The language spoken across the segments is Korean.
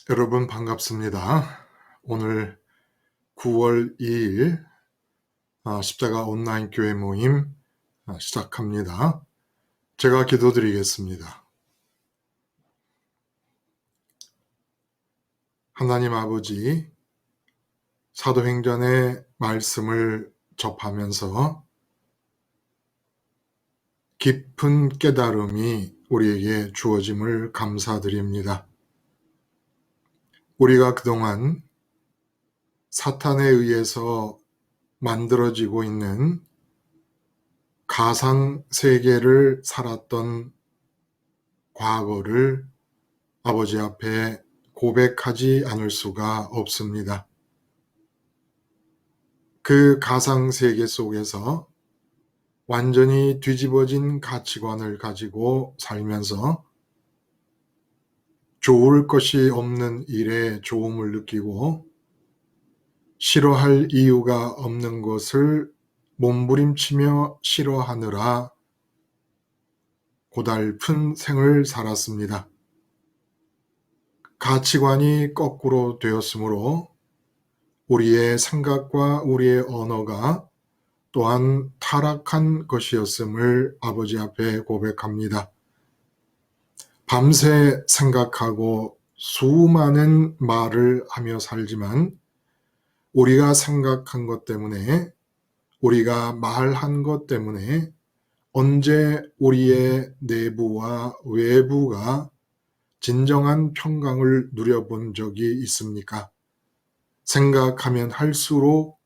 여러분 반갑습니다. 오늘 9월 2일 십자가 온라인 교회 모임 시작합니다. 제가 기도드리겠습니다. 하나님 아버지, 사도행전의 말씀을 접하면서 깊은 깨달음이 우리에게 주어짐을 감사드립니다. 우리가 그동안 사탄에 의해서 만들어지고 있는 가상 세계를 살았던 과거를 아버지 앞에 고백하지 않을 수가 없습니다. 그 가상 세계 속에서 완전히 뒤집어진 가치관을 가지고 살면서 좋을 것이 없는 일에 좋음을 느끼고 싫어할 이유가 없는 것을 몸부림치며 싫어하느라 고달픈 생을 살았습니다. 가치관이 거꾸로 되었으므로 우리의 생각과 우리의 언어가 또한 타락한 것이었음을 아버지 앞에 고백합니다. 밤새 생각하고 수많은 말을 하며 살지만 우리가 생각한 것 때문에, 우리가 말한 것 때문에 언제 우리의 내부와 외부가 진정한 평강을 누려본 적이 있습니까? 생각하면 할수록,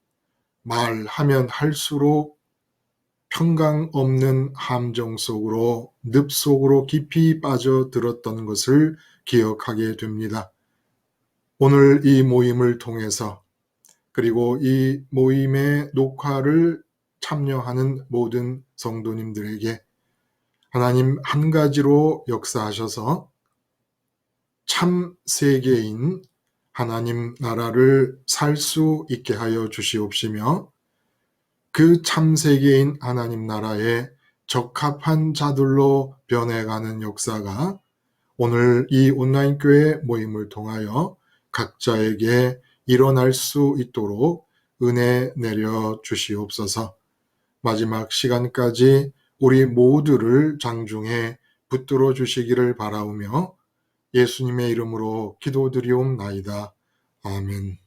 말하면 할수록 평강 없는 함정 속으로, 늪 속으로 깊이 빠져들었던 것을 기억하게 됩니다. 오늘 이 모임을 통해서, 그리고 이 모임의 녹화를 참여하는 모든 성도님들에게 하나님 한 가지로 역사하셔서 참 세계인 하나님 나라를 살 수 있게 하여 주시옵시며, 그 참 세계인 하나님 나라에 적합한 자들로 변해가는 역사가 오늘 이 온라인 교회 모임을 통하여 각자에게 일어날 수 있도록 은혜 내려 주시옵소서. 마지막 시간까지 우리 모두를 장중에 붙들어 주시기를 바라오며 예수님의 이름으로 기도드리옵나이다. 아멘.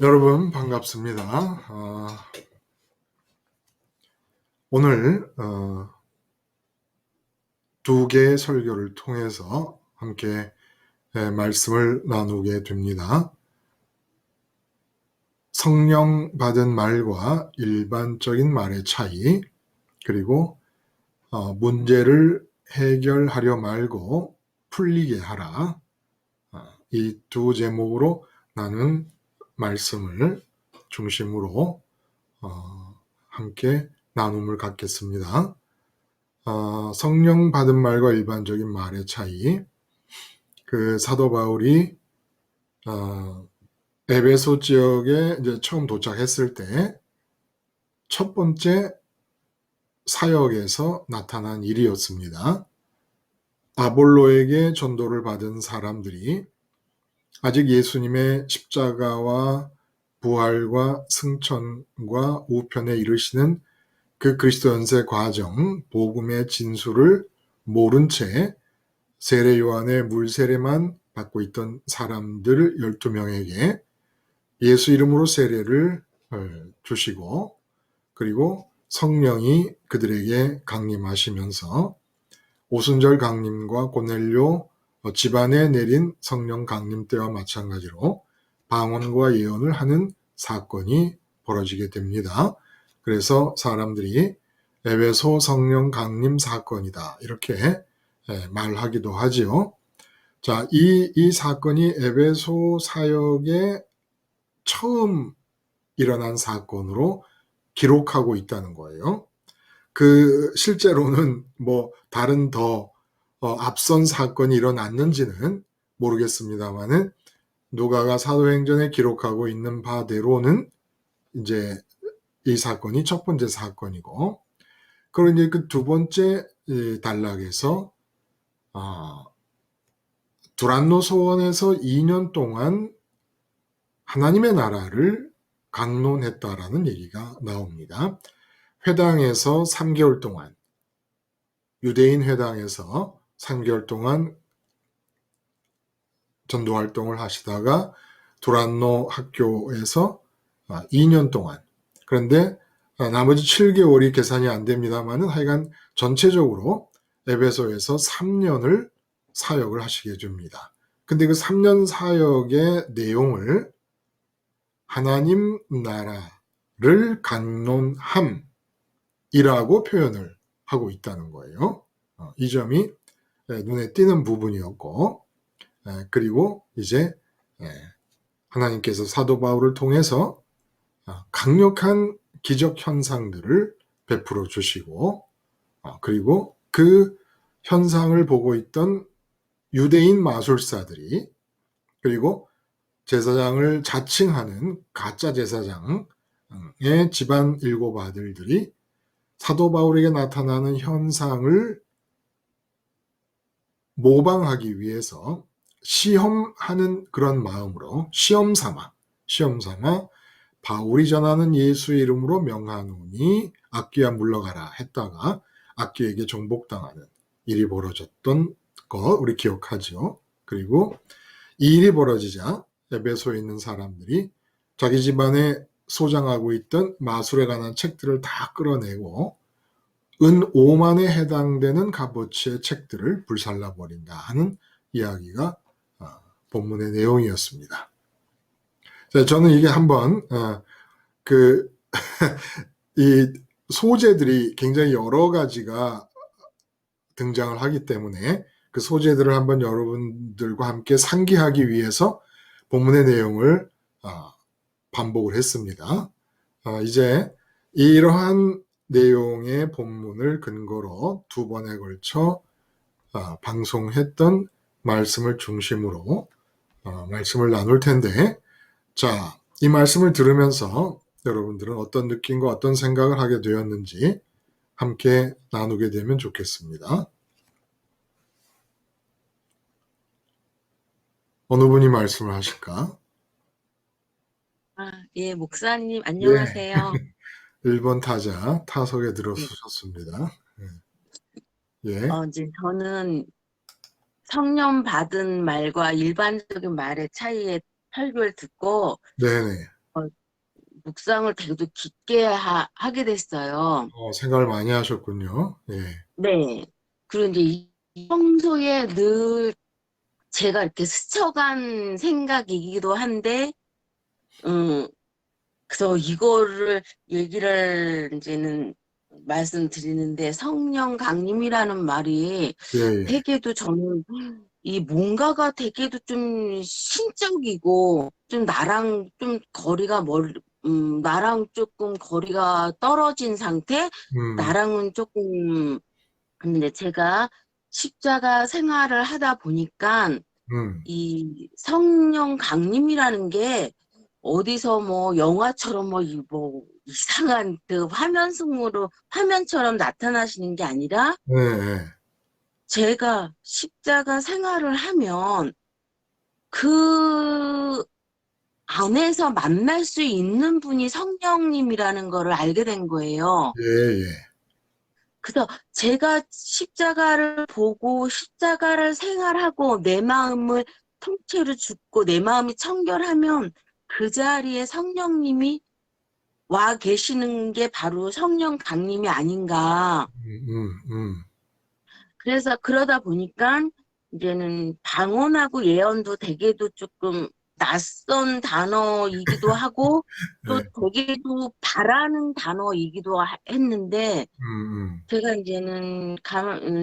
여러분 반갑습니다. 오늘 두 개의 설교를 통해서 함께 말씀을 나누게 됩니다. 성령 받은 말과 일반적인 말의 차이, 그리고 문제를 해결하려 말고 풀리게 하라. 이 두 제목으로 나눈 말씀을 중심으로 함께 나눔을 갖겠습니다. 성령 받은 말과 일반적인 말의 차이. 그 사도 바울이 에베소 지역에 이제 처음 도착했을 때 첫 번째 사역에서 나타난 일이었습니다. 아볼로에게 전도를 받은 사람들이 아직 예수님의 십자가와 부활과 승천과 우편에 이르시는 그 그리스도 연세 과정, 복음의 진수를 모른 채 세례 요한의 물세례만 받고 있던 사람들 12명에게 예수 이름으로 세례를 주시고, 그리고 성령이 그들에게 강림하시면서 오순절 강림과 고넬료 집안에 내린 성령 강림 때와 마찬가지로 방언과 예언을 하는 사건이 벌어지게 됩니다. 그래서 사람들이 에베소 성령 강림 사건이다 이렇게 말하기도 하지요. 자, 이 사건이 에베소 사역에 처음 일어난 사건으로 기록하고 있다는 거예요. 그 실제로는 뭐 다른 더 앞선 사건이 일어났는지는 모르겠습니다만은 누가가 사도행전에 기록하고 있는 바대로는 이제 이 사건이 첫 번째 사건이고, 그리고 이제 그 두 번째 단락에서 두란노 소원에서 2년 동안 하나님의 나라를 강론했다라는 얘기가 나옵니다. 회당에서 3개월 동안, 유대인 회당에서 3개월 동안 전도 활동을 하시다가 두란노 학교에서 2년 동안, 그런데 나머지 7개월이 계산이 안 됩니다만은 하여간 전체적으로 에베소에서 3년을 사역을 하시게 됩니다. 근데 그 3년 사역의 내용을 하나님 나라를 강론함이라고 표현을 하고 있다는 거예요. 이 점이 눈에 띄는 부분이었고, 그리고 이제 하나님께서 사도 바울을 통해서 강력한 기적 현상들을 베풀어 주시고, 그리고 그 현상을 보고 있던 유대인 마술사들이, 그리고 제사장을 자칭하는 가짜 제사장의 집안 7 아들들이 사도 바울에게 나타나는 현상을 모방하기 위해서 시험하는 그런 마음으로 시험 삼아 바울이 전하는 예수의 이름으로 명하노니 악귀야 물러가라 했다가 악귀에게 정복당하는 일이 벌어졌던 거 우리 기억하죠. 그리고 이 일이 벌어지자 에베소에 있는 사람들이 자기 집안에 소장하고 있던 마술에 관한 책들을 다 끌어내고 은 5만에 해당되는 값어치의 책들을 불살라버린다 하는 이야기가 본문의 내용이었습니다. 저는 이게 한번 이 소재들이 굉장히 여러 가지가 등장을 하기 때문에 그 소재들을 한번 여러분들과 함께 상기하기 위해서 본문의 내용을 반복을 했습니다. 이제 이러한 내용의 본문을 근거로 2번에 걸쳐 방송했던 말씀을 중심으로 말씀을 나눌 텐데, 자, 이 말씀을 들으면서 여러분들은 어떤 느낌과 어떤 생각을 하게 되었는지 함께 나누게 되면 좋겠습니다. 어느 분이 말씀을 하실까? 예, 목사님, 예. 안녕하세요. 1번 타자 타석에 들어서셨습니다. 예. 이제 저는 성령 받은 말과 일반적인 말의 차이의 설교를 듣고, 네네. 묵상을 되게 깊게 하게 됐어요. 생각을 많이 하셨군요. 예. 네. 그리고 이제 평소에 늘 제가 이렇게 스쳐간 생각이기도 한데, 그래서 이거를 얘기를 이제는 말씀드리는데, 성령 강림이라는 말이 예, 예. 되게도 저는 이 뭔가가 되게도 좀 신적이고 좀 나랑 좀 거리가 나랑 조금 거리가 떨어진 상태? 나랑은 조금. 근데 제가 십자가 생활을 하다 보니까 이 성령 강림이라는 게 어디서 뭐 영화처럼 뭐 이상한 그 화면처럼 나타나시는 게 아니라 네, 네. 제가 십자가 생활을 하면 그 안에서 만날 수 있는 분이 성령님이라는 거를 알게 된 거예요. 예, 예. 그래서 제가 십자가를 보고 십자가를 생활하고 내 마음을 통째로 죽고 내 마음이 청결하면 그 자리에 성령님이 와 계시는 게 바로 성령 강림이 아닌가. 그래서 그러다 보니까 이제는 방언하고 예언도 되게도 조금 낯선 단어이기도 하고 또 네. 되게도 바라는 단어이기도 했는데 제가 이제는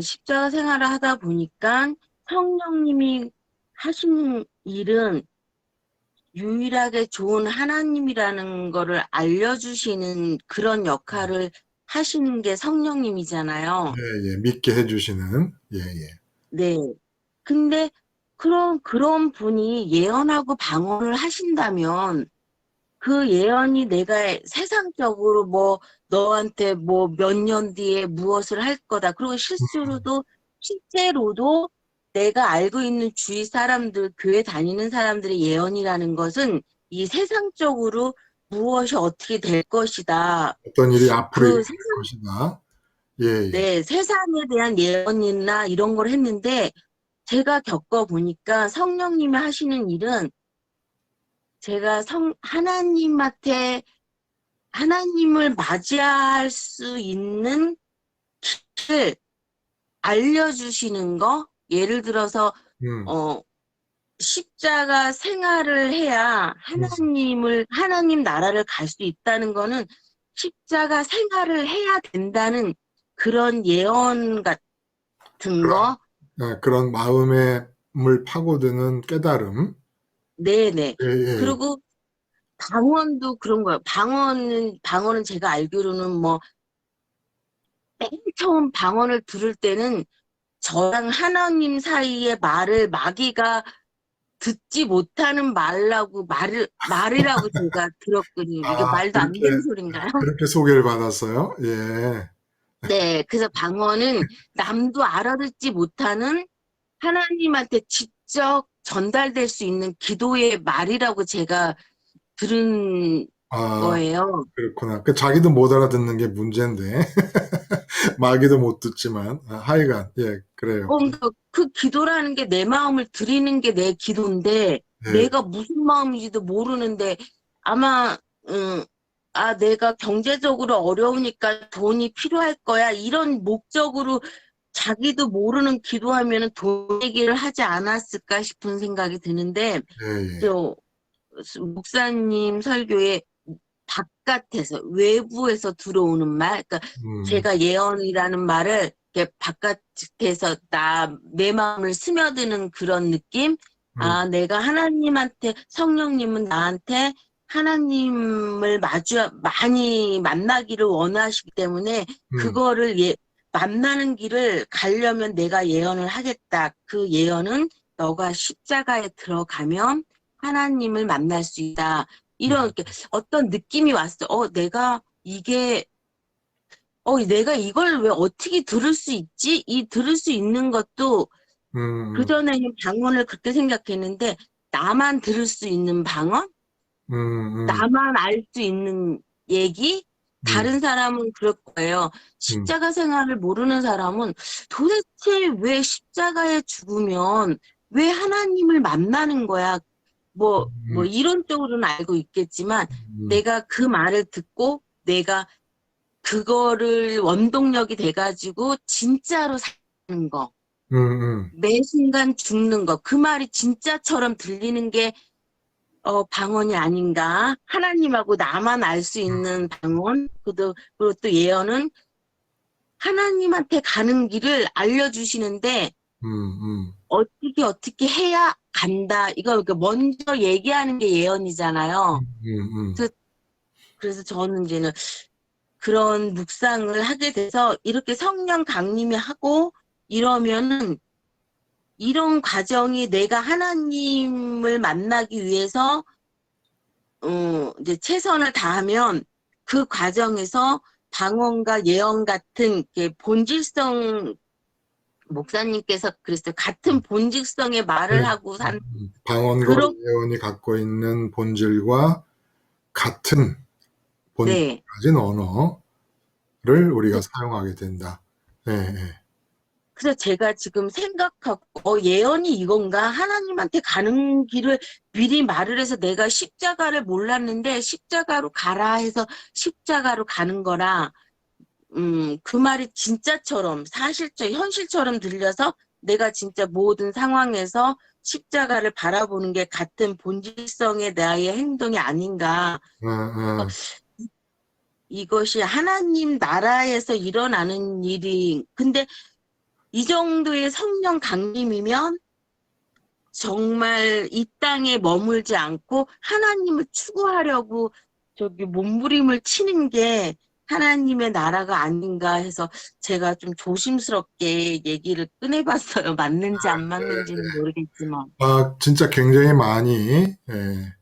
십자가 생활을 하다 보니까 성령님이 하시는 일은 유일하게 좋은 하나님이라는 거를 알려주시는 그런 역할을 하시는 게 성령님이잖아요. 예, 예. 믿게 해주시는, 예, 예. 네. 근데 그런 분이 예언하고 방언을 하신다면 그 예언이 내가 세상적으로 뭐 너한테 뭐 몇 년 뒤에 무엇을 할 거다. 그리고 실제로도 내가 알고 있는 주위 사람들, 교회 다니는 사람들의 예언이라는 것은 이 세상적으로 무엇이 어떻게 될 것이다. 어떤 일이 앞으로 그 일어날 것이다. 예, 예. 네, 세상에 대한 예언이나 이런 걸 했는데 제가 겪어보니까 성령님이 하시는 일은 제가 하나님을 맞이할 수 있는 길을 알려주시는 거, 예를 들어서, 음, 어, 십자가 생활을 해야 음. 하나님 나라를 갈 수 있다는 거는 십자가 생활을 해야 된다는 그런 예언 같은 그런, 거, 그런 마음을 파고드는 깨달음. 네네. 예, 예. 그리고 방언도 그런 거예요. 방언은 제가 알기로는 뭐, 맨 처음 방언을 들을 때는 저랑 하나님 사이의 말을 마귀가 듣지 못하는 말이라고 제가 들었거든요. 이게 아, 말도 안 되는 소린가요? 그렇게 소개를 받았어요? 예. 네, 그래서 방언은 남도 알아듣지 못하는 하나님한테 직접 전달될 수 있는 기도의 말이라고 제가 들은 아, 거예요. 그렇구나. 자기도 못 알아듣는 게 문제인데. 마귀도 못 듣지만. 하여간, 예, 그래요. 그러니까 그 기도라는 게 내 마음을 드리는 게 내 기도인데 예, 내가 무슨 마음인지도 모르는데 아마 음, 내가 경제적으로 어려우니까 돈이 필요할 거야 이런 목적으로 자기도 모르는 기도하면은 돈 얘기를 하지 않았을까 싶은 생각이 드는데 예, 예. 저 목사님 설교에 바깥에서 외부에서 들어오는 말, 그러니까 음, 제가 예언이라는 말을 이렇게 바깥에서 내 마음을 스며드는 그런 느낌. 음, 내가 성령님은 나한테 하나님을 많이 만나기를 원하시기 때문에 음, 만나는 길을 가려면 내가 예언을 하겠다. 그 예언은 너가 십자가에 들어가면 하나님을 만날 수 있다. 이런 음, 이렇게 어떤 느낌이 왔어. 내가 이걸 왜 어떻게 들을 수 있지? 이 들을 수 있는 것도 음, 그전에는 방언을 그렇게 생각했는데 나만 들을 수 있는 방언? 음, 나만 알 수 있는 얘기? 음, 다른 사람은 그럴 거예요. 음, 십자가 생활을 모르는 사람은 도대체 왜 십자가에 죽으면 왜 하나님을 만나는 거야? 뭐 음, 이론적으로는 알고 있겠지만 음, 내가 그 말을 듣고 내가 그거를 원동력이 돼가지고 진짜로 사는 거. 음, 매 순간 죽는 거. 그 말이 진짜처럼 들리는 게 방언이 아닌가. 하나님하고 나만 알 수 있는 방언. 그리고 또 예언은 하나님한테 가는 길을 알려주시는데 음, 어떻게 해야 간다. 이거 그러니까 먼저 얘기하는 게 예언이잖아요. 음. 그래서 저는 이제는 그런 묵상을 하게 돼서 이렇게 성령 강림이 하고 이러면은 이런 과정이 내가 하나님을 만나기 위해서 이제 최선을 다하면 그 과정에서 방언과 예언 같은 본질성 목사님께서 그랬어요. 같은 본질성의 말을 네. 하고 산 방언과 그런 예언이 갖고 있는 본질과 같은 본질 네. 가진 언어를 우리가 사용하게 된다. 예, 예. 그래서 제가 지금 생각하고 예언이 이건가? 하나님한테 가는 길을 미리 말을 해서 내가 십자가를 몰랐는데 십자가로 가라 해서 십자가로 가는 거라 그 말이 진짜처럼 현실처럼 들려서 내가 진짜 모든 상황에서 십자가를 바라보는 게 같은 본질성의 나의 행동이 아닌가. 어, 어. 이것이 하나님 나라에서 일어나는 일이 근데 이 정도의 성령 강림이면 정말 이 땅에 머물지 않고 하나님을 추구하려고 저기 몸부림을 치는 게 하나님의 나라가 아닌가 해서 제가 좀 조심스럽게 얘기를 꺼내봤어요. 맞는지 안 맞는지는 모르겠지만. 진짜 굉장히 많이, 예,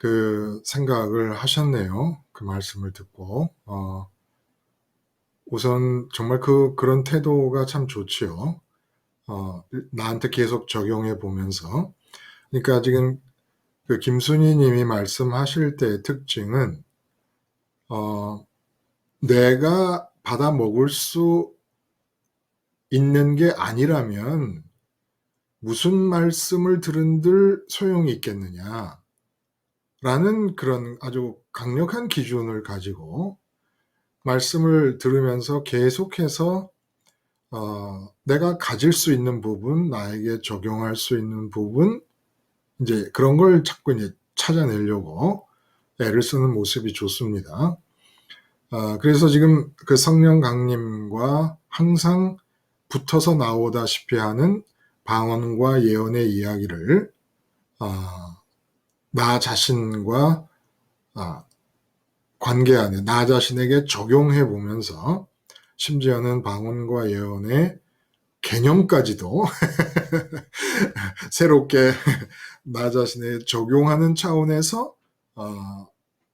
그 생각을 하셨네요. 그 말씀을 듣고. 우선 정말 그런 태도가 참 좋지요. 나한테 계속 적용해 보면서. 그러니까 지금 그 김순희 님이 말씀하실 때의 특징은, 내가 받아 먹을 수 있는 게 아니라면 무슨 말씀을 들은들 소용이 있겠느냐. 라는 그런 아주 강력한 기준을 가지고 말씀을 들으면서 계속해서 내가 가질 수 있는 부분, 나에게 적용할 수 있는 부분, 이제 그런 걸 자꾸 이제 찾아내려고 애를 쓰는 모습이 좋습니다. 그래서 지금 그 성령 강림과 항상 붙어서 나오다시피 하는 방언과 예언의 이야기를 나 자신과 관계 안에 나 자신에게 적용해 보면서 심지어는 방언과 예언의 개념까지도 새롭게 나 자신에 적용하는 차원에서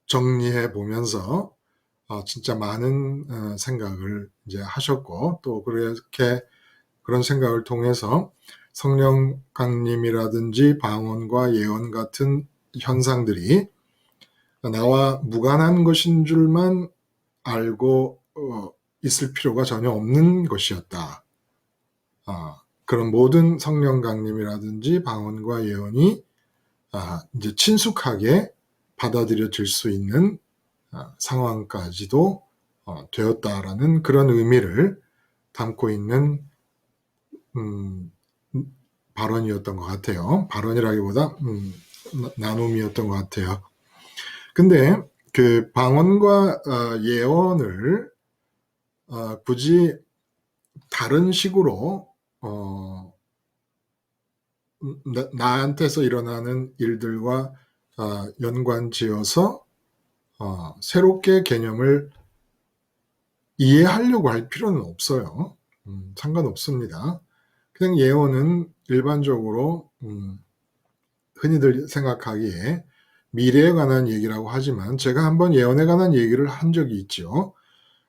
정리해 보면서 진짜 많은 생각을 이제 하셨고, 또 그렇게 그런 생각을 통해서 성령 강림이라든지 방언과 예언 같은 현상들이 나와 무관한 것인 줄만 알고 있을 필요가 전혀 없는 것이었다. 그런 모든 성령 강림이라든지 방언과 예언이 이제 친숙하게 받아들여질 수 있는 상황까지도 되었다라는 그런 의미를 담고 있는 발언이었던 것 같아요. 발언이라기보다 나눔이었던 것 같아요. 근데 그 방언과 예언을 굳이 다른 식으로 나한테서 일어나는 일들과 연관지어서 새롭게 개념을 이해하려고 할 필요는 없어요. 상관없습니다. 그냥 예언은 일반적으로 흔히들 생각하기에 미래에 관한 얘기라고 하지만 제가 한번 예언에 관한 얘기를 한 적이 있죠.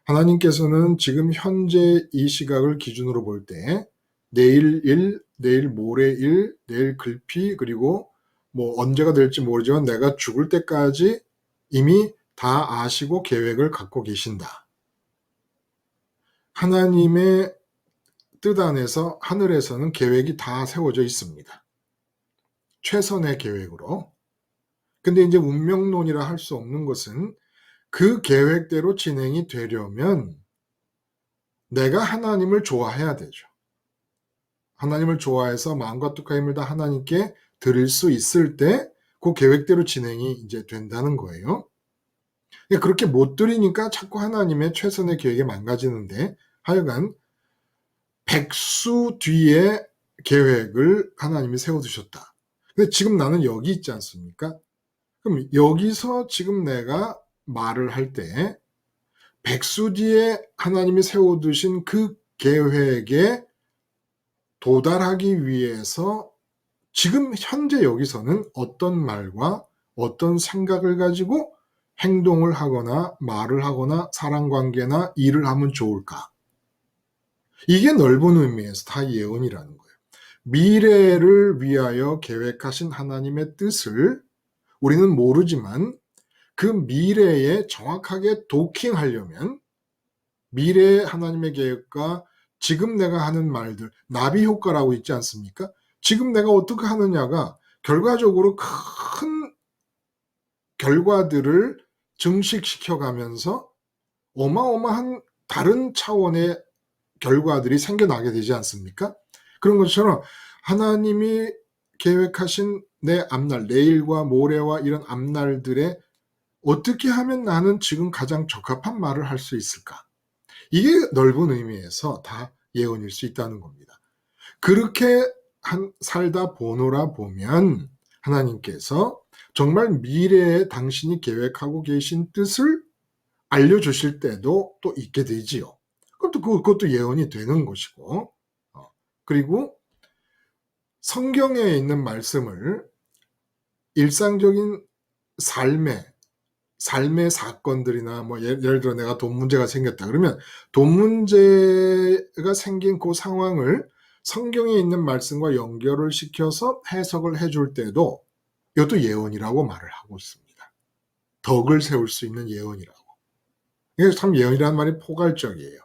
하나님께서는 지금 현재 이 시각을 기준으로 볼 때 내일 일, 내일 모레 일, 내일 글피, 그리고 뭐 언제가 될지 모르지만 내가 죽을 때까지 이미 다 아시고 계획을 갖고 계신다. 하나님의 뜻 안에서 하늘에서는 계획이 다 세워져 있습니다. 최선의 계획으로. 근데 이제 운명론이라 할 수 없는 것은 그 계획대로 진행이 되려면 내가 하나님을 좋아해야 되죠. 하나님을 좋아해서 마음과 뜻과 힘을 다 하나님께 드릴 수 있을 때 그 계획대로 진행이 이제 된다는 거예요. 그렇게 못 드리니까 자꾸 하나님의 최선의 계획이 망가지는데, 하여간 백수 뒤에 계획을 하나님이 세워두셨다. 근데 지금 나는 여기 있지 않습니까? 그럼 여기서 지금 내가 말을 할 때 백수 뒤에 하나님이 세워두신 그 계획에 도달하기 위해서 지금 현재 여기서는 어떤 말과 어떤 생각을 가지고 행동을 하거나 말을 하거나 사랑관계나 일을 하면 좋을까? 이게 넓은 의미에서 다 예언이라는 거예요. 미래를 위하여 계획하신 하나님의 뜻을 우리는 모르지만 그 미래에 정확하게 도킹하려면 미래의 하나님의 계획과 지금 내가 하는 말들, 나비 효과라고 있지 않습니까? 지금 내가 어떻게 하느냐가 결과적으로 큰 결과들을 증식시켜가면서 어마어마한 다른 차원의 결과들이 생겨나게 되지 않습니까? 그런 것처럼 하나님이 계획하신 내 앞날, 내일과 모레와 이런 앞날들에 어떻게 하면 나는 지금 가장 적합한 말을 할 수 있을까? 이게 넓은 의미에서 다 예언일 수 있다는 겁니다. 그렇게 살다 보노라 보면 하나님께서 정말 미래에 당신이 계획하고 계신 뜻을 알려주실 때도 또 있게 되지요. 그럼 또 그것도 예언이 되는 것이고, 그리고 성경에 있는 말씀을 일상적인 삶의 사건들이나 뭐 예를 들어 내가 돈 문제가 생겼다 그러면 돈 문제가 생긴 그 상황을 성경에 있는 말씀과 연결을 시켜서 해석을 해줄 때도 이것도 예언이라고 말을 하고 있습니다. 덕을 세울 수 있는 예언이라고. 이게 참 예언이라는 말이 포괄적이에요.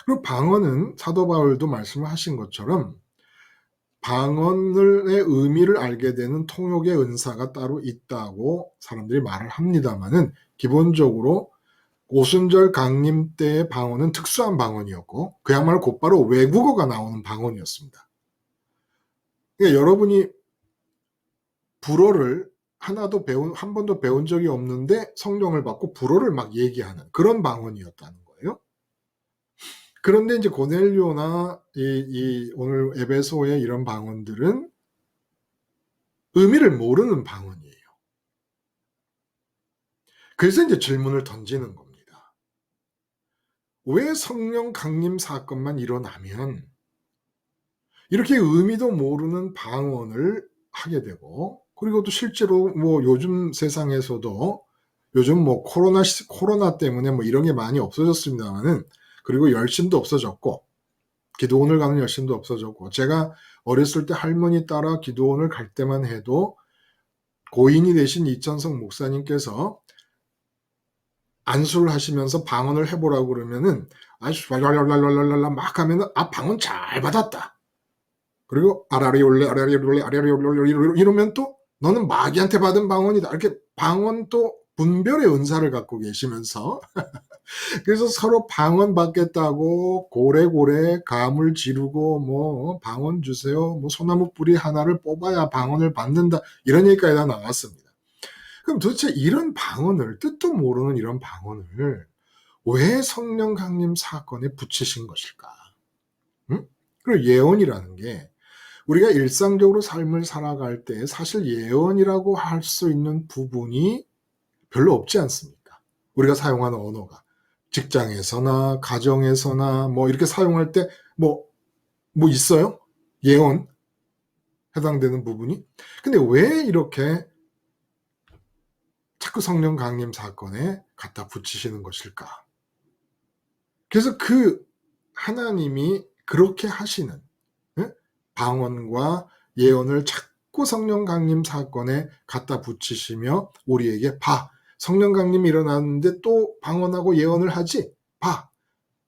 그리고 방언은 사도 바울도 말씀을 하신 것처럼 방언의 의미를 알게 되는 통역의 은사가 따로 있다고 사람들이 말을 합니다만은 기본적으로 오순절 강림 때의 방언은 특수한 방언이었고 그야말로 곧바로 외국어가 나오는 방언이었습니다. 그러니까 여러분이 불어를 한 번도 배운 적이 없는데 성령을 받고 불어를 막 얘기하는 그런 방언이었다는 거예요. 그런데 이제 고넬료나 오늘 에베소의 이런 방언들은 의미를 모르는 방언이에요. 그래서 이제 질문을 던지는 겁니다. 왜 성령 강림 사건만 일어나면 이렇게 의미도 모르는 방언을 하게 되고 그리고 또 실제로 뭐 요즘 세상에서도 요즘 뭐 코로나 때문에 뭐 이런 게 많이 없어졌습니다만은 그리고 열심도 없어졌고 기도원을 가는 열심도 없어졌고 제가 어렸을 때 할머니 따라 기도원을 갈 때만 해도 고인이 되신 이천성 목사님께서 안수를 하시면서 방언을 해보라고 그러면은 아주 랄랄랄랄랄랄라 막 하면은 방언 잘 받았다. 그리고 아라리올레 아라리올레 아라리올레 이러면 또 너는 마귀한테 받은 방언이다. 이렇게 방언 또 분별의 은사를 갖고 계시면서 그래서 서로 방언 받겠다고 고래고래 감을 지르고 뭐 방언 주세요. 뭐 소나무 뿌리 하나를 뽑아야 방언을 받는다. 이런 얘기까지 다 나왔습니다. 그럼 도대체 이런 방언을 뜻도 모르는 이런 방언을 왜 성령 강림 사건에 붙이신 것일까? 응? 그리고 예언이라는 게 우리가 일상적으로 삶을 살아갈 때 사실 예언이라고 할 수 있는 부분이 별로 없지 않습니까? 우리가 사용하는 언어가 직장에서나 가정에서나 뭐 이렇게 사용할 때 뭐 있어요? 예언 해당되는 부분이? 근데 왜 이렇게 자꾸 성령 강림 사건에 갖다 붙이시는 것일까? 그래서 그 하나님이 그렇게 하시는 방언과 예언을 자꾸 성령 강림 사건에 갖다 붙이시며 우리에게 봐. 성령 강림이 일어났는데 또 방언하고 예언을 하지? 봐.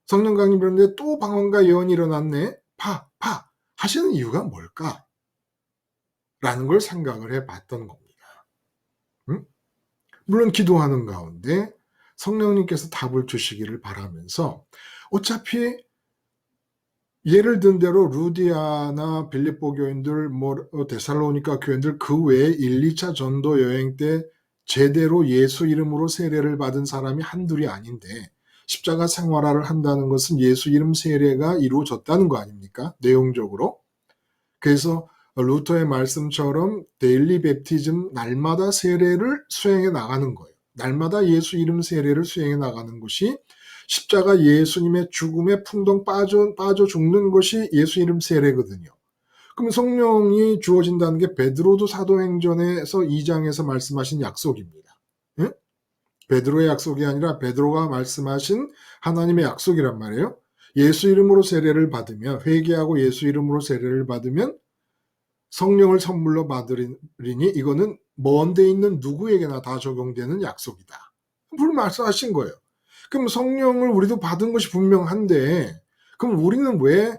성령 강림이 일어났는데 또 방언과 예언이 일어났네? 봐. 하시는 이유가 뭘까? 라는 걸 생각을 해봤던 겁니다. 응? 물론 기도하는 가운데 성령님께서 답을 주시기를 바라면서 어차피 예를 든 대로 루디아나 빌립보 교인들, 데살로니가 교인들 그 외에 1, 2차 전도 여행 때 제대로 예수 이름으로 세례를 받은 사람이 한둘이 아닌데 십자가 생활화를 한다는 것은 예수 이름 세례가 이루어졌다는 거 아닙니까? 내용적으로. 그래서 루터의 말씀처럼 데일리 베프티즘 날마다 세례를 수행해 나가는 거예요. 날마다 예수 이름 세례를 수행해 나가는 것이 십자가 예수님의 죽음에 풍덩 빠져 죽는 것이 예수 이름 세례거든요. 그럼 성령이 주어진다는 게 베드로도 사도행전에서 2장에서 말씀하신 약속입니다. 예? 베드로의 약속이 아니라 베드로가 말씀하신 하나님의 약속이란 말이에요. 예수 이름으로 세례를 받으면 회개하고 예수 이름으로 세례를 받으면 성령을 선물로 받으리니 이거는 먼 데 있는 누구에게나 다 적용되는 약속이다. 그걸 말씀하신 거예요. 그럼 성령을 우리도 받은 것이 분명한데 그럼 우리는 왜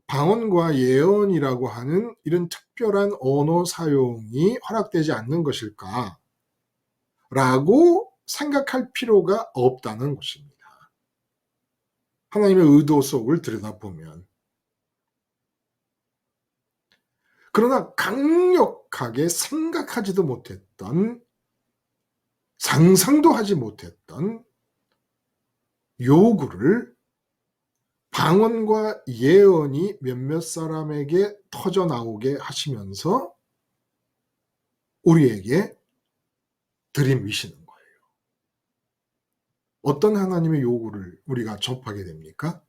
방언과 예언이라고 하는 이런 특별한 언어 사용이 허락되지 않는 것일까? 라고 생각할 필요가 없다는 것입니다. 하나님의 의도 속을 들여다보면. 그러나 강력하게 생각하지도 못했던, 상상도 하지 못했던 요구를 방언과 예언이 몇몇 사람에게 터져 나오게 하시면서 우리에게 들이미시는 거예요. 어떤 하나님의 요구를 우리가 접하게 됩니까?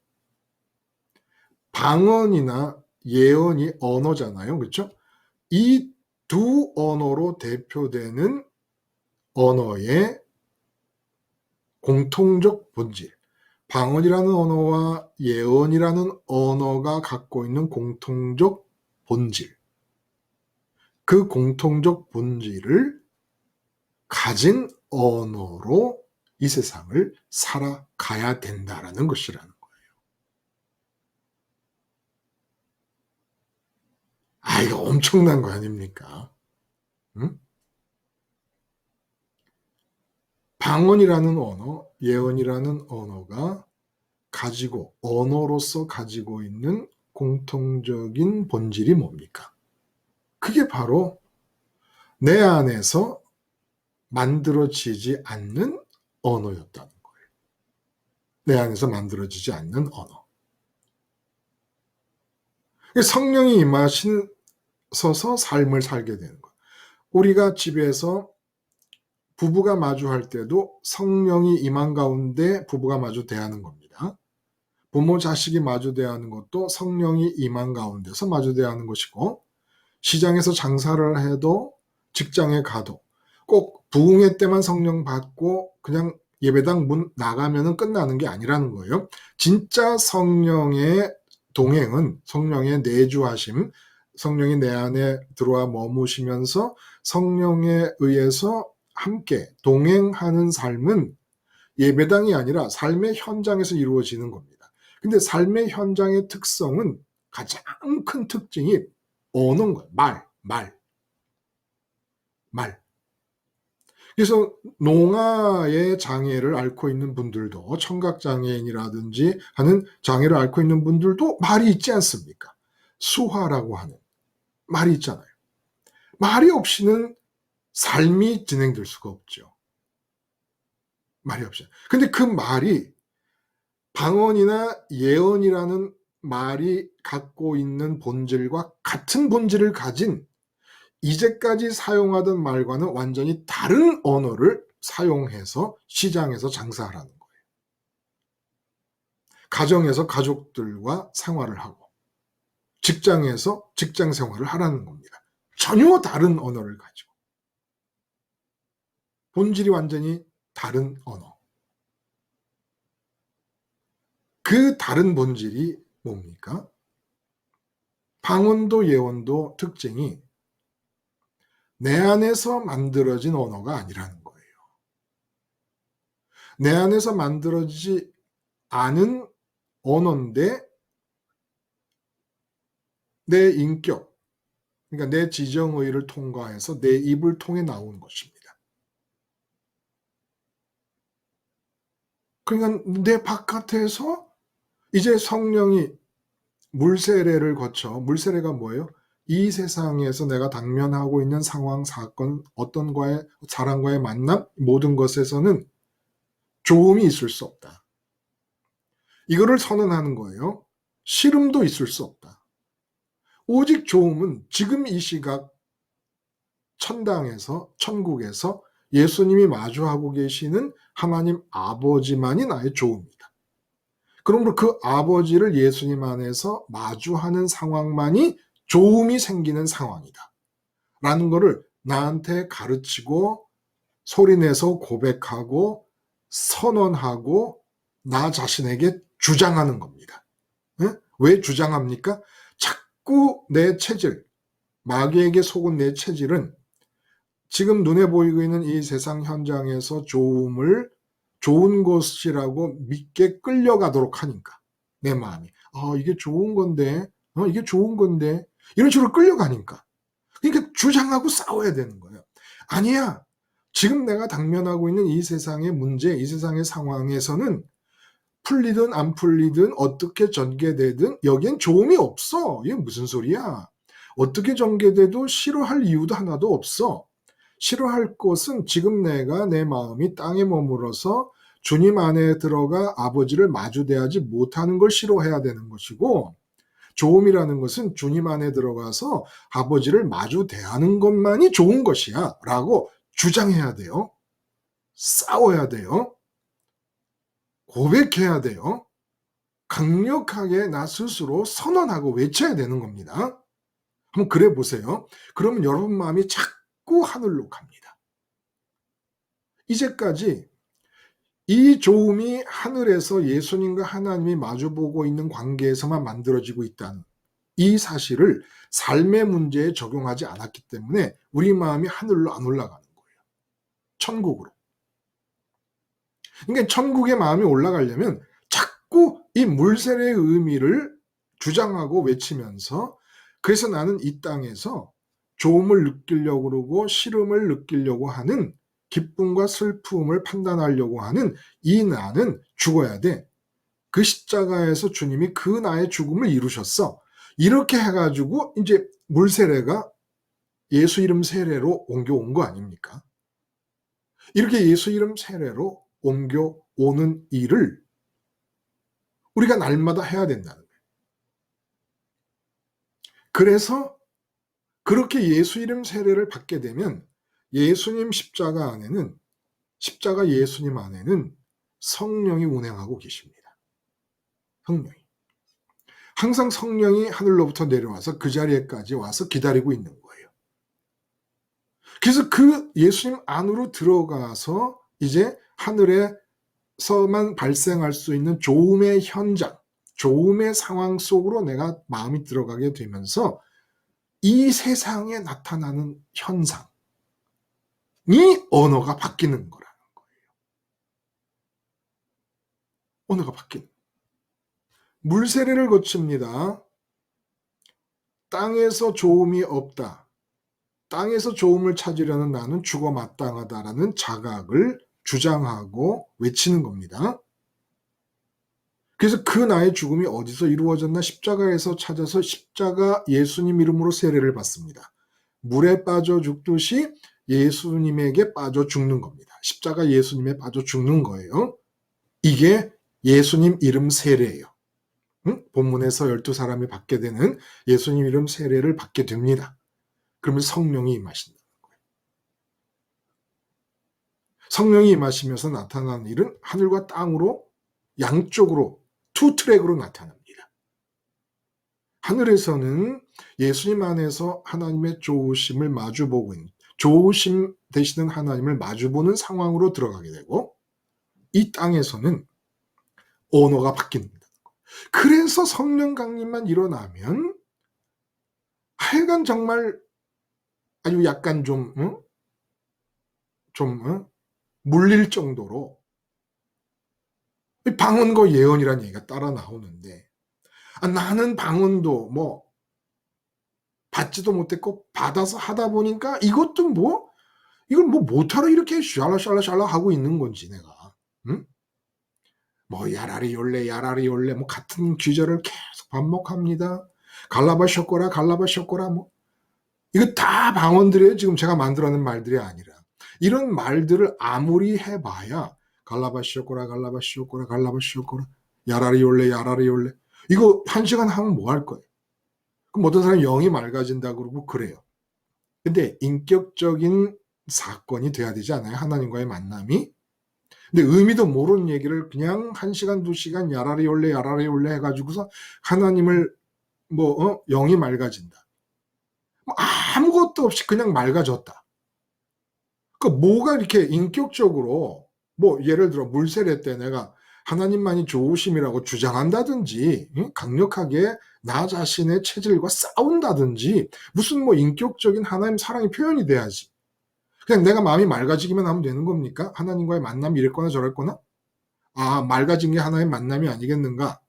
방언이나 예언이 언어잖아요. 그렇죠? 이 두 언어로 대표되는 언어의 공통적 본질, 방언이라는 언어와 예언이라는 언어가 갖고 있는 공통적 본질, 그 공통적 본질을 가진 언어로 이 세상을 살아가야 된다라는 것이라는 거예요. 이거 엄청난 거 아닙니까? 응? 방언이라는 언어, 예언이라는 언어가 언어로서 가지고 있는 공통적인 본질이 뭡니까? 그게 바로 내 안에서 만들어지지 않는 언어였다는 거예요. 내 안에서 만들어지지 않는 언어. 성령이 임하셔서 삶을 살게 되는 거예요. 우리가 집에서 부부가 마주할 때도 성령이 임한 가운데 부부가 마주 대하는 겁니다. 부모 자식이 마주 대하는 것도 성령이 임한 가운데서 마주 대하는 것이고, 시장에서 장사를 해도 직장에 가도 꼭 부흥회 때만 성령 받고 그냥 예배당 문 나가면 끝나는 게 아니라는 거예요. 진짜 성령의 동행은, 성령의 내주하심, 성령이 내 안에 들어와 머무시면서 성령에 의해서 함께 동행하는 삶은 예배당이 아니라 삶의 현장에서 이루어지는 겁니다. 근데 삶의 현장의 특성은, 가장 큰 특징이 언어인 거예요. 말. 그래서 농아의 장애를 앓고 있는 분들도, 청각장애인이라든지 하는 장애를 앓고 있는 분들도 말이 있지 않습니까? 수화라고 하는 말이 있잖아요. 말이 없이는 삶이 진행될 수가 없죠. 말이 없이. 근데 그 말이 방언이나 예언이라는 말이 갖고 있는 본질과 같은 본질을 가진, 이제까지 사용하던 말과는 완전히 다른 언어를 사용해서 시장에서 장사하라는 거예요. 가정에서 가족들과 생활을 하고, 직장에서 직장 생활을 하라는 겁니다. 전혀 다른 언어를 가지고. 본질이 완전히 다른 언어. 그 다른 본질이 뭡니까? 방언도 예언도 특징이 내 안에서 만들어진 언어가 아니라는 거예요. 내 안에서 만들어지지 않은 언어인데 내 인격, 그러니까 내 지정의를 통과해서 내 입을 통해 나오는 것입니다. 그러니까 내 바깥에서 이제 성령이 물세례를 거쳐, 물세례가 뭐예요? 이 세상에서 내가 당면하고 있는 상황, 사건, 어떤 사람과의 만남, 모든 것에서는 좋음이 있을 수 없다. 이거를 선언하는 거예요. 싫음도 있을 수 없다. 오직 좋음은 지금 이 시각 천당에서, 천국에서 예수님이 마주하고 계시는 하나님 아버지만이 나의 좋음이다. 그러므로 그 아버지를 예수님 안에서 마주하는 상황만이 좋음이 생기는 상황이다. 라는 거를 나한테 가르치고, 소리내서 고백하고, 선언하고, 나 자신에게 주장하는 겁니다. 왜 주장합니까? 자꾸 내 체질, 마귀에게 속은 내 체질은 지금 눈에 보이고 있는 이 세상 현장에서 좋은 것이라고 믿게 끌려가도록 하니까, 내 마음이 이게 좋은 건데, 이게 좋은 건데, 이런 식으로 끌려가니까, 그러니까 주장하고 싸워야 되는 거예요. 아니야, 지금 내가 당면하고 있는 이 세상의 문제, 이 세상의 상황에서는 풀리든 안 풀리든 어떻게 전개되든 여기엔 좋음이 없어. 이게 무슨 소리야? 어떻게 전개돼도 싫어할 이유도 하나도 없어. 싫어할 것은 지금 내가, 내 마음이 땅에 머물어서 주님 안에 들어가 아버지를 마주대하지 못하는 걸 싫어해야 되는 것이고, 좋음이라는 것은 주님 안에 들어가서 아버지를 마주대하는 것만이 좋은 것이야 라고 주장해야 돼요. 싸워야 돼요. 고백해야 돼요. 강력하게 나 스스로 선언하고 외쳐야 되는 겁니다. 한번 그래 보세요. 그러면 여러분 마음이 자꾸 하늘로 갑니다. 이제까지 이 좋음이 하늘에서 예수님과 하나님이 마주보고 있는 관계에서만 만들어지고 있다는 이 사실을 삶의 문제에 적용하지 않았기 때문에 우리 마음이 하늘로 안 올라가는 거예요. 천국으로. 그러니까 천국의 마음이 올라가려면 자꾸 이 물세례의 의미를 주장하고 외치면서, 그래서 나는 이 땅에서 좋음을 느끼려고 그러고 싫음을 느끼려고 하는, 기쁨과 슬픔을 판단하려고 하는 이 나는 죽어야 돼. 그 십자가에서 주님이 그 나의 죽음을 이루셨어. 이렇게 해가지고 이제 물세례가 예수 이름 세례로 옮겨온 거 아닙니까? 이렇게 예수 이름 세례로 옮겨오는 일을 우리가 날마다 해야 된다는 거예요. 그래서 그렇게 예수 이름 세례를 받게 되면 예수님 십자가 안에는, 십자가 예수님 안에는 성령이 운행하고 계십니다. 성령이. 항상 성령이 하늘로부터 내려와서 그 자리에까지 와서 기다리고 있는 거예요. 그래서 그 예수님 안으로 들어가서 이제 하늘에서만 발생할 수 있는 좋음의 현장, 좋음의 상황 속으로 내가 마음이 들어가게 되면서 이 세상에 나타나는 현상이 언어가 바뀌는 거라는 거예요. 언어가 바뀌는. 물세례를 거칩니다. 땅에서 좋음이 없다. 땅에서 좋음을 찾으려는 나는 죽어 마땅하다라는 자각을 주장하고 외치는 겁니다. 그래서 그 나의 죽음이 어디서 이루어졌나? 십자가에서 찾아서 십자가 예수님 이름으로 세례를 받습니다. 물에 빠져 죽듯이 예수님에게 빠져 죽는 겁니다. 십자가 예수님에 빠져 죽는 거예요. 이게 예수님 이름 세례예요. 본문에서 12사람이 받게 되는 예수님 이름 세례를 받게 됩니다. 그러면 성령이 임하신다는 거예요. 성령이 임하시면서 나타나는 일은 하늘과 땅으로 양쪽으로 투 트랙으로 나타납니다. 하늘에서는 예수님 안에서 하나님의 좋으심을 마주보고 있는, 좋으심 되시는 하나님을 마주보는 상황으로 들어가게 되고, 이 땅에서는 언어가 바뀝니다. 그래서 성령 강림만 일어나면 하여간 정말 아주 약간 좀 물릴 정도로 방언과 예언이라는 얘기가 따라 나오는데, 나는 방언도 뭐 받지도 못했고 받아서 하다 보니까 이것도 뭐 이걸 뭐 못하러 이렇게 샬라샬라샬라 하고 있는 건지 내가 뭐 야라리 요레 야라리 요레 뭐 같은 귀절을 계속 반복합니다. 갈라바 쇼꼬라 갈라바 쇼꼬라 뭐 이거 다 방언들이에요. 지금 제가 만들어낸 말들이 아니라 이런 말들을 아무리 해봐야 갈라바 쇼꼬라 갈라바 쇼꼬라 갈라바 쇼꼬라 야라리 요레 야라리 요레 이거 1시간 하면 뭐 할 거예요? 그럼 어떤 사람이 영이 맑아진다 그러고 그래요. 근데 인격적인 사건이 돼야 되지 않아요? 하나님과의 만남이. 근데 의미도 모르는 얘기를 그냥 1시간 2시간 야라리 올래 야라리 올래 해가지고서 하나님을 영이 맑아진다. 아무것도 없이 그냥 맑아졌다. 그러니까 뭐가 이렇게 인격적으로 예를 들어 물세례 때 내가 하나님만이 좋으심이라고 주장한다든지 강력하게 나 자신의 체질과 싸운다든지 무슨 인격적인 하나님 사랑이 표현이 돼야지. 그냥 내가 마음이 맑아지기만 하면 되는 겁니까? 하나님과의 만남이 이랬거나 저랬거나? 맑아진 게 하나의 만남이 아니겠는가?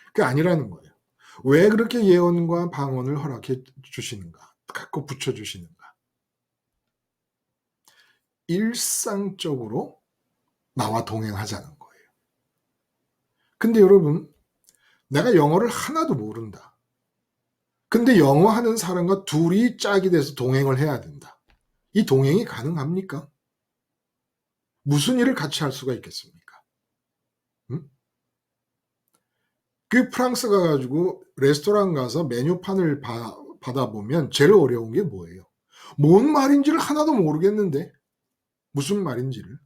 그게 아니라는 거예요. 왜 그렇게 예언과 방언을 허락해 주시는가? 갖고 붙여주시는가? 일상적으로 나와 동행하자는 거예요. 근데 여러분, 내가 영어를 하나도 모른다. 근데 영어 하는 사람과 둘이 짝이 돼서 동행을 해야 된다. 이 동행이 가능합니까? 무슨 일을 같이 할 수가 있겠습니까? 그 프랑스 가가지고 레스토랑 가서 메뉴판을 받아보면 제일 어려운 게 뭐예요? 뭔 말인지를 하나도 모르겠는데 무슨 말인지를.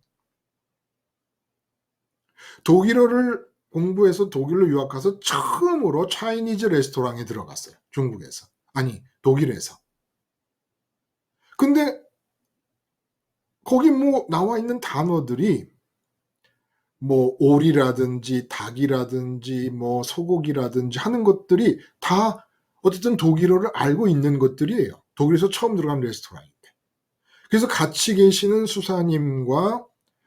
독일어를 공부해서 독일로 유학 가서 처음으로 차이니즈 레스토랑에 들어갔어요. 중국에서. 아니 독일에서. 근데 거기 뭐 나와 있는 단어들이 뭐 오리라든지 닭이라든지 뭐 소고기라든지 하는 것들이 다 어쨌든 독일어를 알고 있는 것들이에요. 독일에서 처음 들어간 레스토랑인데. 그래서 같이 계시는 수사님과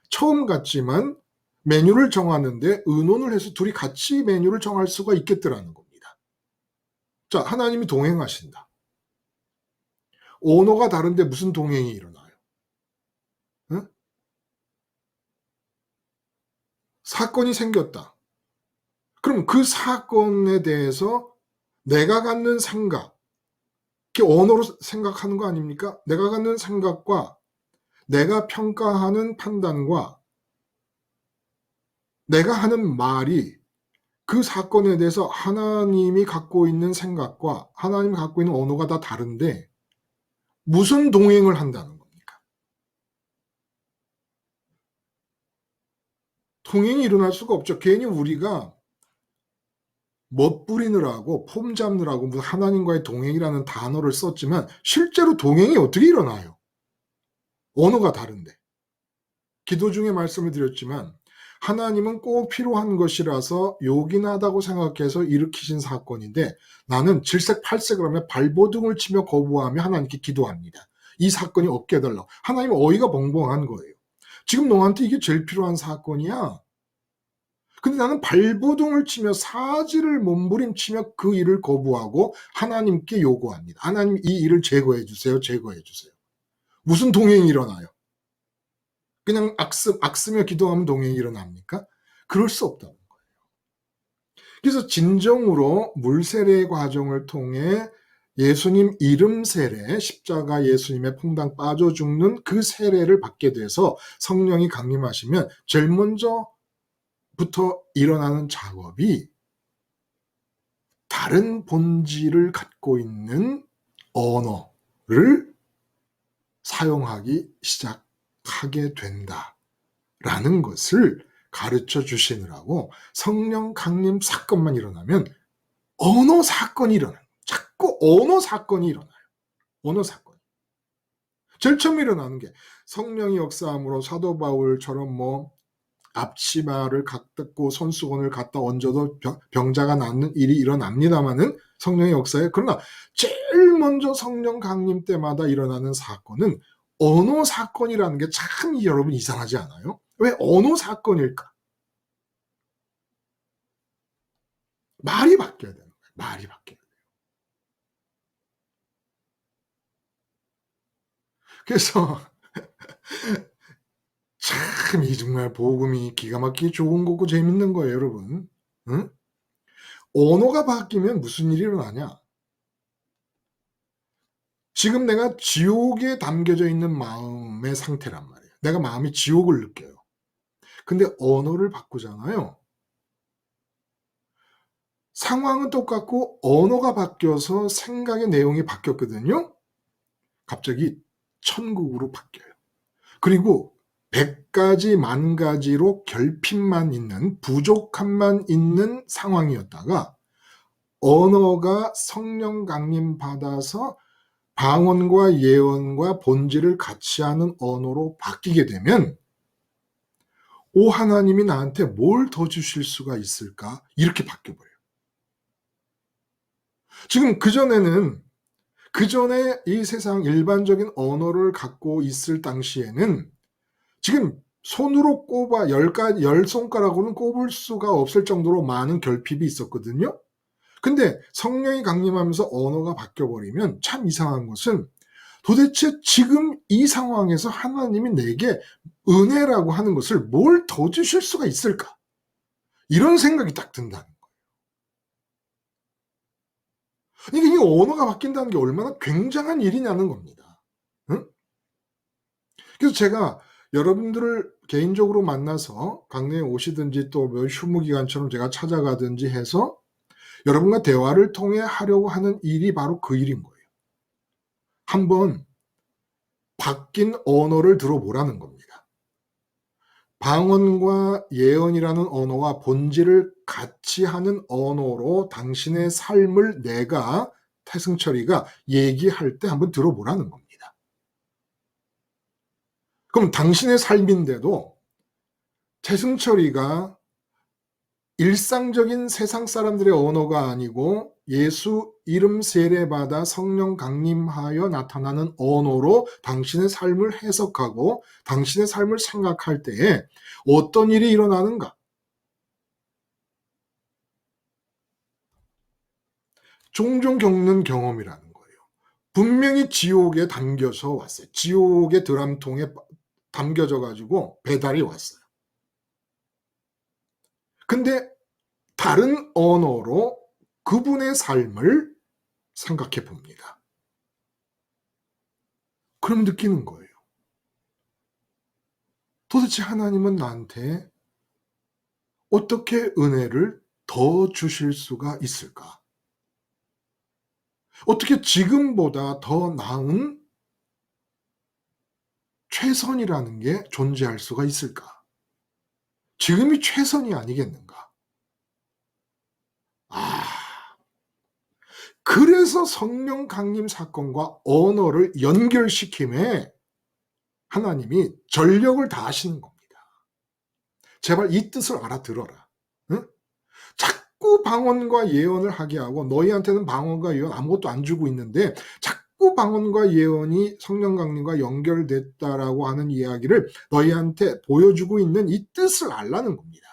처음 갔지만 메뉴를 정하는데 의논을 해서 둘이 같이 메뉴를 정할 수가 있겠더라는 겁니다. 자, 하나님이 동행하신다. 언어가 다른데 무슨 동행이 일어나요? 응? 사건이 생겼다. 그럼 그 사건에 대해서 내가 갖는 생각, 그게 언어로 생각하는 거 아닙니까? 내가 갖는 생각과 내가 평가하는 판단과 내가 하는 말이 그 사건에 대해서 하나님이 갖고 있는 생각과 하나님이 갖고 있는 언어가 다 다른데 무슨 동행을 한다는 겁니까? 동행이 일어날 수가 없죠. 괜히 우리가 멋부리느라고 폼 잡느라고 무슨 하나님과의 동행이라는 단어를 썼지만 실제로 동행이 어떻게 일어나요? 언어가 다른데. 기도 중에 말씀을 드렸지만 하나님은 꼭 필요한 것이라서 요긴하다고 생각해서 일으키신 사건인데 나는 질색팔색을 하며 발버둥을 치며 거부하며 하나님께 기도합니다. 이 사건이 없게 해달라고. 하나님은 어이가 벙벙한 거예요. 지금 너한테 이게 제일 필요한 사건이야. 근데 나는 발버둥을 치며 사지를 몸부림치며 그 일을 거부하고 하나님께 요구합니다. 하나님 이 일을 제거해 주세요. 제거해 주세요. 무슨 동행이 일어나요? 그냥 악쓰며 기도하면 동행이 일어납니까? 그럴 수 없다는 거예요. 그래서 진정으로 물세례 과정을 통해 예수님 이름 세례, 십자가 예수님의 퐁당 빠져 죽는 그 세례를 받게 돼서 성령이 강림하시면 제일 먼저부터 일어나는 작업이 다른 본질을 갖고 있는 언어를 사용하기 시작하게 된다라는 것을 가르쳐 주시느라고 성령 강림 사건만 일어나면 언어 사건이 일어나요. 자꾸 언어 사건이 일어나요. 언어 사건. 제일 처음 일어나는 게 성령이 역사함으로 사도 바울처럼 뭐 앞치마를 갖고 손수건을 갖다 얹어도 병자가 낫는 일이 일어납니다마는 성령의 역사에 그러나 제일 먼저 성령 강림 때마다 일어나는 사건은 언어 사건이라는 게 참 여러분 이상하지 않아요? 왜 언어 사건일까? 말이 바뀌어야 되는 거예요. 말이 바뀌어야 돼요. 그래서 참 이 정말 복음이 기가 막히게 좋은 거고 재밌는 거예요, 여러분. 응? 언어가 바뀌면 무슨 일이 일어나냐? 지금 내가 지옥에 담겨져 있는 마음의 상태란 말이에요. 내가 마음이 지옥을 느껴요. 근데 언어를 바꾸잖아요. 상황은 똑같고 언어가 바뀌어서 생각의 내용이 바뀌었거든요. 갑자기 천국으로 바뀌어요. 그리고 100가지 만가지로 결핍만 있는 부족함만 있는 상황이었다가 언어가 성령 강림 받아서 방언과 예언과 본질을 같이 하는 언어로 바뀌게 되면 오 하나님이 나한테 뭘 더 주실 수가 있을까? 이렇게 바뀌어버려요. 지금 그전에 이 세상 일반적인 언어를 갖고 있을 당시에는 지금 손으로 꼽아 10손가락으로는 꼽을 수가 없을 정도로 많은 결핍이 있었거든요. 근데 성령이 강림하면서 언어가 바뀌어버리면 참 이상한 것은 도대체 지금 이 상황에서 하나님이 내게 은혜라고 하는 것을 뭘 더 주실 수가 있을까? 이런 생각이 딱 든다는 거예요. 이게 이 언어가 바뀐다는 게 얼마나 굉장한 일이냐는 겁니다. 응? 그래서 제가 여러분들을 개인적으로 만나서 강내에 오시든지 또 휴무기간처럼 제가 찾아가든지 해서 여러분과 대화를 통해 하려고 하는 일이 바로 그 일인 거예요. 한번 바뀐 언어를 들어보라는 겁니다. 방언과 예언이라는 언어와 본질을 같이 하는 언어로 당신의 삶을 내가 태승철이가 얘기할 때 한번 들어보라는 겁니다. 그럼 당신의 삶인데도 최승철이가 일상적인 세상 사람들의 언어가 아니고 예수 이름 세례받아 성령 강림하여 나타나는 언어로 당신의 삶을 해석하고 당신의 삶을 생각할 때에 어떤 일이 일어나는가? 종종 겪는 경험이라는 거예요. 분명히 지옥에 담겨서 왔어요. 지옥의 드럼통에 담겨져 가지고 배달이 왔어요. 근데 다른 언어로 그분의 삶을 생각해 봅니다. 그럼 느끼는 거예요. 도대체 하나님은 나한테 어떻게 은혜를 더 주실 수가 있을까? 어떻게 지금보다 더 나은 최선이라는 게 존재할 수가 있을까? 지금이 최선이 아니겠는가? 아, 그래서 성령 강림 사건과 언어를 연결시킴에 하나님이 전력을 다하시는 겁니다. 제발 이 뜻을 알아들어라. 응? 자꾸 방언과 예언을 하게 하고 너희한테는 방언과 예언 아무것도 안 주고 있는데 자꾸 방언과 예언이 성령 강림과 연결됐다라고 하는 이야기를 너희한테 보여주고 있는 이 뜻을 알라는 겁니다.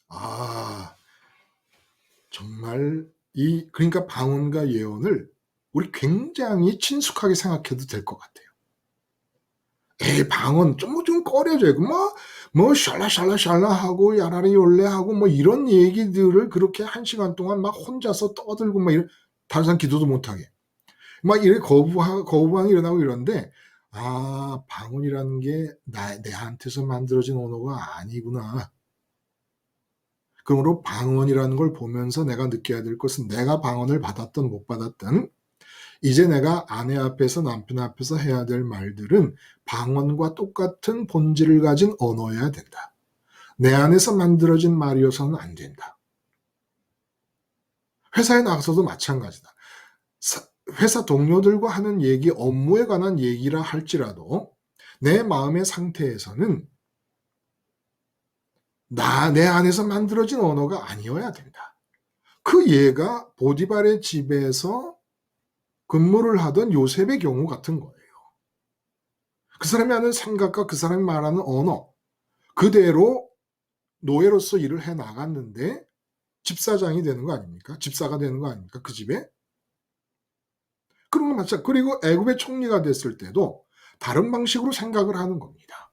아, 정말 그러니까 방언과 예언을 우리 굉장히 친숙하게 생각해도 될 것 같아요. 에이, 방언 좀 꺼려져요. 뭐 샬라샬라샬라 하고 야라리 요레 하고 뭐 이런 얘기들을 그렇게 1시간 동안 막 혼자서 떠들고 막 다른 사람 기도도 못하게 막 이렇게 거부반응이 일어나고 이런데 방언이라는 게 내한테서 만들어진 언어가 아니구나. 그러므로 방언이라는 걸 보면서 내가 느껴야 될 것은 내가 방언을 받았든 못 받았든 이제 내가 아내 앞에서 남편 앞에서 해야 될 말들은 방언과 똑같은 본질을 가진 언어여야 된다. 내 안에서 만들어진 말이어서는 안 된다. 회사에 나가서도 마찬가지다. 회사 동료들과 하는 얘기, 업무에 관한 얘기라 할지라도 내 마음의 상태에서는 내 안에서 만들어진 언어가 아니어야 된다. 그 예가 보디발의 집에서 근무를 하던 요셉의 경우 같은 거예요. 그 사람이 하는 생각과 그 사람이 말하는 언어 그대로 노예로서 일을 해 나갔는데 집사장이 되는 거 아닙니까? 집사가 되는 거 아닙니까? 그 집에? 그런 거 마찬가지. 그리고 애굽의 총리가 됐을 때도 다른 방식으로 생각을 하는 겁니다.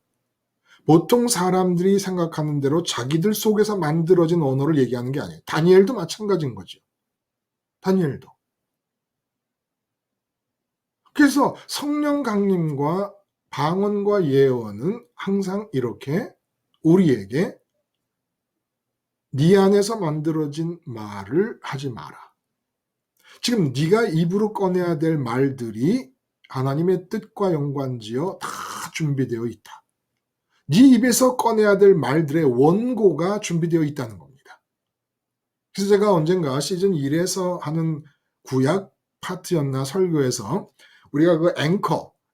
보통 사람들이 생각하는 대로 자기들 속에서 만들어진 언어를 얘기하는 게 아니에요. 다니엘도 마찬가지인 거죠. 다니엘도. 그래서 성령 강림과 방언과 예언은 항상 이렇게 우리에게 네 안에서 만들어진 말을 하지 마라. 지금 네가 입으로 꺼내야 될 말들이 하나님의 뜻과 연관지어 다 준비되어 있다. 네 입에서 꺼내야 될 말들의 원고가 준비되어 있다는 겁니다. 그래서 제가 언젠가 시즌 1에서 하는 구약 파트였나 설교에서 우리가 그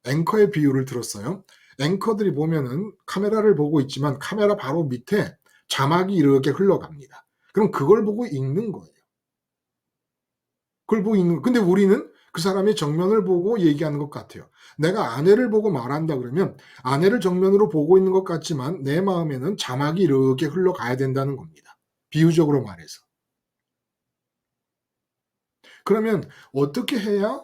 앵커의 비유를 들었어요. 앵커들이 보면은 카메라를 보고 있지만 카메라 바로 밑에 자막이 이렇게 흘러갑니다. 그럼 그걸 보고 읽는 거예요. 그걸 보고 읽는 근데 우리는 그 사람의 정면을 보고 얘기하는 것 같아요. 내가 아내를 보고 말한다 그러면 아내를 정면으로 보고 있는 것 같지만 내 마음에는 자막이 이렇게 흘러가야 된다는 겁니다. 비유적으로 말해서. 그러면 어떻게 해야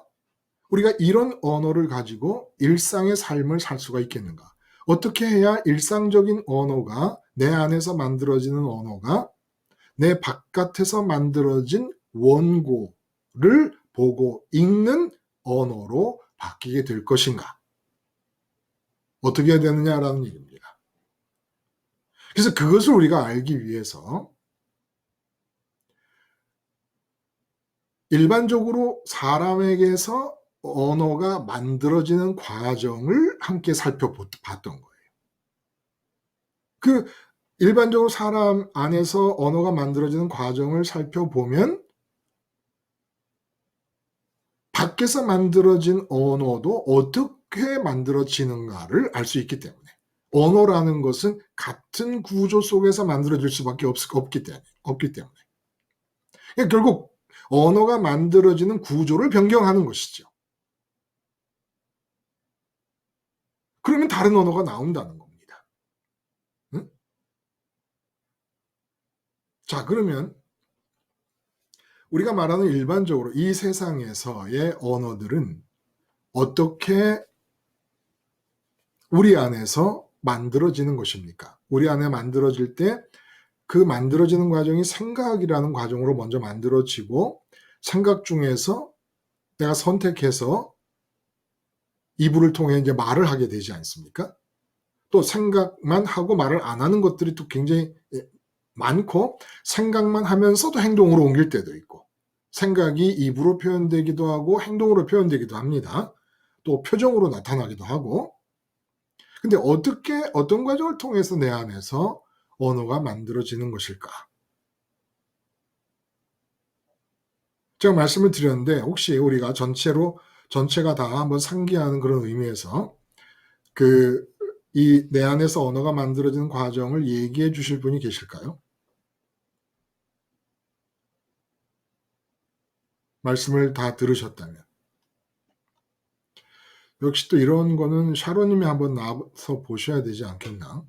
우리가 이런 언어를 가지고 일상의 삶을 살 수가 있겠는가? 어떻게 해야 일상적인 언어가 내 안에서 만들어지는 언어가 내 바깥에서 만들어진 원고를 보고 읽는 언어로 바뀌게 될 것인가? 어떻게 해야 되느냐라는 얘기입니다. 그래서 그것을 우리가 알기 위해서 일반적으로 사람에게서 언어가 만들어지는 과정을 함께 살펴봤던 거예요. 그 일반적으로 사람 안에서 언어가 만들어지는 과정을 살펴보면 밖에서 만들어진 언어도 어떻게 만들어지는가를 알 수 있기 때문에 언어라는 것은 같은 구조 속에서 만들어질 수밖에 없기 때문에 그러니까 결국 언어가 만들어지는 구조를 변경하는 것이죠. 그러면 다른 언어가 나온다는 겁니다. 응? 자, 그러면 우리가 말하는 일반적으로 이 세상에서의 언어들은 어떻게 우리 안에서 만들어지는 것입니까? 우리 안에 만들어질 때 그 만들어지는 과정이 생각이라는 과정으로 먼저 만들어지고 생각 중에서 내가 선택해서 이불을 통해 이제 말을 하게 되지 않습니까? 또 생각만 하고 말을 안 하는 것들이 또 굉장히 많고 생각만 하면서도 행동으로 옮길 때도 있고 생각이 입으로 표현되기도 하고 행동으로 표현되기도 합니다. 또 표정으로 나타나기도 하고 근데 어떻게 어떤 과정을 통해서 내 안에서 언어가 만들어지는 것일까? 제가 말씀을 드렸는데 혹시 우리가 전체가 다 한번 상기하는 그런 의미에서 이 내 안에서 언어가 만들어지는 과정을 얘기해 주실 분이 계실까요? 말씀을 다 들으셨다면. 역시 또 이런 거는 샤로님이 한번 나와서 보셔야 되지 않겠나?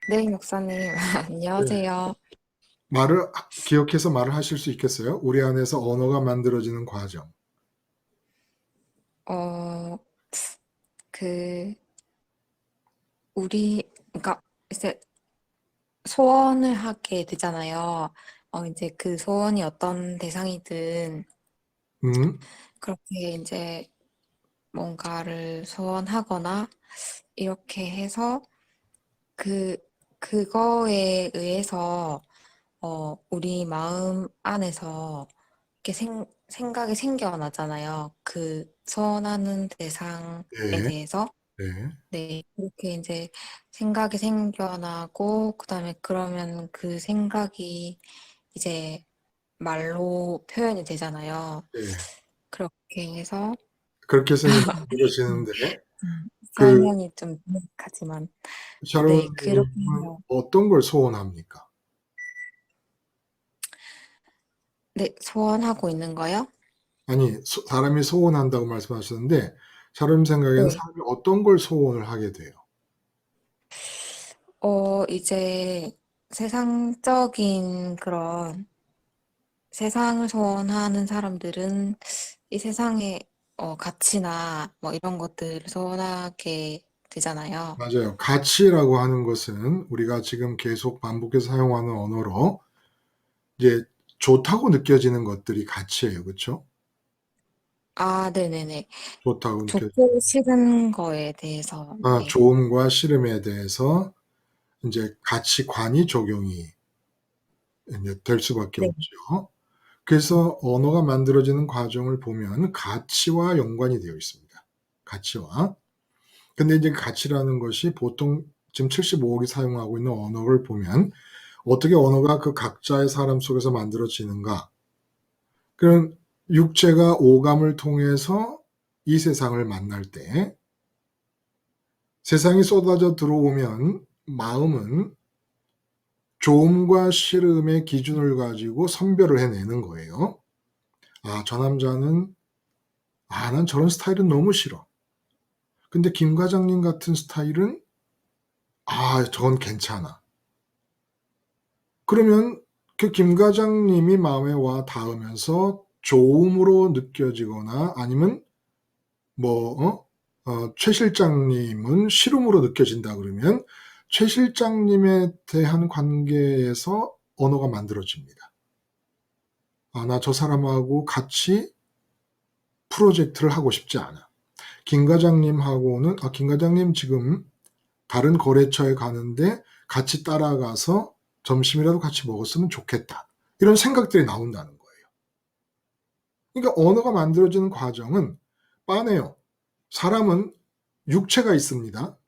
네, 목사님. 네. 안녕하세요. 기억해서 말을 하실 수 있겠어요? 우리 안에서 언어가 만들어지는 과정. 어, 그, 그러니까, 이제 소원을 하게 되잖아요. 이제 그 소원이 어떤 대상이든, 음, 그렇게 이제 뭔가를 소원하거나, 이렇게 해서, 그, 그거에 의해서, 우리 마음 안에서 이렇게 생각이 생겨나잖아요. 그 소원하는 대상에 네, 대해서. 네, 네, 그렇게 이제 생각이 생겨나고, 그다음에 그러면 그 생각이 이제 말로 표현이 되잖아요. 네. 그렇게 해서, 그렇게 해서 이제 음, 만들어지는데, 그, 설명이 좀 명확하지만, 네, 그렇게 샤론님은 해서, 어떤 걸 소원합니까? 네, 소원하고 있는 거요? 아니, 사람이 소원한다고 말씀하셨는데, 샤론 생각에는 네. 사람이 어떤 걸 소원을 하게 돼요? 이제 세상적인 그런 세상을 소원하는 사람들은 이 세상의 가치나 뭐 이런 것들을 소원하게 되잖아요. 맞아요. 가치라고 하는 것은 우리가 지금 계속 반복해서 사용하는 언어로 이제 좋다고 느껴지는 것들이 가치예요. 그렇죠? 아, 네네네. 좋다고 좋고 느껴지는. 싫은 거에 대해서, 네. 좋음과 싫음에 대해서 이제 가치관이 적용이 이제 될 수밖에 네. 없죠. 그래서 언어가 만들어지는 과정을 보면 가치와 연관이 되어 있습니다. 가치와. 근데 이제 가치라는 것이 보통 지금 75억이 사용하고 있는 언어를 보면 어떻게 언어가 그 각자의 사람 속에서 만들어지는가? 그런 육체가 오감을 통해서 이 세상을 만날 때 세상이 쏟아져 들어오면 마음은 좋음과 싫음의 기준을 가지고 선별을 해내는 거예요. 저 남자는 난 저런 스타일은 너무 싫어. 근데 김 과장님 같은 스타일은 저건 괜찮아. 그러면 그 김 과장님이 마음에 와 닿으면서 좋음으로 느껴지거나 아니면 최 실장님은 싫음으로 느껴진다 그러면 최 실장님에 대한 관계에서 언어가 만들어집니다. 나 저 사람하고 같이 프로젝트를 하고 싶지 않아. 김 과장님하고는 김 과장님 지금 다른 거래처에 가는데 같이 따라가서 점심이라도 같이 먹었으면 좋겠다. 이런 생각들이 나온다는 거예요. 그러니까 언어가 만들어지는 과정은 빤해요. 사람은 육체가 있습니다.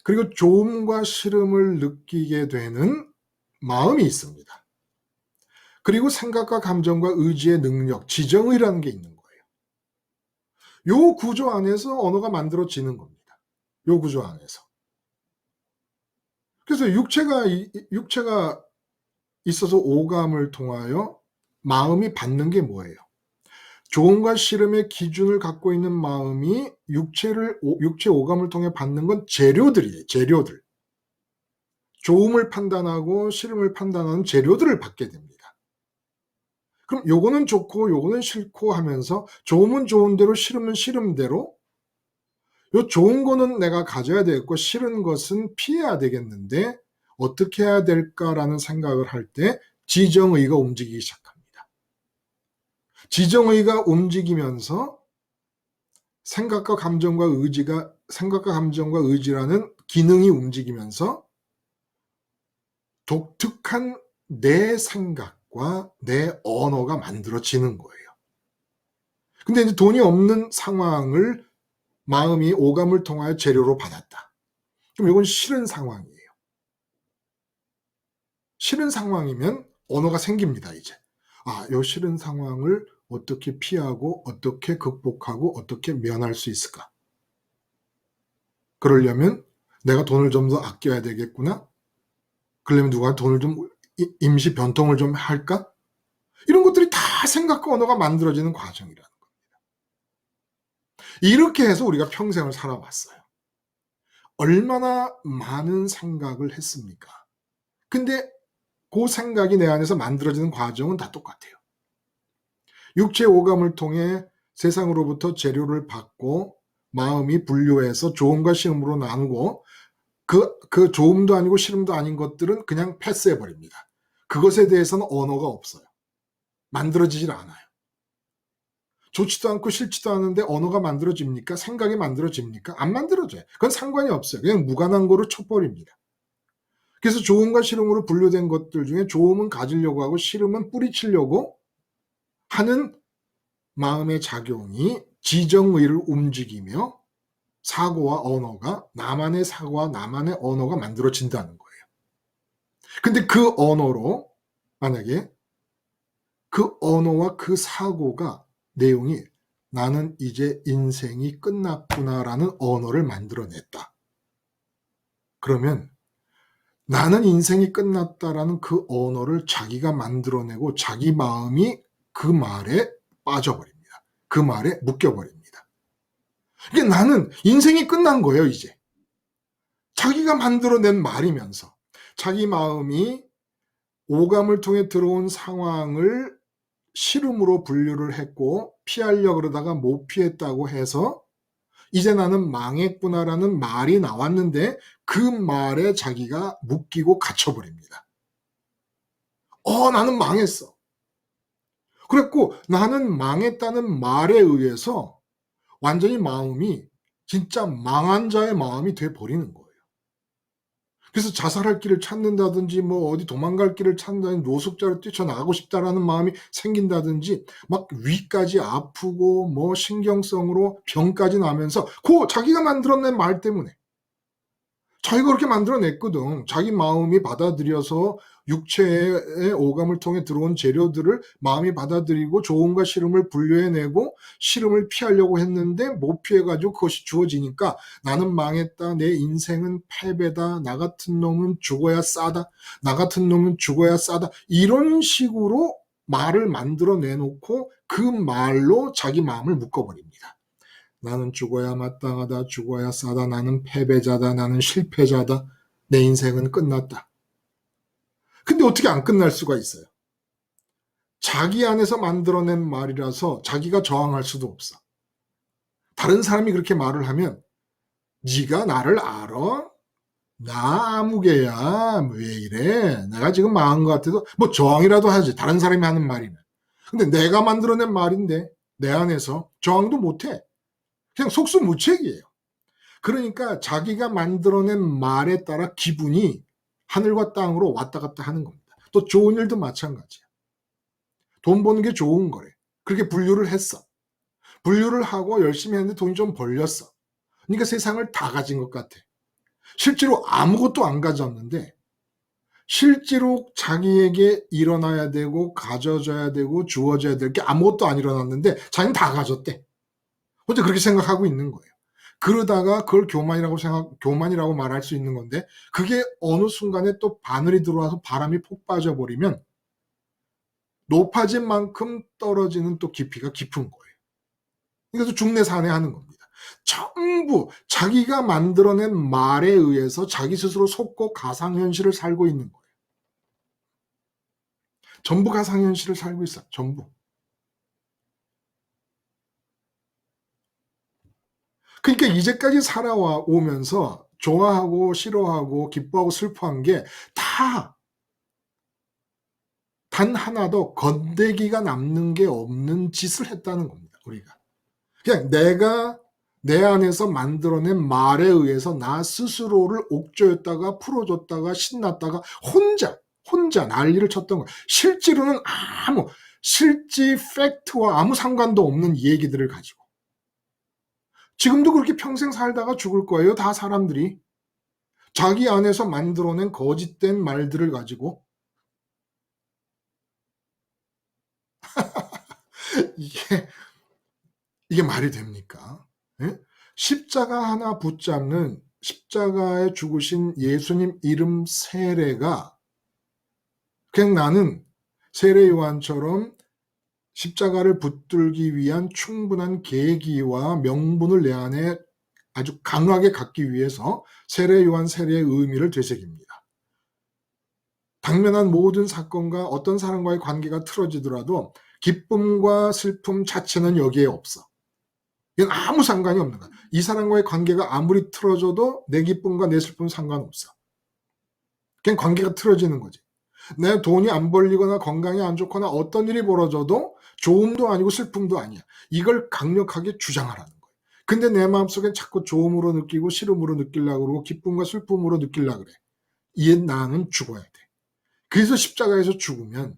그리고 좋음과 싫음을 느끼게 되는 마음이 있습니다. 그리고 생각과 감정과 의지의 능력, 지정의라는 게 있는 거예요. 요 구조 안에서 언어가 만들어지는 겁니다. 요 구조 안에서. 그래서 육체가 있어서 오감을 통하여 마음이 받는 게 뭐예요? 좋음과 싫음의 기준을 갖고 있는 마음이 육체 오감을 통해 받는 건 재료들이에요. 재료들. 좋음을 판단하고 싫음을 판단하는 재료들을 받게 됩니다. 그럼 요거는 좋고 요거는 싫고 하면서 좋으면 좋은 대로 싫으면 싫음대로 요 좋은 거는 내가 가져야 되겠고 싫은 것은 피해야 되겠는데 어떻게 해야 될까라는 생각을 할 때 지정의가 움직이기 시작합니다. 지정의가 움직이면서 생각과 감정과 의지라는 기능이 움직이면서 독특한 내 생각과 내 언어가 만들어지는 거예요. 근데 이제 돈이 없는 상황을 마음이 오감을 통하여 재료로 받았다. 그럼 이건 싫은 상황이에요. 싫은 상황이면 언어가 생깁니다, 이제. 요 싫은 상황을 어떻게 피하고, 어떻게 극복하고, 어떻게 면할 수 있을까? 그러려면 내가 돈을 좀 더 아껴야 되겠구나? 그러려면 누가 돈을 좀, 임시 변통을 좀 할까? 이런 것들이 다 생각과 언어가 만들어지는 과정이라는 겁니다. 이렇게 해서 우리가 평생을 살아왔어요. 얼마나 많은 생각을 했습니까? 근데 그 생각이 내 안에서 만들어지는 과정은 다 똑같아요. 육체 오감을 통해 세상으로부터 재료를 받고 마음이 분류해서 좋음과 싫음으로 나누고 그 좋음도 아니고 싫음도 아닌 것들은 그냥 패스해버립니다. 그것에 대해서는 언어가 없어요. 만들어지질 않아요. 좋지도 않고 싫지도 않은데 언어가 만들어집니까? 생각이 만들어집니까? 안 만들어져요. 그건 상관이 없어요. 그냥 무관한 거로 쳐버립니다. 그래서 좋음과 싫음으로 분류된 것들 중에 좋음은 가지려고 하고 싫음은 뿌리치려고 하는 마음의 작용이 지정의를 움직이며 사고와 언어가 나만의 사고와 나만의 언어가 만들어진다는 거예요. 근데 그 언어로 만약에 그 언어와 그 사고가 내용이 나는 이제 인생이 끝났구나라는 언어를 만들어냈다. 그러면 나는 인생이 끝났다라는 그 언어를 자기가 만들어내고 자기 마음이 그 말에 빠져버립니다. 그 말에 묶여버립니다. 그러니까 나는 인생이 끝난 거예요, 이제. 자기가 만들어낸 말이면서 자기 마음이 오감을 통해 들어온 상황을 싫음으로 분류를 했고 피하려고 그러다가 못 피했다고 해서 이제 나는 망했구나라는 말이 나왔는데 그 말에 자기가 묶이고 갇혀버립니다. 나는 망했어. 그랬고 나는 망했다는 말에 의해서 완전히 마음이 진짜 망한 자의 마음이 돼버리는 거예요. 그래서 자살할 길을 찾는다든지 뭐 어디 도망갈 길을 찾는다든지 노숙자로 뛰쳐나가고 싶다라는 마음이 생긴다든지 막 위까지 아프고 뭐 신경성으로 병까지 나면서 자기가 만들어낸 말 때문에 자기가 그렇게 만들어냈거든. 자기 마음이 받아들여서 육체의 오감을 통해 들어온 재료들을 마음이 받아들이고 좋음과 싫음을 분류해내고 싫음을 피하려고 했는데 못 피해가지고 그것이 주어지니까 나는 망했다. 내 인생은 패배다. 나 같은 놈은 죽어야 싸다. 나 같은 놈은 죽어야 싸다. 이런 식으로 말을 만들어내놓고 그 말로 자기 마음을 묶어버립니다. 나는 죽어야 마땅하다. 죽어야 싸다. 나는 패배자다. 나는 실패자다. 내 인생은 끝났다. 근데 어떻게 안 끝날 수가 있어요? 자기 안에서 만들어낸 말이라서 자기가 저항할 수도 없어. 다른 사람이 그렇게 말을 하면 네가 나를 알아? 나 아무개야. 왜 이래? 내가 지금 망한 것 같아도 뭐 저항이라도 하지. 다른 사람이 하는 말이면. 근데 내가 만들어낸 말인데 내 안에서 저항도 못해. 그냥 속수무책이에요. 그러니까 자기가 만들어낸 말에 따라 기분이 하늘과 땅으로 왔다 갔다 하는 겁니다. 또 좋은 일도 마찬가지야. 돈 버는 게 좋은 거래. 그렇게 분류를 했어. 분류를 하고 열심히 했는데 돈이 좀 벌렸어. 그러니까 세상을 다 가진 것 같아. 실제로 아무것도 안 가졌는데 실제로 자기에게 일어나야 되고 가져져야 되고 주어져야 될 게 아무것도 안 일어났는데 자기는 다 가졌대. 혼자 그렇게 생각하고 있는 거예요. 그러다가 그걸 교만이라고 말할 수 있는 건데, 그게 어느 순간에 또 바늘이 들어와서 바람이 폭 빠져버리면 높아진 만큼 떨어지는 또 깊이가 깊은 거예요. 그래서 중내산해하는 겁니다. 전부 자기가 만들어낸 말에 의해서 자기 스스로 속고 가상현실을 살고 있는 거예요. 전부 가상현실을 살고 있어요. 전부. 그러니까 이제까지 살아오면서 좋아하고 싫어하고 기뻐하고 슬퍼한 게 다 단 하나도 건더기가 남는 게 없는 짓을 했다는 겁니다. 우리가. 그냥 내가 내 안에서 만들어낸 말에 의해서 나 스스로를 옥죄었다가 풀어줬다가 신났다가 혼자 난리를 쳤던 거예요. 실제로는 실제 팩트와 아무 상관도 없는 얘기들을 가지고. 지금도 그렇게 평생 살다가 죽을 거예요. 다 사람들이. 자기 안에서 만들어낸 거짓된 말들을 가지고. 이게 말이 됩니까? 예? 십자가 하나 붙잡는 십자가에 죽으신 예수님 이름 세례가 그냥 나는 세례 요한처럼 십자가를 붙들기 위한 충분한 계기와 명분을 내 안에 아주 강하게 갖기 위해서 세례 요한 세례의 의미를 되새깁니다. 당면한 모든 사건과 어떤 사람과의 관계가 틀어지더라도 기쁨과 슬픔 자체는 여기에 없어. 이건 아무 상관이 없는 거야. 이 사람과의 관계가 아무리 틀어져도 내 기쁨과 내 슬픔은 상관없어. 그냥 관계가 틀어지는 거지. 내 돈이 안 벌리거나 건강이 안 좋거나 어떤 일이 벌어져도 좋음도 아니고 슬픔도 아니야. 이걸 강력하게 주장하라는 거예요. 근데 내 마음속엔 자꾸 좋음으로 느끼고 싫음으로 느끼려고 그러고 기쁨과 슬픔으로 느끼려고 그래. 이 나는 죽어야 돼. 그래서 십자가에서 죽으면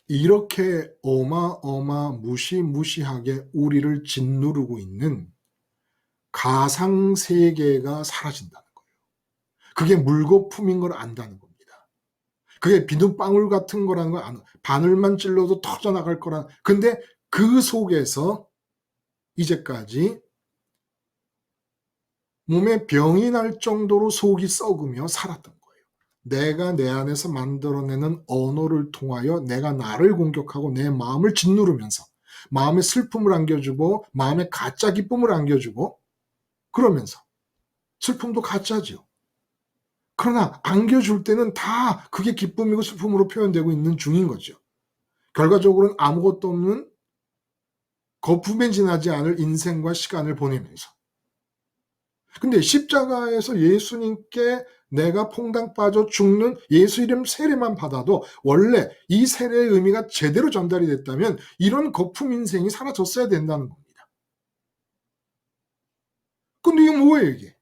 이렇게 무시무시하게 우리를 짓누르고 있는 가상세계가 사라진다는 거예요. 그게 물거품인 걸 안다는 겁니다. 그게 비눗방울 같은 거라는 걸 아는, 바늘만 찔러도 터져나갈 거라는. 근데 그 속에서 이제까지 몸에 병이 날 정도로 속이 썩으며 살았던 거예요. 내가 내 안에서 만들어내는 언어를 통하여 내가 나를 공격하고 내 마음을 짓누르면서 마음에 슬픔을 안겨주고 마음에 가짜 기쁨을 안겨주고 그러면서 슬픔도 가짜죠. 그러나 안겨줄 때는 다 그게 기쁨이고 슬픔으로 표현되고 있는 중인 거죠. 결과적으로는 아무것도 없는 거품에 지나지 않을 인생과 시간을 보내면서. 근데 십자가에서 예수님께 내가 퐁당 빠져 죽는 예수 이름 세례만 받아도 원래 이 세례의 의미가 제대로 전달이 됐다면 이런 거품 인생이 사라졌어야 된다는 겁니다. 근데 이게 뭐예요, 이게?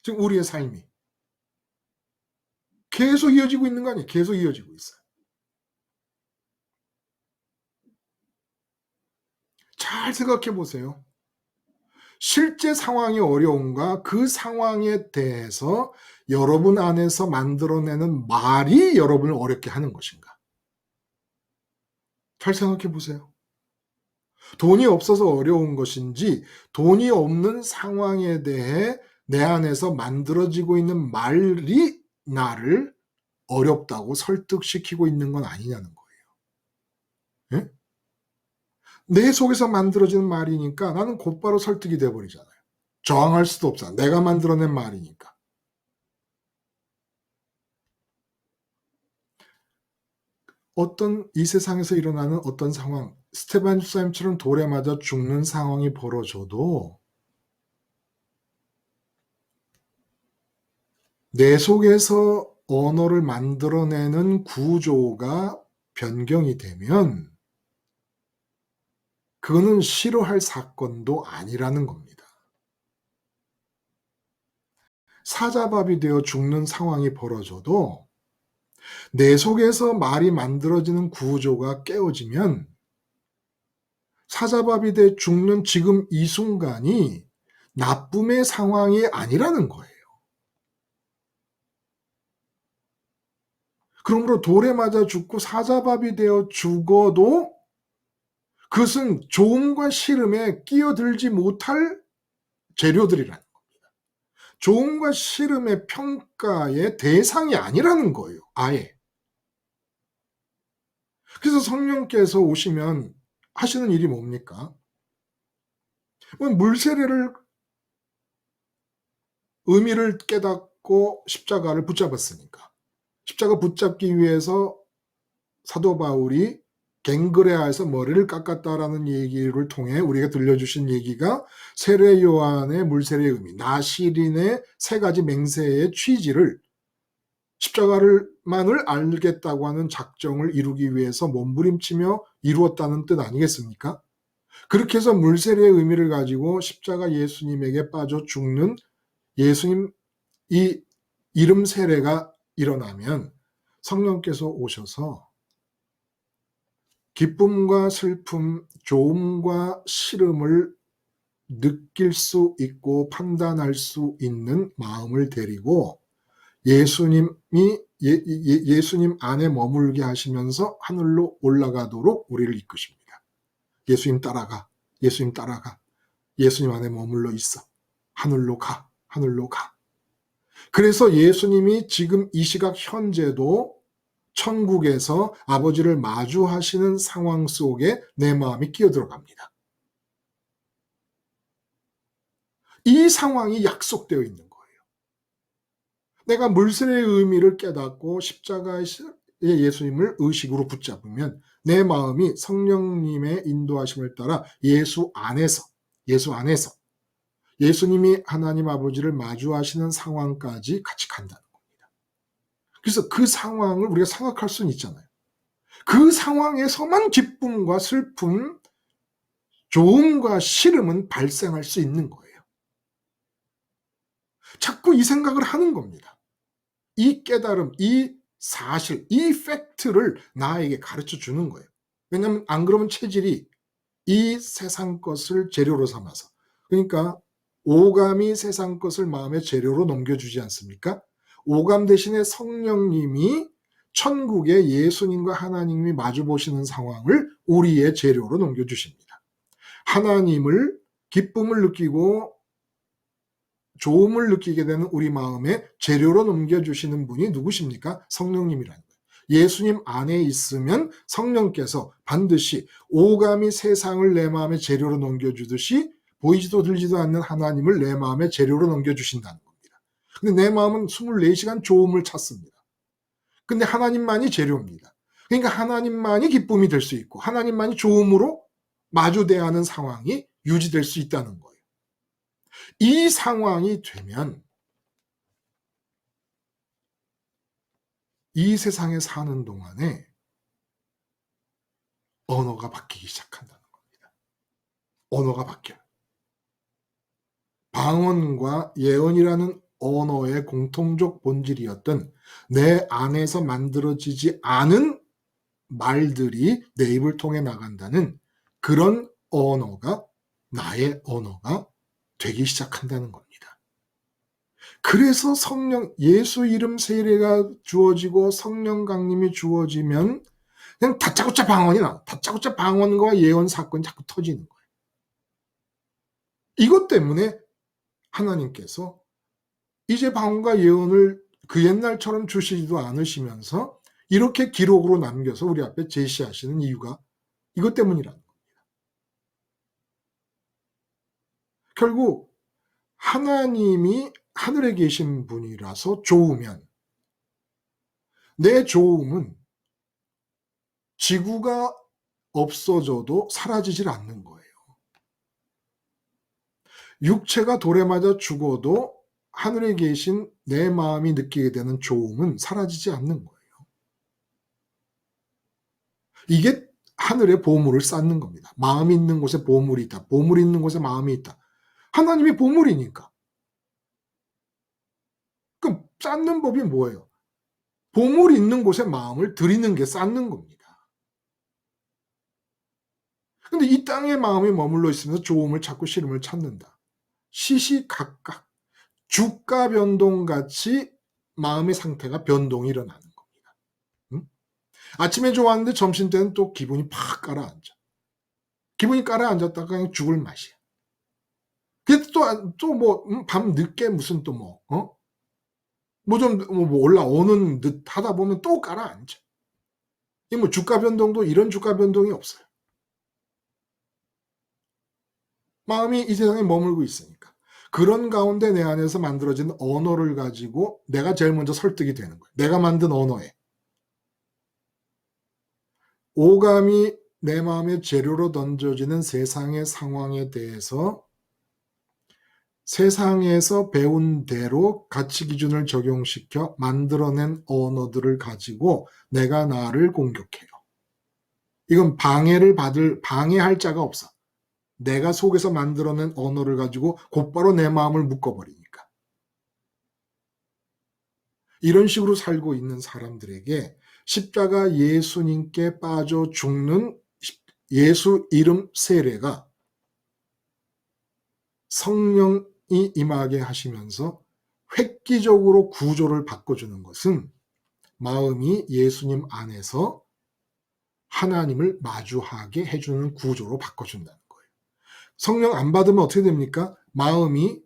지금 우리의 삶이. 계속 이어지고 있는 거 아니에요? 계속 이어지고 있어요. 잘 생각해 보세요. 실제 상황이 어려운가? 그 상황에 대해서 여러분 안에서 만들어내는 말이 여러분을 어렵게 하는 것인가? 잘 생각해 보세요. 돈이 없어서 어려운 것인지 돈이 없는 상황에 대해 내 안에서 만들어지고 있는 말이 나를 어렵다고 설득시키고 있는 건 아니냐는 거예요. 예? 내 속에서 만들어지는 말이니까 나는 곧바로 설득이 돼버리잖아요. 저항할 수도 없어. 내가 만들어낸 말이니까. 어떤 이 세상에서 일어나는 어떤 상황, 스테반 집사님처럼 돌에 맞아 죽는 상황이 벌어져도 내 속에서 언어를 만들어내는 구조가 변경이 되면 그거는 싫어할 사건도 아니라는 겁니다. 사자밥이 되어 죽는 상황이 벌어져도 내 속에서 말이 만들어지는 구조가 깨어지면 사자밥이 돼 죽는 지금 이 순간이 나쁨의 상황이 아니라는 거예요. 그러므로 돌에 맞아 죽고 사자밥이 되어 죽어도 그것은 좋음과 싫음에 끼어들지 못할 재료들이라는 겁니다. 좋음과 싫음의 평가의 대상이 아니라는 거예요. 아예. 그래서 성령께서 오시면 하시는 일이 뭡니까? 물세례를 의미를 깨닫고 십자가를 붙잡았으니까 십자가 붙잡기 위해서 사도 바울이 갱그레아에서 머리를 깎았다라는 얘기를 통해 우리가 들려주신 얘기가 세례 요한의 물세례의 의미, 나시린의 세 가지 맹세의 취지를 십자가를만을 알겠다고 하는 작정을 이루기 위해서 몸부림치며 이루었다는 뜻 아니겠습니까? 그렇게 해서 물세례의 의미를 가지고 십자가 예수님에게 빠져 죽는 예수님 이 이름 세례가 일어나면 성령께서 오셔서 기쁨과 슬픔, 좋음과 싫음을 느낄 수 있고 판단할 수 있는 마음을 데리고 예수님 안에 머물게 하시면서 하늘로 올라가도록 우리를 이끄십니다. 예수님 따라가, 예수님 따라가, 예수님 안에 머물러 있어. 하늘로 가, 하늘로 가. 그래서 예수님이 지금 이 시각 현재도 천국에서 아버지를 마주하시는 상황 속에 내 마음이 끼어들어갑니다. 이 상황이 약속되어 있는 거예요. 내가 물세례의 의미를 깨닫고 십자가의 예수님을 의식으로 붙잡으면 내 마음이 성령님의 인도하심을 따라 예수 안에서 예수님이 하나님 아버지를 마주하시는 상황까지 같이 간다는 겁니다. 그래서 그 상황을 우리가 생각할 수는 있잖아요. 그 상황에서만 기쁨과 슬픔, 좋음과 싫음은 발생할 수 있는 거예요. 자꾸 이 생각을 하는 겁니다. 이 깨달음, 이 사실, 이 팩트를 나에게 가르쳐 주는 거예요. 왜냐하면 안 그러면 체질이 이 세상 것을 재료로 삼아서, 그러니까 오감이 세상 것을 마음의 재료로 넘겨주지 않습니까? 오감 대신에 성령님이 천국에 예수님과 하나님이 마주보시는 상황을 우리의 재료로 넘겨주십니다. 하나님을 기쁨을 느끼고 좋음을 느끼게 되는 우리 마음에 재료로 넘겨주시는 분이 누구십니까? 성령님이라는 거예요. 예수님 안에 있으면 성령께서 반드시 오감이 세상을 내 마음의 재료로 넘겨주듯이 보이지도 들리지도 않는 하나님을 내 마음의 재료로 넘겨주신다는 겁니다. 근데 내 마음은 24시간 좋음을 찾습니다. 근데 하나님만이 재료입니다. 그러니까 하나님만이 기쁨이 될 수 있고 하나님만이 좋음으로 마주대하는 상황이 유지될 수 있다는 거예요. 이 상황이 되면 이 세상에 사는 동안에 언어가 바뀌기 시작한다는 겁니다. 언어가 바뀌어요. 방언과 예언이라는 언어의 공통적 본질이었던 내 안에서 만들어지지 않은 말들이 내 입을 통해 나간다는 그런 언어가 나의 언어가 되기 시작한다는 겁니다. 그래서 성령, 예수 이름 세례가 주어지고 성령 강림이 주어지면 그냥 다짜고짜 방언이 나. 다짜고짜 방언과 예언 사건이 자꾸 터지는 거예요. 이것 때문에 하나님께서 이제 방언과 예언을 그 옛날처럼 주시지도 않으시면서 이렇게 기록으로 남겨서 우리 앞에 제시하시는 이유가 이것 때문이라는 겁니다. 결국 하나님이 하늘에 계신 분이라서 좋으면 내 좋음은 지구가 없어져도 사라지질 않는 거예요. 육체가 돌에 맞아 죽어도 하늘에 계신 내 마음이 느끼게 되는 좋음은 사라지지 않는 거예요. 이게 하늘에 보물을 쌓는 겁니다. 마음이 있는 곳에 보물이 있다. 보물이 있는 곳에 마음이 있다. 하나님이 보물이니까. 그럼 쌓는 법이 뭐예요? 보물이 있는 곳에 마음을 들이는 게 쌓는 겁니다. 근데 이 땅에 마음이 머물러 있으면서 좋음을 찾고 싫음을 찾는다. 시시각각 주가 변동같이 마음의 상태가 변동이 일어나는 겁니다. 아침에 좋았는데 점심 때는 또 기분이 팍 가라앉아. 기분이 가라앉았다가 그냥 죽을 맛이야. 그래도 밤 늦게 무슨 또 뭐 좀 올라오는 듯 하다 보면 또 가라앉아. 이 뭐 주가 변동도 이런 주가 변동이 없어요. 마음이 이 세상에 머물고 있으니까. 그런 가운데 내 안에서 만들어진 언어를 가지고 내가 제일 먼저 설득이 되는 거예요. 내가 만든 언어에. 오감이 내 마음의 재료로 던져지는 세상의 상황에 대해서 세상에서 배운 대로 가치 기준을 적용시켜 만들어낸 언어들을 가지고 내가 나를 공격해요. 이건 방해할 자가 없어. 내가 속에서 만들어낸 언어를 가지고 곧바로 내 마음을 묶어버리니까. 이런 식으로 살고 있는 사람들에게 십자가 예수님께 빠져 죽는 예수 이름 세례가 성령이 임하게 하시면서 획기적으로 구조를 바꿔주는 것은 마음이 예수님 안에서 하나님을 마주하게 해주는 구조로 바꿔준다는 거예요. 성령 안 받으면 어떻게 됩니까? 마음이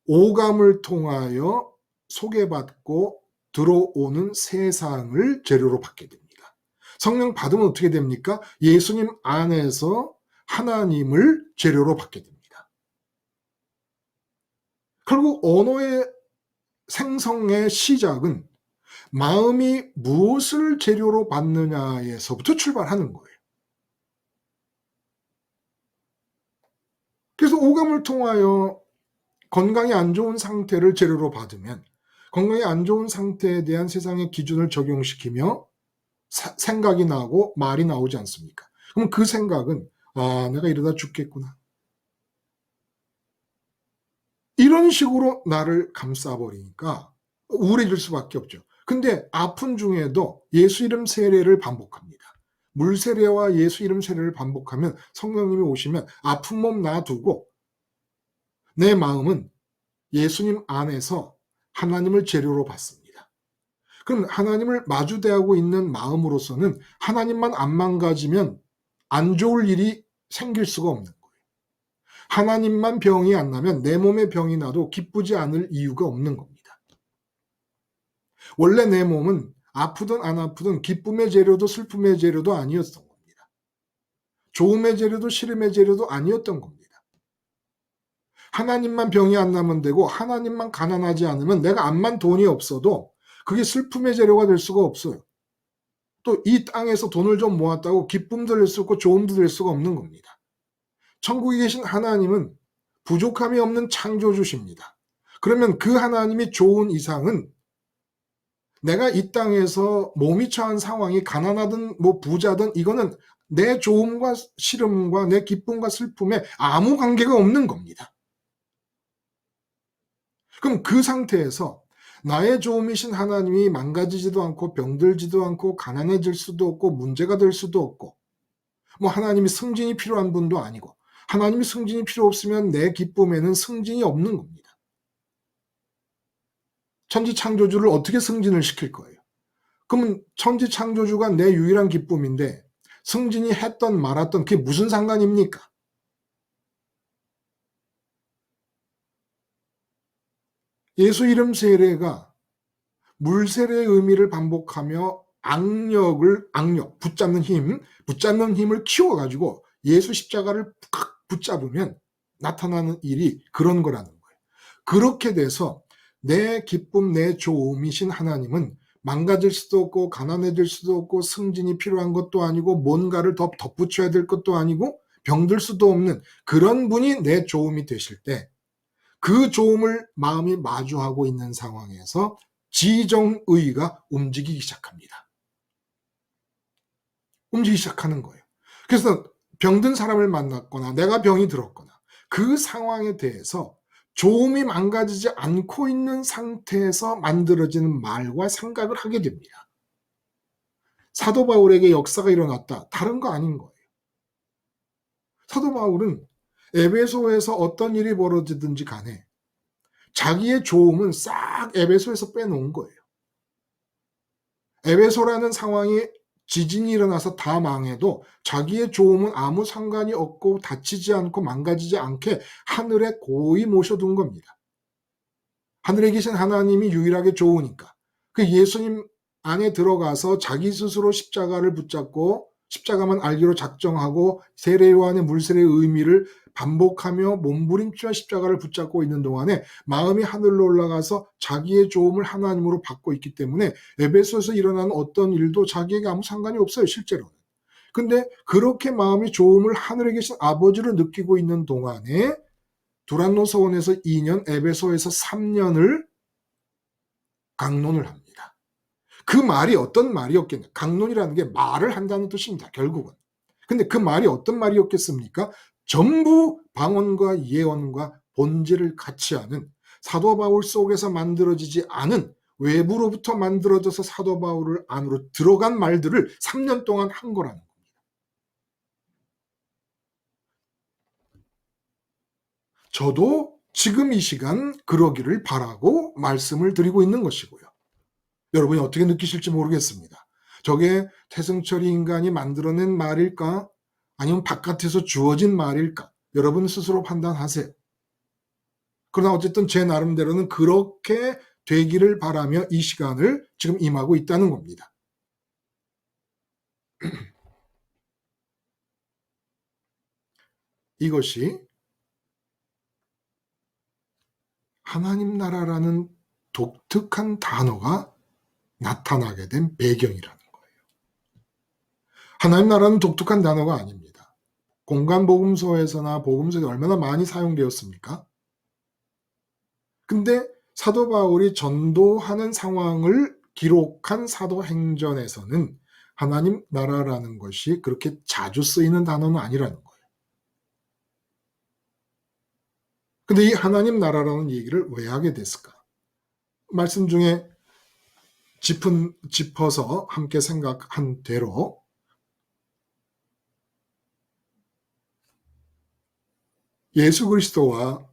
오감을 통하여 소개받고 들어오는 세상을 재료로 받게 됩니다. 성령 받으면 어떻게 됩니까? 예수님 안에서 하나님을 재료로 받게 됩니다. 결국 언어의 생성의 시작은 마음이 무엇을 재료로 받느냐에서부터 출발하는 거예요. 그래서 오감을 통하여 건강이 안 좋은 상태를 재료로 받으면 건강이 안 좋은 상태에 대한 세상의 기준을 적용시키며 생각이 나고 말이 나오지 않습니까? 그럼 그 생각은 내가 이러다 죽겠구나. 이런 식으로 나를 감싸버리니까 우울해질 수밖에 없죠. 근데 아픈 중에도 예수 이름 세례를 반복합니다. 물 세례와 예수 이름 세례를 반복하면 성령님이 오시면 아픈 몸 놔두고 내 마음은 예수님 안에서 하나님을 재료로 받습니다. 그럼 하나님을 마주대하고 있는 마음으로서는 하나님만 안 망가지면 안 좋을 일이 생길 수가 없는 거예요. 하나님만 병이 안 나면 내 몸에 병이 나도 기쁘지 않을 이유가 없는 겁니다. 원래 내 몸은 아프든 안 아프든 기쁨의 재료도 슬픔의 재료도 아니었던 겁니다. 좋음의 재료도 싫음의 재료도 아니었던 겁니다. 하나님만 병이 안 나면 되고 하나님만 가난하지 않으면 내가 암만 돈이 없어도 그게 슬픔의 재료가 될 수가 없어요. 또 이 땅에서 돈을 좀 모았다고 기쁨도 될 수 없고 좋음도 될 수가 없는 겁니다. 천국에 계신 하나님은 부족함이 없는 창조주십니다. 그러면 그 하나님이 좋은 이상은 내가 이 땅에서 몸이 처한 상황이 가난하든 부자든 이거는 내 좋음과 싫음과 내 기쁨과 슬픔에 아무 관계가 없는 겁니다. 그럼 그 상태에서 나의 좋음이신 하나님이 망가지지도 않고 병들지도 않고 가난해질 수도 없고 문제가 될 수도 없고 하나님이 승진이 필요한 분도 아니고 하나님이 승진이 필요 없으면 내 기쁨에는 승진이 없는 겁니다. 천지창조주를 어떻게 승진을 시킬 거예요? 그러면 천지창조주가 내 유일한 기쁨인데 승진이 했던 말았던 그게 무슨 상관입니까? 예수 이름 세례가 물세례의 의미를 반복하며 붙잡는 힘을 키워가지고 예수 십자가를 팍 붙잡으면 나타나는 일이 그런 거라는 거예요. 그렇게 돼서 내 기쁨, 내 좋음이신 하나님은 망가질 수도 없고 가난해질 수도 없고 승진이 필요한 것도 아니고 뭔가를 더 덧붙여야 될 것도 아니고 병들 수도 없는 그런 분이 내 좋음이 되실 때 그 좋음을 마음이 마주하고 있는 상황에서 지정의가 움직이기 시작합니다. 움직이기 시작하는 거예요. 그래서 병든 사람을 만났거나 내가 병이 들었거나 그 상황에 대해서 좋음이 망가지지 않고 있는 상태에서 만들어지는 말과 생각을 하게 됩니다. 사도 바울에게 역사가 일어났다. 다른 거 아닌 거예요. 사도 바울은 에베소에서 어떤 일이 벌어지든지 간에 자기의 좋음은 싹 에베소에서 빼놓은 거예요. 에베소라는 상황이 지진이 일어나서 다 망해도 자기의 조음은 아무 상관이 없고 다치지 않고 망가지지 않게 하늘에 고이 모셔둔 겁니다. 하늘에 계신 하나님이 유일하게 좋으니까. 그 예수님 안에 들어가서 자기 스스로 십자가를 붙잡고 십자가만 알기로 작정하고 세례요한의 물세례의 의미를 반복하며 몸부림치며 십자가를 붙잡고 있는 동안에 마음이 하늘로 올라가서 자기의 조음을 하나님으로 받고 있기 때문에 에베소에서 일어나는 어떤 일도 자기에게 아무 상관이 없어요, 실제로는. 근데 그렇게 마음이 조음을 하늘에 계신 아버지를 느끼고 있는 동안에 두란노 서원에서 2년, 에베소에서 3년을 강론을 합니다. 그 말이 어떤 말이었겠냐? 강론이라는 게 말을 한다는 뜻입니다, 결국은. 근데 그 말이 어떤 말이었겠습니까? 전부 방언과 예언과 본질을 같이 하는, 사도 바울 속에서 만들어지지 않은, 외부로부터 만들어져서 사도 바울 안으로 들어간 말들을 3년 동안 한 거라는 겁니다. 저도 지금 이 시간 그러기를 바라고 말씀을 드리고 있는 것이고요. 여러분이 어떻게 느끼실지 모르겠습니다. 저게 태승철이 인간이 만들어낸 말일까? 아니면 바깥에서 주어진 말일까? 여러분 스스로 판단하세요. 그러나 어쨌든 제 나름대로는 그렇게 되기를 바라며 이 시간을 지금 임하고 있다는 겁니다. 이것이 하나님 나라라는 독특한 단어가 나타나게 된 배경이라는 거예요. 하나님 나라는 독특한 단어가 아닙니다. 공간복음서에서나 복음서에 얼마나 많이 사용되었습니까? 근데 사도 바울이 전도하는 상황을 기록한 사도행전에서는 하나님 나라라는 것이 그렇게 자주 쓰이는 단어는 아니라는 거예요. 근데 이 하나님 나라라는 얘기를 왜 하게 됐을까? 말씀 중에 짚어서 함께 생각한 대로 예수 그리스도와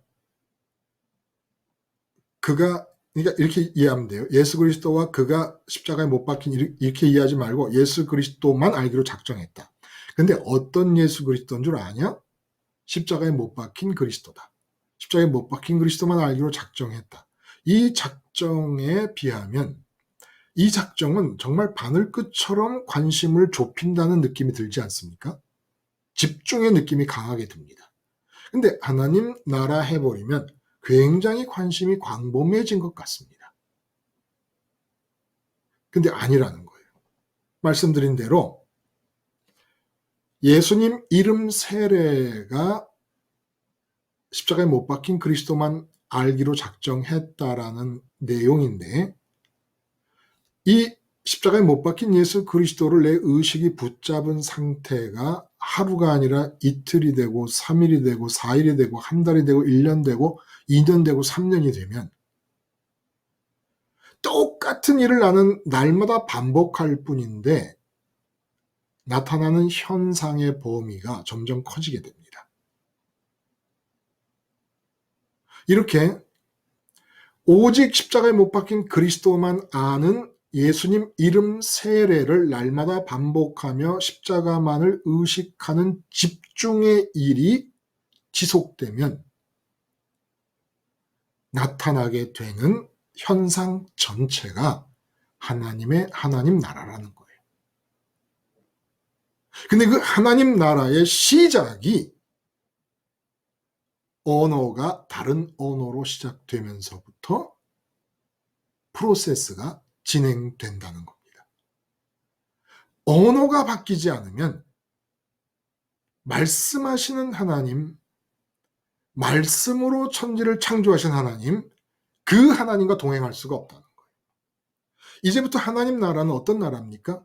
그가, 그러니까 이렇게 이해하면 돼요. 예수 그리스도와 그가 십자가에 못 박힌, 이렇게 이해하지 말고 예수 그리스도만 알기로 작정했다. 근데 어떤 예수 그리스도인 줄 아냐? 십자가에 못 박힌 그리스도다. 십자가에 못 박힌 그리스도만 알기로 작정했다. 이 작정에 비하면 이 작정은 정말 바늘끝처럼 관심을 좁힌다는 느낌이 들지 않습니까? 집중의 느낌이 강하게 듭니다. 근데 하나님 나라 해버리면 굉장히 관심이 광범해진 것 같습니다. 근데 아니라는 거예요. 말씀드린 대로 예수님 이름 세례가 십자가에 못 박힌 그리스도만 알기로 작정했다라는 내용인데, 이 십자가에 못 박힌 예수 그리스도를 내 의식이 붙잡은 상태가 하루가 아니라 이틀이 되고 3일이 되고 4일이 되고 한 달이 되고 1년 되고 2년 되고 3년이 되면 똑같은 일을 나는 날마다 반복할 뿐인데 나타나는 현상의 범위가 점점 커지게 됩니다. 이렇게 오직 십자가에 못 박힌 그리스도만 아는 예수님 이름 세례를 날마다 반복하며 십자가만을 의식하는 집중의 일이 지속되면 나타나게 되는 현상 전체가 하나님 나라라는 거예요. 근데 그 하나님 나라의 시작이 언어가 다른 언어로 시작되면서부터 프로세스가 진행된다는 겁니다. 언어가 바뀌지 않으면 말씀하시는 하나님, 말씀으로 천지를 창조하신 하나님, 그 하나님과 동행할 수가 없다는 거예요. 이제부터 하나님 나라는 어떤 나라입니까?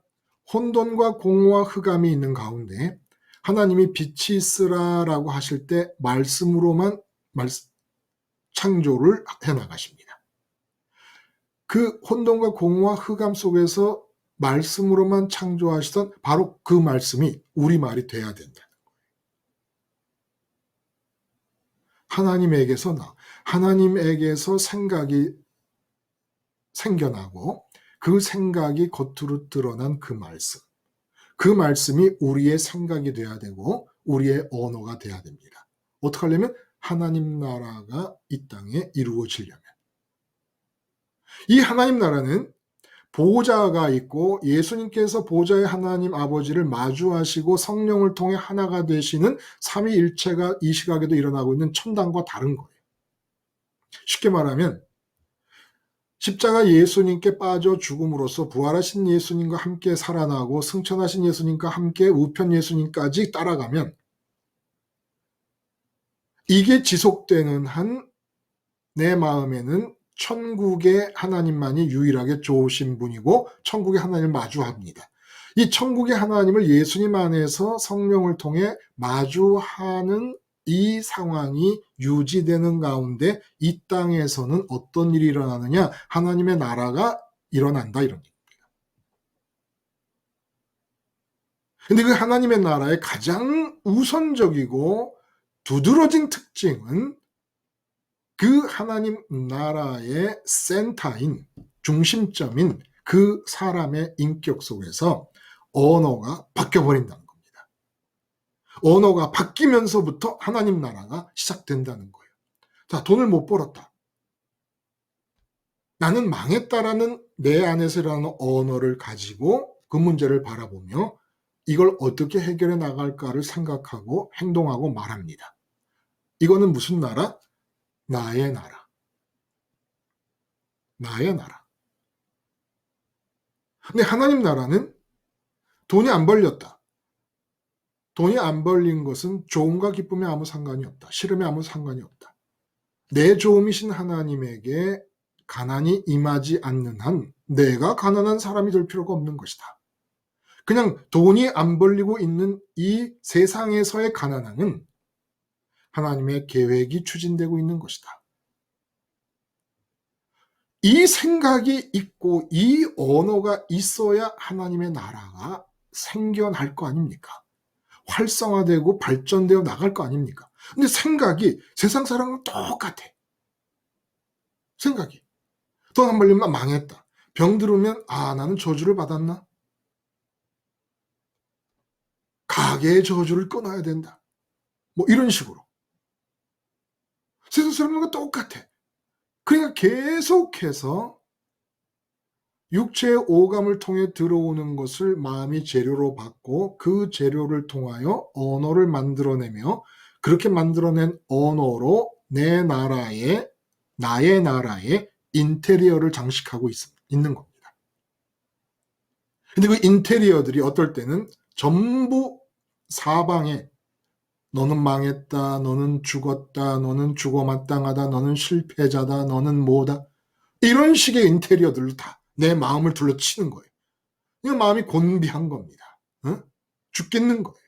혼돈과 공허와 흑암이 있는 가운데 하나님이 빛이 있으라라고 하실 때 말씀으로만 창조를 해나가십니다. 그 혼돈과 공허와 흑암 속에서 말씀으로만 창조하시던 바로 그 말씀이 우리말이 돼야 된다는 거예요. 하나님에게서 생각이 생겨나고 그 생각이 겉으로 드러난 그 말씀, 그 말씀이 우리의 생각이 돼야 되고 우리의 언어가 돼야 됩니다. 어떻게 하려면 하나님 나라가 이 땅에 이루어지려면. 이 하나님 나라는 보좌가 있고 예수님께서 보좌의 하나님 아버지를 마주하시고 성령을 통해 하나가 되시는 삼위일체가 이 시각에도 일어나고 있는 천당과 다른 거예요. 쉽게 말하면 십자가 예수님께 빠져 죽음으로써 부활하신 예수님과 함께 살아나고 승천하신 예수님과 함께 우편 예수님까지 따라가면 이게 지속되는 한 내 마음에는 천국의 하나님만이 유일하게 좋으신 분이고 천국의 하나님을 마주합니다. 이 천국의 하나님을 예수님 안에서 성령을 통해 마주하는 이 상황이 유지되는 가운데 이 땅에서는 어떤 일이 일어나느냐? 하나님의 나라가 일어난다 이런 얘기입니다. 근데 그 하나님의 나라의 가장 우선적이고 두드러진 특징은 그 하나님 나라의 센터인 중심점인 그 사람의 인격 속에서 언어가 바뀌어버린다는 겁니다. 언어가 바뀌면서부터 하나님 나라가 시작된다는 거예요. 자, 돈을 못 벌었다. 나는 망했다라는 내 안에서 일어나는 언어를 가지고 그 문제를 바라보며 이걸 어떻게 해결해 나갈까를 생각하고 행동하고 말합니다. 이거는 무슨 나라? 나의 나라. 나의 나라. 근데 하나님 나라는 돈이 안 벌렸다. 돈이 안 벌린 것은 좋음과 기쁨에 아무 상관이 없다. 싫음에 아무 상관이 없다. 내 좋음이신 하나님에게 가난이 임하지 않는 한 내가 가난한 사람이 될 필요가 없는 것이다. 그냥 돈이 안 벌리고 있는 이 세상에서의 가난함은 하나님의 계획이 추진되고 있는 것이다. 이 생각이 있고 이 언어가 있어야 하나님의 나라가 생겨날 거 아닙니까? 활성화되고 발전되어 나갈 거 아닙니까? 근데 생각이 세상 사람과 똑같아. 생각이. 돈 안 벌리면 망했다. 병 들으면 나는 저주를 받았나? 가게의 저주를 끊어야 된다. 뭐 이런 식으로. 세상 사람과 똑같아. 그러니까 계속해서 육체의 오감을 통해 들어오는 것을 마음이 재료로 받고 그 재료를 통하여 언어를 만들어내며 그렇게 만들어낸 언어로 내 나라의, 나의 나라의 인테리어를 장식하고 있는 겁니다. 근데 그 인테리어들이 어떨 때는 전부 사방에 너는 망했다, 너는 죽었다, 너는 죽어마땅하다, 너는 실패자다, 너는 뭐다. 이런 식의 인테리어들로 다 내 마음을 둘러치는 거예요. 이 마음이 곤비한 겁니다. 죽겠는 거예요.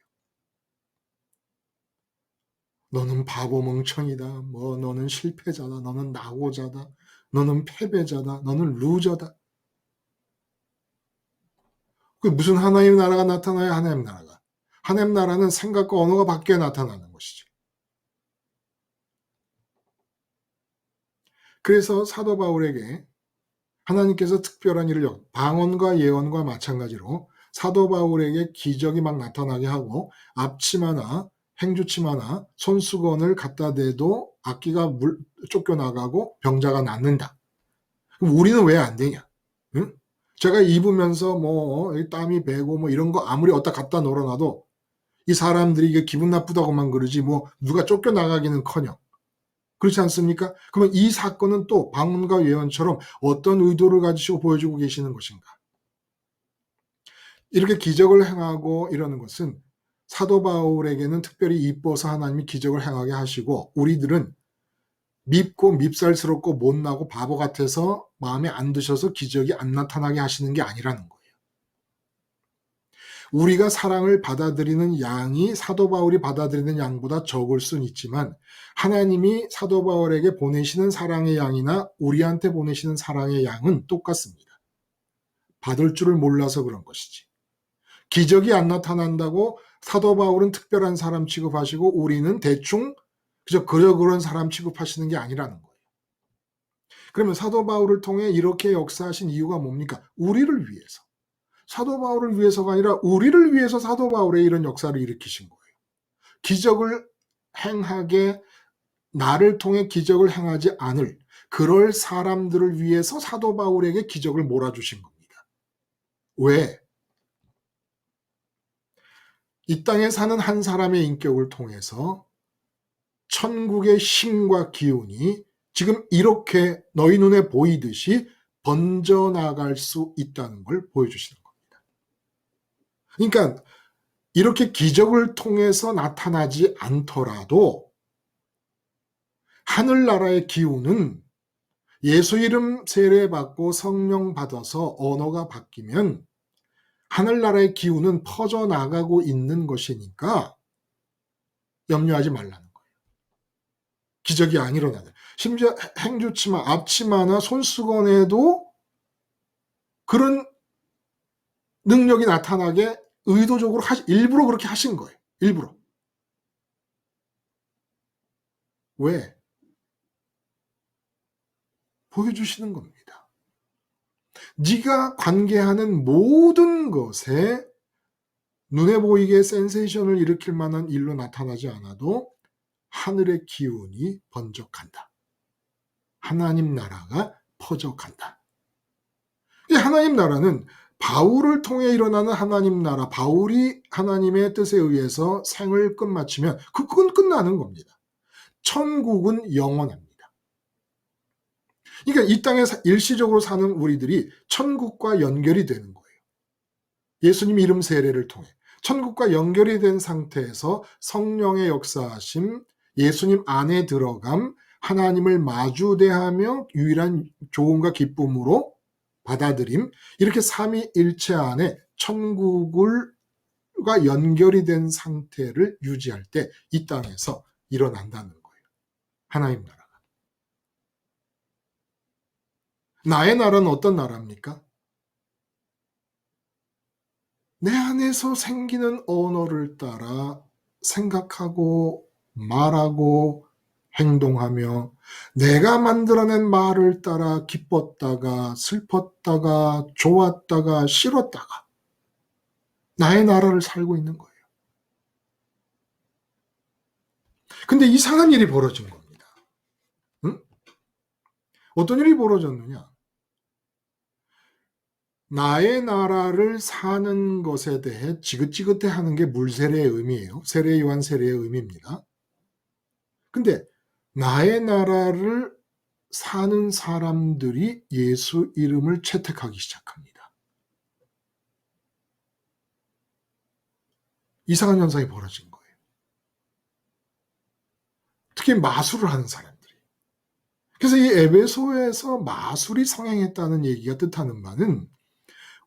너는 바보 멍청이다, 뭐 너는 실패자다, 너는 낙오자다, 너는 패배자다, 너는 루저다. 그 무슨 하나님 나라가 나타나요? 하나님 나라가. 하나님 나라는 생각과 언어가 바뀌어 나타나는 것이죠. 그래서 사도 바울에게 하나님께서 특별한 일을 방언과 예언과 마찬가지로 사도 바울에게 기적이 막 나타나게 하고 앞치마나 행주치마나 손수건을 갖다 대도 악기가 쫓겨나가고 병자가 낫는다. 그럼 우리는 왜 안 되냐? 응? 제가 입으면서 뭐 땀이 배고 뭐 이런 거 아무리 어디다 갖다 놀아놔도 이 사람들이 이게 기분 나쁘다고만 그러지 뭐 누가 쫓겨나가기는커녕. 그렇지 않습니까? 그러면 이 사건은 또 방언과 예언처럼 어떤 의도를 가지고 보여주고 계시는 것인가? 이렇게 기적을 행하고 이러는 것은 사도 바울에게는 특별히 이뻐서 하나님이 기적을 행하게 하시고 우리들은 밉고 밉살스럽고 못나고 바보 같아서 마음에 안 드셔서 기적이 안 나타나게 하시는 게 아니라는 거예요. 우리가 사랑을 받아들이는 양이 사도 바울이 받아들이는 양보다 적을 수는 있지만 하나님이 사도 바울에게 보내시는 사랑의 양이나 우리한테 보내시는 사랑의 양은 똑같습니다. 받을 줄을 몰라서 그런 것이지. 기적이 안 나타난다고 사도 바울은 특별한 사람 취급하시고 우리는 대충 그런 사람 취급하시는 게 아니라는 거예요. 그러면 사도 바울을 통해 이렇게 역사하신 이유가 뭡니까? 우리를 위해서. 사도 바울을 위해서가 아니라 우리를 위해서 사도 바울의 이런 역사를 일으키신 거예요. 기적을 행하게, 나를 통해 기적을 행하지 않을 그럴 사람들을 위해서 사도 바울에게 기적을 몰아주신 겁니다. 왜? 이 땅에 사는 한 사람의 인격을 통해서 천국의 힘과 기운이 지금 이렇게 너희 눈에 보이듯이 번져나갈 수 있다는 걸 보여주시는 겁니다. 그러니까 이렇게 기적을 통해서 나타나지 않더라도 하늘나라의 기운은 예수 이름 세례받고 성령 받아서 언어가 바뀌면 하늘나라의 기운은 퍼져나가고 있는 것이니까 염려하지 말라는 거예요. 기적이 안 일어나요. 심지어 행주치마, 앞치마나 손수건에도 그런 능력이 나타나게 의도적으로 일부러 그렇게 하신 거예요. 일부러. 왜? 보여주시는 겁니다. 네가 관계하는 모든 것에 눈에 보이게 센세이션을 일으킬 만한 일로 나타나지 않아도 하늘의 기운이 번쩍한다. 하나님 나라가 퍼져간다. 이 하나님 나라는 바울을 통해 일어나는 하나님 나라, 바울이 하나님의 뜻에 의해서 생을 끝마치면 그건 끝나는 겁니다. 천국은 영원합니다. 그러니까 이 땅에 일시적으로 사는 우리들이 천국과 연결이 되는 거예요. 예수님 이름 세례를 통해 천국과 연결이 된 상태에서 성령의 역사하심, 예수님 안에 들어감, 하나님을 마주대하며 유일한 조언과 기쁨으로 받아들임, 이렇게 삼위일체 안에 천국과 연결이 된 상태를 유지할 때 이 땅에서 일어난다는 거예요. 하나님 나라가. 나의 나라는 어떤 나라입니까? 내 안에서 생기는 언어를 따라 생각하고 말하고 행동하며 내가 만들어낸 말을 따라 기뻤다가 슬펐다가 좋았다가 싫었다가 나의 나라를 살고 있는 거예요. 근데 이상한 일이 벌어진 겁니다. 응? 어떤 일이 벌어졌느냐? 나의 나라를 사는 것에 대해 지긋지긋해 하는 게 물세례의 의미예요. 세례 요한 세례의 의미입니다. 근데 나의 나라를 사는 사람들이 예수 이름을 채택하기 시작합니다. 이상한 현상이 벌어진 거예요. 특히 마술을 하는 사람들이. 그래서 이 에베소에서 마술이 성행했다는 얘기가 뜻하는 바는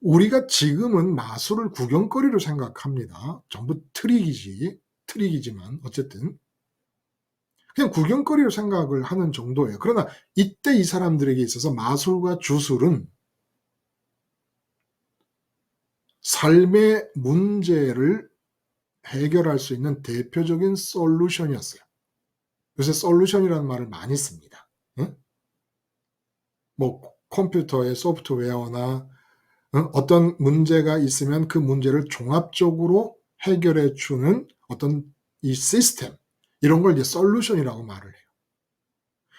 우리가 지금은 마술을 구경거리로 생각합니다. 전부 트릭이지만 어쨌든 그냥 구경거리로 생각을 하는 정도예요. 그러나 이때 이 사람들에게 있어서 마술과 주술은 삶의 문제를 해결할 수 있는 대표적인 솔루션이었어요. 요새 솔루션이라는 말을 많이 씁니다. 응? 뭐 컴퓨터의 소프트웨어나 어떤 문제가 있으면 그 문제를 종합적으로 해결해 주는 어떤 이 시스템, 이런 걸 이제 솔루션이라고 말을 해요.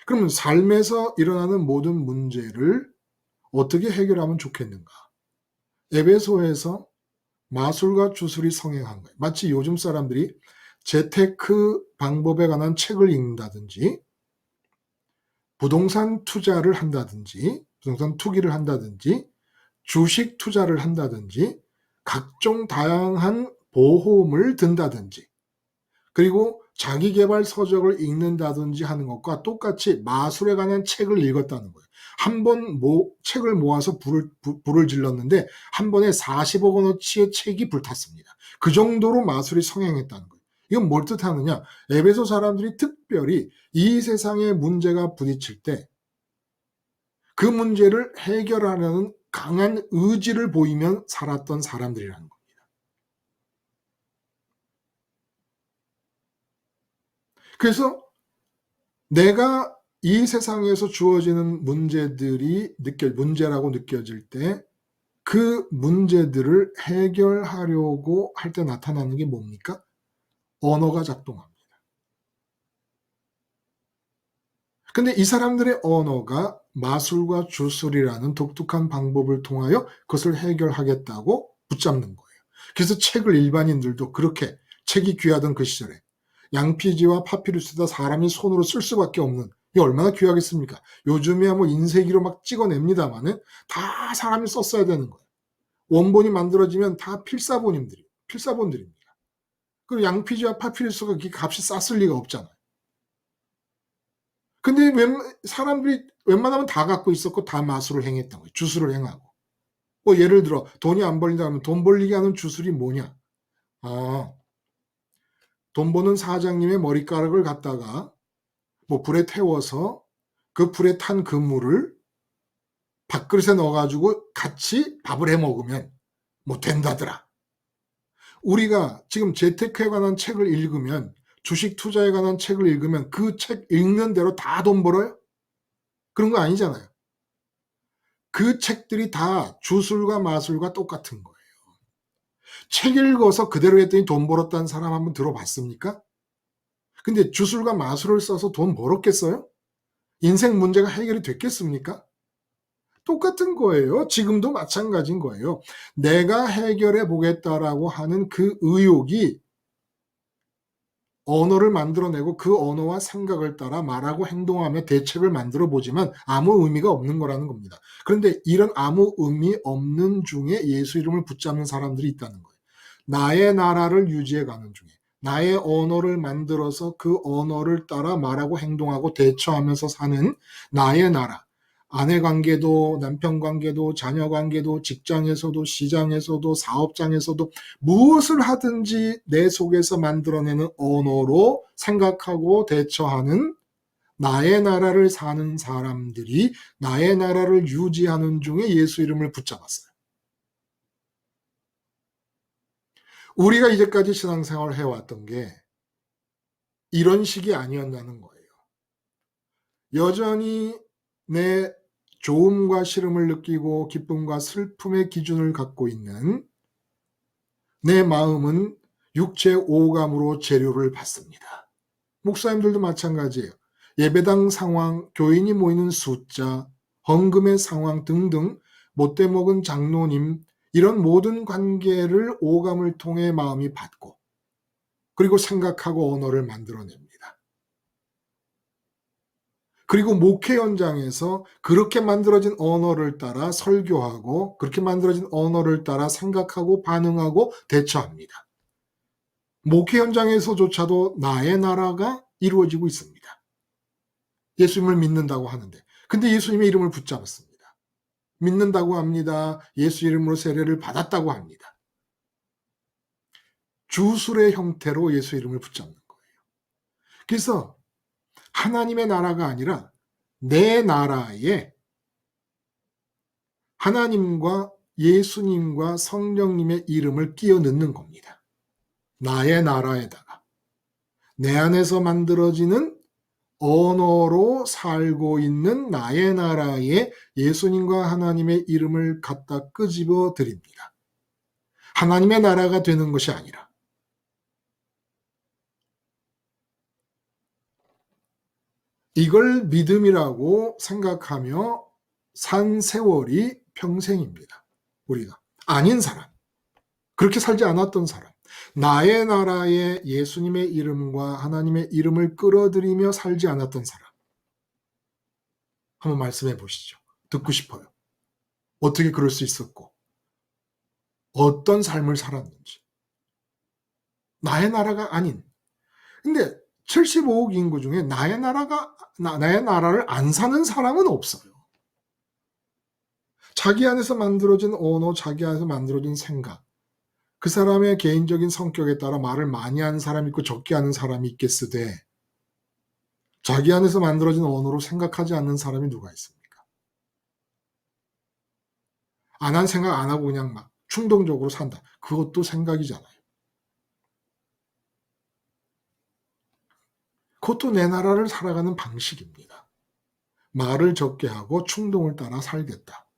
그러면 삶에서 일어나는 모든 문제를 어떻게 해결하면 좋겠는가? 에베소에서 마술과 주술이 성행한 거예요. 마치 요즘 사람들이 재테크 방법에 관한 책을 읽는다든지 부동산 투자를 한다든지 부동산 투기를 한다든지 주식 투자를 한다든지 각종 다양한 보험을 든다든지 그리고 자기계발 서적을 읽는다든지 하는 것과 똑같이 마술에 관한 책을 읽었다는 거예요. 한 번 책을 모아서 불을 질렀는데 한 번에 40억 원어치의 책이 불탔습니다. 그 정도로 마술이 성행했다는 거예요. 이건 뭘 뜻하느냐? 에베소 사람들이 특별히 이 세상의 문제가 부딪힐 때 그 문제를 해결하려는 강한 의지를 보이면 살았던 사람들이라는 겁니다. 그래서 내가 이 세상에서 주어지는 문제들이 문제라고 느껴질 때 그 문제들을 해결하려고 할 때 나타나는 게 뭡니까? 언어가 작동합니다. 근데 이 사람들의 언어가 마술과 주술이라는 독특한 방법을 통하여 그것을 해결하겠다고 붙잡는 거예요. 그래서 책을 일반인들도 그렇게 책이 귀하던 그 시절에 양피지와 파피루스다 사람이 손으로 쓸 수밖에 없는, 이게 얼마나 귀하겠습니까? 요즘이야 뭐 인쇄기로 막 찍어냅니다만은 다 사람이 썼어야 되는 거예요. 원본이 만들어지면 다 필사본들입니다. 그리고 양피지와 파피루스가 그 값이 쌌을 리가 없잖아요. 근데 사람들이 웬만하면 다 갖고 있었고 다 마술을 행했던 거예요. 주술을 행하고. 뭐 예를 들어 돈이 안 벌린다 하면 돈 벌리게 하는 주술이 뭐냐? 돈 버는 사장님의 머리카락을 갖다가 뭐 불에 태워서 그 불에 탄 그물을 밥그릇에 넣어가지고 같이 밥을 해 먹으면 뭐 된다더라. 우리가 지금 재테크에 관한 책을 읽으면, 주식 투자에 관한 책을 읽으면 그 책 읽는 대로 다 돈 벌어요? 그런 거 아니잖아요. 그 책들이 다 주술과 마술과 똑같은 거예요. 책 읽어서 그대로 했더니 돈 벌었다는 사람 한번 들어봤습니까? 근데 주술과 마술을 써서 돈 벌었겠어요? 인생 문제가 해결이 됐겠습니까? 똑같은 거예요. 지금도 마찬가지인 거예요. 내가 해결해 보겠다라고 하는 그 의욕이 언어를 만들어내고 그 언어와 생각을 따라 말하고 행동하며 대책을 만들어 보지만 아무 의미가 없는 거라는 겁니다. 그런데 이런 아무 의미 없는 중에 예수 이름을 붙잡는 사람들이 있다는 거예요. 나의 나라를 유지해 가는 중에 나의 언어를 만들어서 그 언어를 따라 말하고 행동하고 대처하면서 사는 나의 나라, 아내 관계도 남편 관계도 자녀 관계도 직장에서도 시장에서도 사업장에서도 무엇을 하든지 내 속에서 만들어내는 언어로 생각하고 대처하는 나의 나라를 사는 사람들이 나의 나라를 유지하는 중에 예수 이름을 붙잡았어요. 우리가 이제까지 신앙생활을 해왔던 게 이런 식이 아니었다는 거예요. 여전히 내 좋음과 싫음을 느끼고 기쁨과 슬픔의 기준을 갖고 있는 내 마음은 육체 오감으로 재료를 받습니다. 목사님들도 마찬가지예요. 예배당 상황, 교인이 모이는 숫자, 헌금의 상황 등등 못돼 먹은 장로님, 이런 모든 관계를 오감을 통해 마음이 받고 그리고 생각하고 언어를 만들어냅니다. 그리고 목회 현장에서 그렇게 만들어진 언어를 따라 설교하고 그렇게 만들어진 언어를 따라 생각하고 반응하고 대처합니다. 목회 현장에서조차도 나의 나라가 이루어지고 있습니다. 예수님을 믿는다고 하는데, 근데 예수님의 이름을 붙잡았습니다. 믿는다고 합니다. 예수 이름으로 세례를 받았다고 합니다. 주술의 형태로 예수 이름을 붙잡는 거예요. 그래서 하나님의 나라가 아니라 내 나라에 하나님과 예수님과 성령님의 이름을 끼워 넣는 겁니다. 나의 나라에다가 내 안에서 만들어지는 언어로 살고 있는 나의 나라에 예수님과 하나님의 이름을 갖다 끄집어 드립니다. 하나님의 나라가 되는 것이 아니라 이걸 믿음이라고 생각하며 산 세월이 평생입니다. 우리가 아닌 사람, 그렇게 살지 않았던 사람, 나의 나라에 예수님의 이름과 하나님의 이름을 끌어들이며 살지 않았던 사람, 한번 말씀해 보시죠. 듣고 싶어요. 어떻게 그럴 수 있었고 어떤 삶을 살았는지. 나의 나라가 아닌, 근데 75억 인구 중에 나의 나라를 안 사는 사람은 없어요. 자기 안에서 만들어진 언어, 자기 안에서 만들어진 생각, 그 사람의 개인적인 성격에 따라 말을 많이 하는 사람이 있고 적게 하는 사람이 있겠으되 자기 안에서 만들어진 언어로 생각하지 않는 사람이 누가 있습니까? 안 한 생각 안 하고 그냥 막 충동적으로 산다. 그것도 생각이잖아요. 그것도 내 나라를 살아가는 방식입니다. 말을 적게 하고 충동을 따라 살겠다.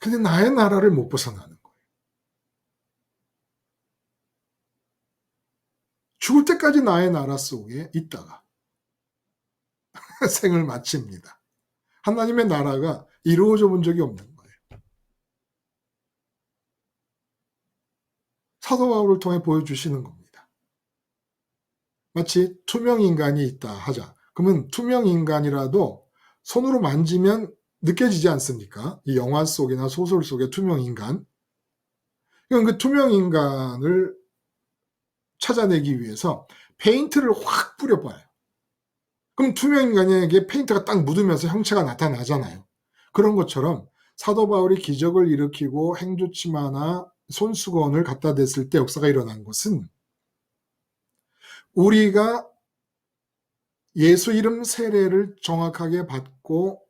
근데 나의 나라를 못 벗어나는 거예요. 죽을 때까지 나의 나라 속에 있다가 생을 마칩니다. 하나님의 나라가 이루어져 본 적이 없는 거예요. 사도 바울을 통해 보여주시는 겁니다. 마치 투명 인간이 있다 하자. 그러면 투명 인간이라도 손으로 만지면 느껴지지 않습니까? 이 영화 속이나 소설 속의 투명 인간. 그러니까 그 투명 인간을 찾아내기 위해서 페인트를 확 뿌려봐요. 그럼 투명 인간에게 페인트가 딱 묻으면서 형체가 나타나잖아요. 그런 것처럼 사도 바울이 기적을 일으키고 행주치마나 손수건을 갖다 댔을 때 역사가 일어난 것은 우리가 예수 이름 세례를 정확하게 받고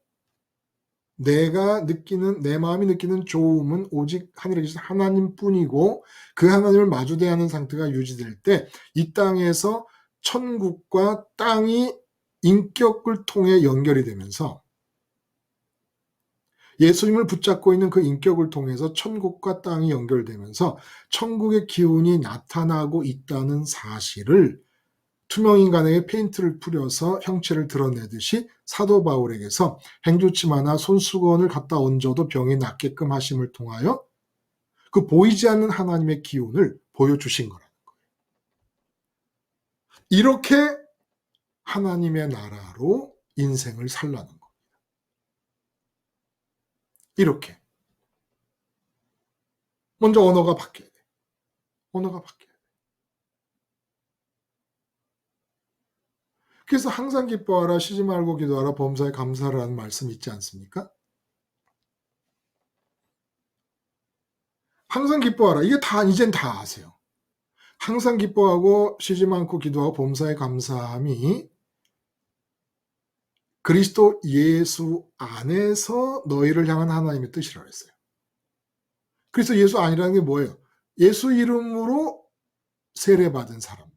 내가 느끼는, 내 마음이 느끼는 좋음은 오직 하늘에 계신 하나님뿐이고 그 하나님을 마주 대하는 상태가 유지될 때 이 땅에서 천국과 땅이 인격을 통해 연결이 되면서 예수님을 붙잡고 있는 그 인격을 통해서 천국과 땅이 연결되면서 천국의 기운이 나타나고 있다는 사실을 투명 인간에게 페인트를 뿌려서 형체를 드러내듯이 사도 바울에게서 행주치마나 손수건을 갖다 얹어도 병이 낫게끔 하심을 통하여 그 보이지 않는 하나님의 기운을 보여주신 거라는 거예요. 이렇게 하나님의 나라로 인생을 살라는 겁니다. 이렇게. 먼저 언어가 바뀌어야 돼. 언어가 바뀌어야 돼. 그래서 항상 기뻐하라, 쉬지 말고 기도하라, 범사에 감사하라는 말씀 있지 않습니까? 항상 기뻐하라. 이게 다 이젠 다 아세요. 항상 기뻐하고 쉬지 않고 기도하고 범사에 감사함이 그리스도 예수 안에서 너희를 향한 하나님의 뜻이라 그랬어요. 그래서 예수 아니라는 게 뭐예요? 예수 이름으로 세례받은 사람들.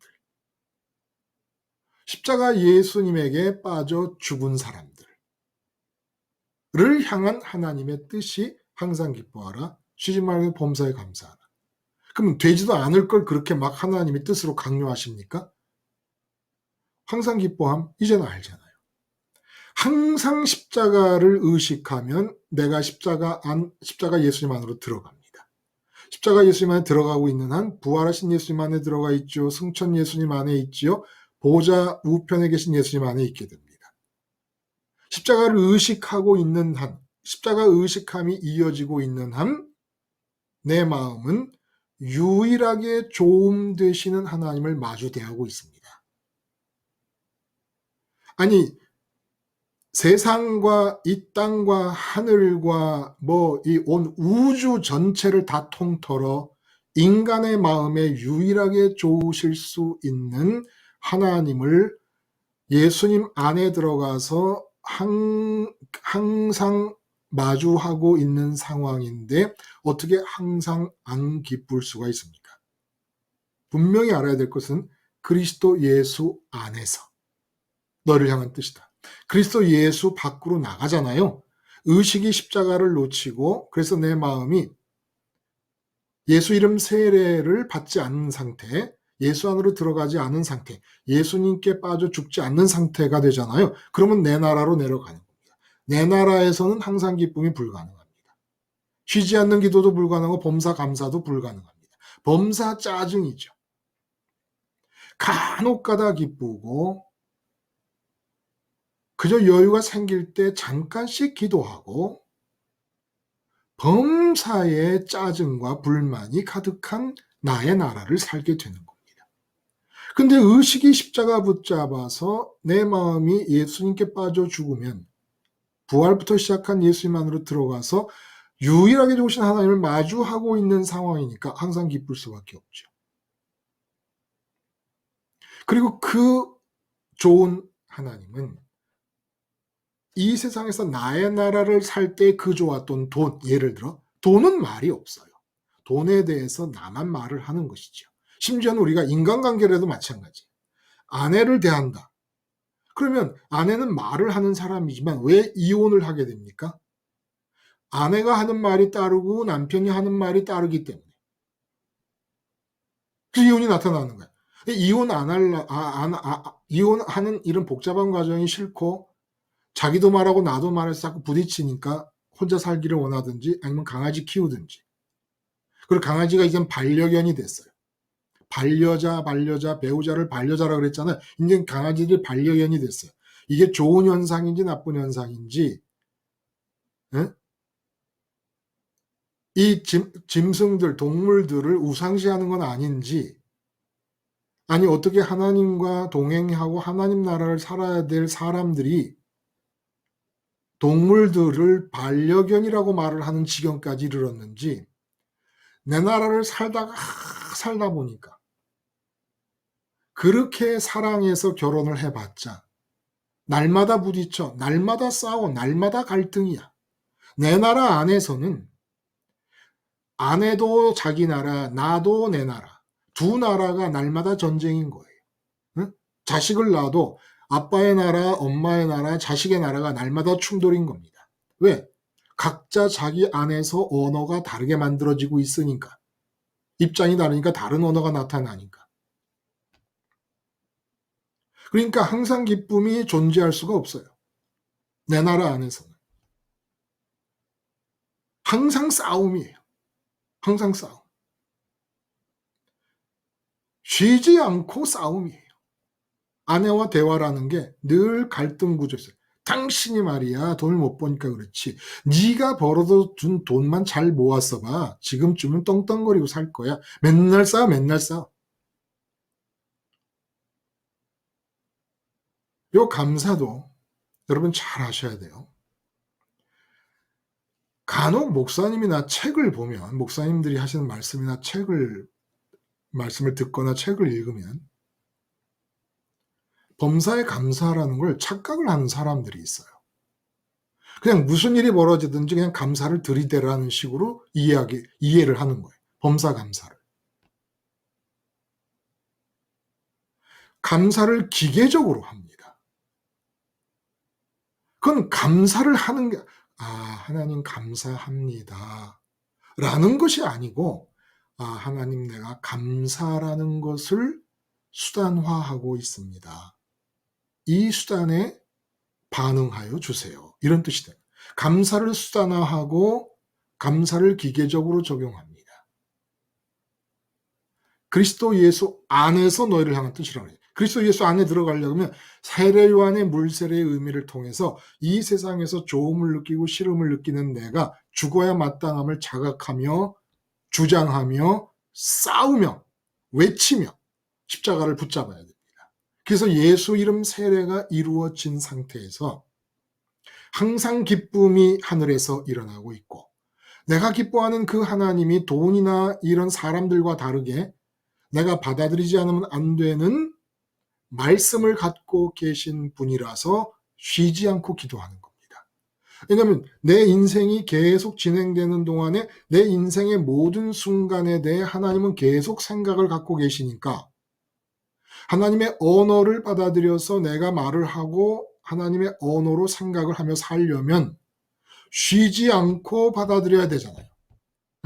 십자가 예수님에게 빠져 죽은 사람들을 향한 하나님의 뜻이 항상 기뻐하라, 쉬지 말고 범사에 감사하라. 그러면 되지도 않을 걸 그렇게 막 하나님의 뜻으로 강요하십니까? 항상 기뻐함, 이제는 알잖아요. 항상 십자가를 의식하면 내가 십자가 예수님 안으로 들어갑니다. 십자가 예수님 안에 들어가고 있는 한 부활하신 예수님 안에 들어가 있죠. 승천 예수님 안에 있지요. 보좌 우편에 계신 예수님 안에 있게 됩니다. 십자가를 의식하고 있는 한, 십자가 의식함이 이어지고 있는 한 내 마음은 유일하게 조음 되시는 하나님을 마주 대하고 있습니다. 아니, 세상과 이 땅과 하늘과 이 온 우주 전체를 다 통틀어 인간의 마음에 유일하게 좋으실 수 있는 하나님을 예수님 안에 들어가서 항상 마주하고 있는 상황인데 어떻게 항상 안 기쁠 수가 있습니까? 분명히 알아야 될 것은 그리스도 예수 안에서 너를 향한 뜻이다. 그리스도 예수 밖으로 나가잖아요. 의식이 십자가를 놓치고 그래서 내 마음이 예수 이름 세례를 받지 않는 상태, 예수 안으로 들어가지 않은 상태, 예수님께 빠져 죽지 않는 상태가 되잖아요. 그러면 내 나라로 내려가는 겁니다. 내 나라에서는 항상 기쁨이 불가능합니다. 쉬지 않는 기도도 불가능하고 범사 감사도 불가능합니다. 범사 짜증이죠. 간혹가다 기쁘고 그저 여유가 생길 때 잠깐씩 기도하고 범사의 짜증과 불만이 가득한 나의 나라를 살게 되는 겁니다. 근데 의식이 십자가 붙잡아서 내 마음이 예수님께 빠져 죽으면 부활부터 시작한 예수님 안으로 들어가서 유일하게 좋으신 하나님을 마주하고 있는 상황이니까 항상 기쁠 수밖에 없죠. 그리고 그 좋은 하나님은 이 세상에서 나의 나라를 살 때 그 좋았던 돈, 예를 들어 돈은 말이 없어요. 돈에 대해서 나만 말을 하는 것이죠. 심지어는 우리가 인간관계라도 마찬가지예요. 아내를 대한다. 그러면 아내는 말을 하는 사람이지만 왜 이혼을 하게 됩니까? 아내가 하는 말이 따르고 남편이 하는 말이 따르기 때문에 그 이혼이 나타나는 거야. 이혼 안 할라, 이혼하는 이런 복잡한 과정이 싫고 자기도 말하고 나도 말해서 자꾸 부딪히니까 혼자 살기를 원하든지 아니면 강아지 키우든지. 그리고 강아지가 이젠 반려견이 됐어요. 반려자, 배우자를 반려자라고 그랬잖아요. 이제 강아지들이 반려견이 됐어요. 이게 좋은 현상인지 나쁜 현상인지, 예? 이 짐승들, 동물들을 우상시하는 건 아닌지, 아니 어떻게 하나님과 동행하고 하나님 나라를 살아야 될 사람들이 동물들을 반려견이라고 말을 하는 지경까지 이르렀는지, 내 나라를 살다 보니까 그렇게 사랑해서 결혼을 해봤자 날마다 부딪혀, 날마다 싸워, 날마다 갈등이야. 내 나라 안에서는 아내도 자기 나라, 나도 내 나라, 두 나라가 날마다 전쟁인 거예요. 응? 자식을 낳아도 아빠의 나라, 엄마의 나라, 자식의 나라가 날마다 충돌인 겁니다. 왜? 각자 자기 안에서 언어가 다르게 만들어지고 있으니까. 입장이 다르니까 다른 언어가 나타나니까. 그러니까 항상 기쁨이 존재할 수가 없어요. 내 나라 안에서는. 항상 싸움이에요. 항상 싸움. 쉬지 않고 싸움이에요. 아내와 대화라는 게 늘 갈등 구조였어요. 당신이 말이야 돈을 못 버니까 그렇지. 네가 벌어둔 돈만 잘 모았어 봐. 지금쯤은 떵떵거리고 살 거야. 맨날 싸워, 맨날 싸워. 요 감사도 여러분 잘 아셔야 돼요. 간혹 목사님이나 책을 보면, 목사님들이 하시는 말씀이나 말씀을 듣거나 책을 읽으면 범사에 감사라는 걸 착각을 하는 사람들이 있어요. 그냥 무슨 일이 벌어지든지 그냥 감사를 들이대라는 식으로 이해를 하는 거예요. 범사 감사를. 감사를 기계적으로 합니다. 그건 감사를 하는 게, 하나님 감사합니다. 라는 것이 아니고, 하나님 내가 감사라는 것을 수단화하고 있습니다. 이 수단에 반응하여 주세요. 이런 뜻이 돼요. 감사를 수단화하고 감사를 기계적으로 적용합니다. 그리스도 예수 안에서 너희를 향한 뜻이라고 해요. 그리스도 예수 안에 들어가려면 세례 요한의 물세례의 의미를 통해서 이 세상에서 좋음을 느끼고 싫음을 느끼는 내가 죽어야 마땅함을 자각하며 주장하며 싸우며 외치며 십자가를 붙잡아야 됩니다. 그래서 예수 이름 세례가 이루어진 상태에서 항상 기쁨이 하늘에서 일어나고 있고, 내가 기뻐하는 그 하나님이 돈이나 이런 사람들과 다르게 내가 받아들이지 않으면 안 되는 말씀을 갖고 계신 분이라서 쉬지 않고 기도하는 겁니다. 왜냐하면 내 인생이 계속 진행되는 동안에 내 인생의 모든 순간에 대해 하나님은 계속 생각을 갖고 계시니까 하나님의 언어를 받아들여서 내가 말을 하고 하나님의 언어로 생각을 하며 살려면 쉬지 않고 받아들여야 되잖아요.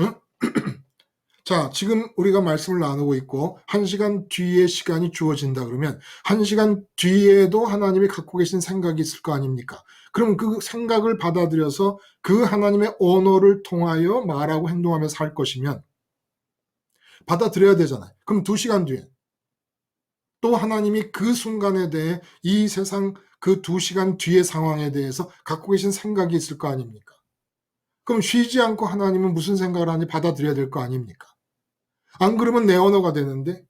응? 자, 지금 우리가 말씀을 나누고 있고 1시간 뒤에 시간이 주어진다 그러면 1시간 뒤에도 하나님이 갖고 계신 생각이 있을 거 아닙니까? 그럼 그 생각을 받아들여서 그 하나님의 언어를 통하여 말하고 행동하며 살 것이면 받아들여야 되잖아요. 그럼 2시간 뒤에 또 하나님이 그 순간에 대해 이 세상 그 2시간 뒤의 상황에 대해서 갖고 계신 생각이 있을 거 아닙니까? 그럼 쉬지 않고 하나님은 무슨 생각을 하는지 받아들여야 될 거 아닙니까? 안 그러면 내 언어가 되는데,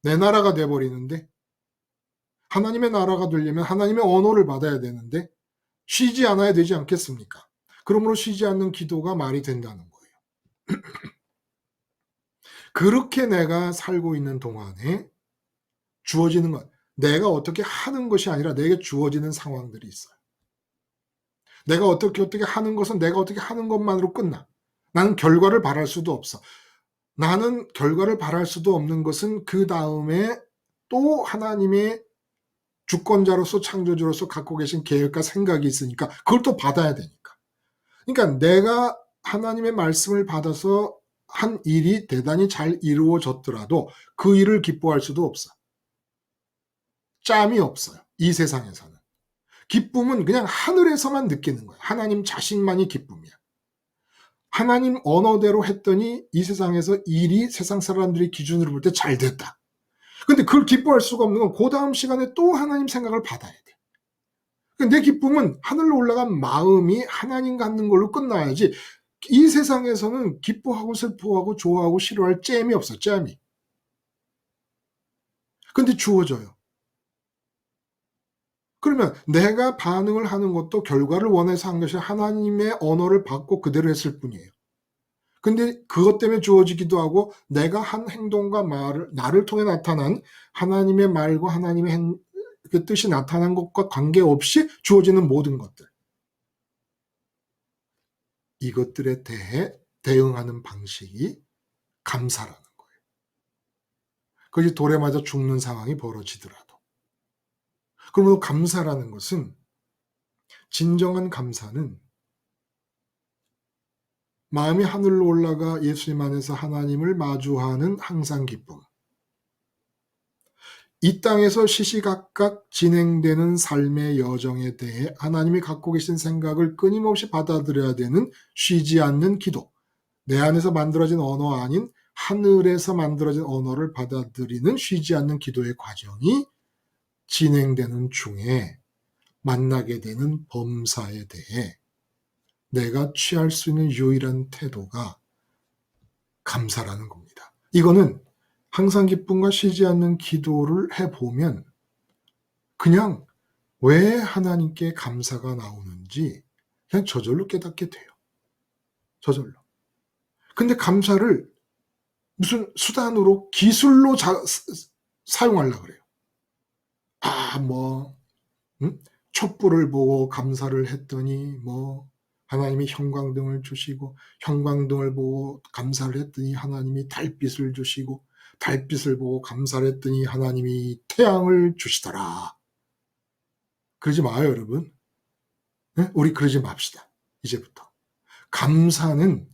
내 나라가 돼버리는데, 하나님의 나라가 되려면 하나님의 언어를 받아야 되는데 쉬지 않아야 되지 않겠습니까? 그러므로 쉬지 않는 기도가 말이 된다는 거예요. 그렇게 내가 살고 있는 동안에 주어지는 것, 내가 어떻게 하는 것이 아니라 내게 주어지는 상황들이 있어요. 내가 어떻게 하는 것은 내가 어떻게 하는 것만으로 끝나. 나는 결과를 바랄 수도 없어. 나는 결과를 바랄 수도 없는 것은 그 다음에 또 하나님의 주권자로서 창조주로서 갖고 계신 계획과 생각이 있으니까 그걸 또 받아야 되니까. 그러니까 내가 하나님의 말씀을 받아서 한 일이 대단히 잘 이루어졌더라도 그 일을 기뻐할 수도 없어. 짬이 없어요. 이 세상에서는. 기쁨은 그냥 하늘에서만 느끼는 거야. 하나님 자신만이 기쁨이야. 하나님 언어대로 했더니 이 세상에서 일이 세상 사람들이 기준으로 볼 때 잘 됐다. 근데 그걸 기뻐할 수가 없는 건 그 다음 시간에 또 하나님 생각을 받아야 돼. 내 기쁨은 하늘로 올라간 마음이 하나님 갖는 걸로 끝나야지, 이 세상에서는 기뻐하고 슬퍼하고 좋아하고 싫어할 잼이 없어, 잼이. 근데 주어져요. 그러면 내가 반응을 하는 것도 결과를 원해서 한 것이 하나님의 언어를 받고 그대로 했을 뿐이에요. 근데 그것 때문에 주어지기도 하고 내가 한 행동과 말을 나를 통해 나타난 하나님의 말과 하나님의 그 뜻이 나타난 것과 관계없이 주어지는 모든 것들. 이것들에 대해 대응하는 방식이 감사라는 거예요. 그것이 돌에 맞아 죽는 상황이 벌어지더라도. 그러므로 감사라는 것은, 진정한 감사는 마음이 하늘로 올라가 예수님 안에서 하나님을 마주하는 항상 기쁨. 이 땅에서 시시각각 진행되는 삶의 여정에 대해 하나님이 갖고 계신 생각을 끊임없이 받아들여야 되는 쉬지 않는 기도. 내 안에서 만들어진 언어 아닌 하늘에서 만들어진 언어를 받아들이는 쉬지 않는 기도의 과정이 진행되는 중에 만나게 되는 범사에 대해 내가 취할 수 있는 유일한 태도가 감사라는 겁니다. 이거는 항상 기쁨과 쉬지 않는 기도를 해보면 그냥 왜 하나님께 감사가 나오는지 그냥 저절로 깨닫게 돼요. 저절로. 근데 감사를 무슨 수단으로, 기술로 사용하려고 그래요. 촛불을 보고 감사를 했더니 하나님이 형광등을 주시고, 형광등을 보고 감사를 했더니 하나님이 달빛을 주시고, 달빛을 보고 감사를 했더니 하나님이 태양을 주시더라. 그러지 마요, 여러분. 네? 우리 그러지 맙시다. 이제부터. 감사는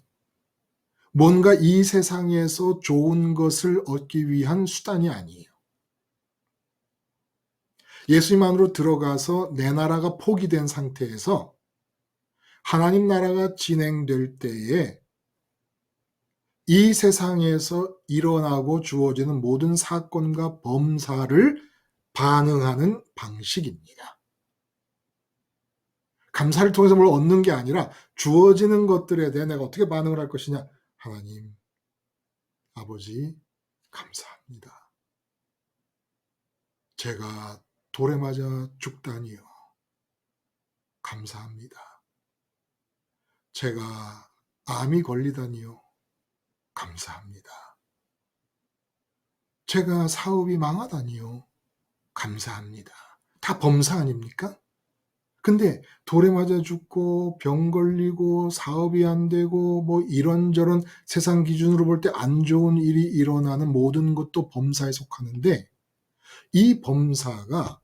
뭔가 이 세상에서 좋은 것을 얻기 위한 수단이 아니에요. 예수님 안으로 들어가서 내 나라가 포기된 상태에서 하나님 나라가 진행될 때에 이 세상에서 일어나고 주어지는 모든 사건과 범사를 반응하는 방식입니다. 감사를 통해서 뭘 얻는 게 아니라 주어지는 것들에 대해 내가 어떻게 반응을 할 것이냐. 하나님, 아버지, 감사합니다. 제가 돌에 맞아 죽다니요. 감사합니다. 제가 암이 걸리다니요. 감사합니다. 제가 사업이 망하다니요. 감사합니다. 다 범사 아닙니까? 근데 돌에 맞아 죽고 병 걸리고 사업이 안 되고 이런저런 세상 기준으로 볼 때 안 좋은 일이 일어나는 모든 것도 범사에 속하는데, 이 범사가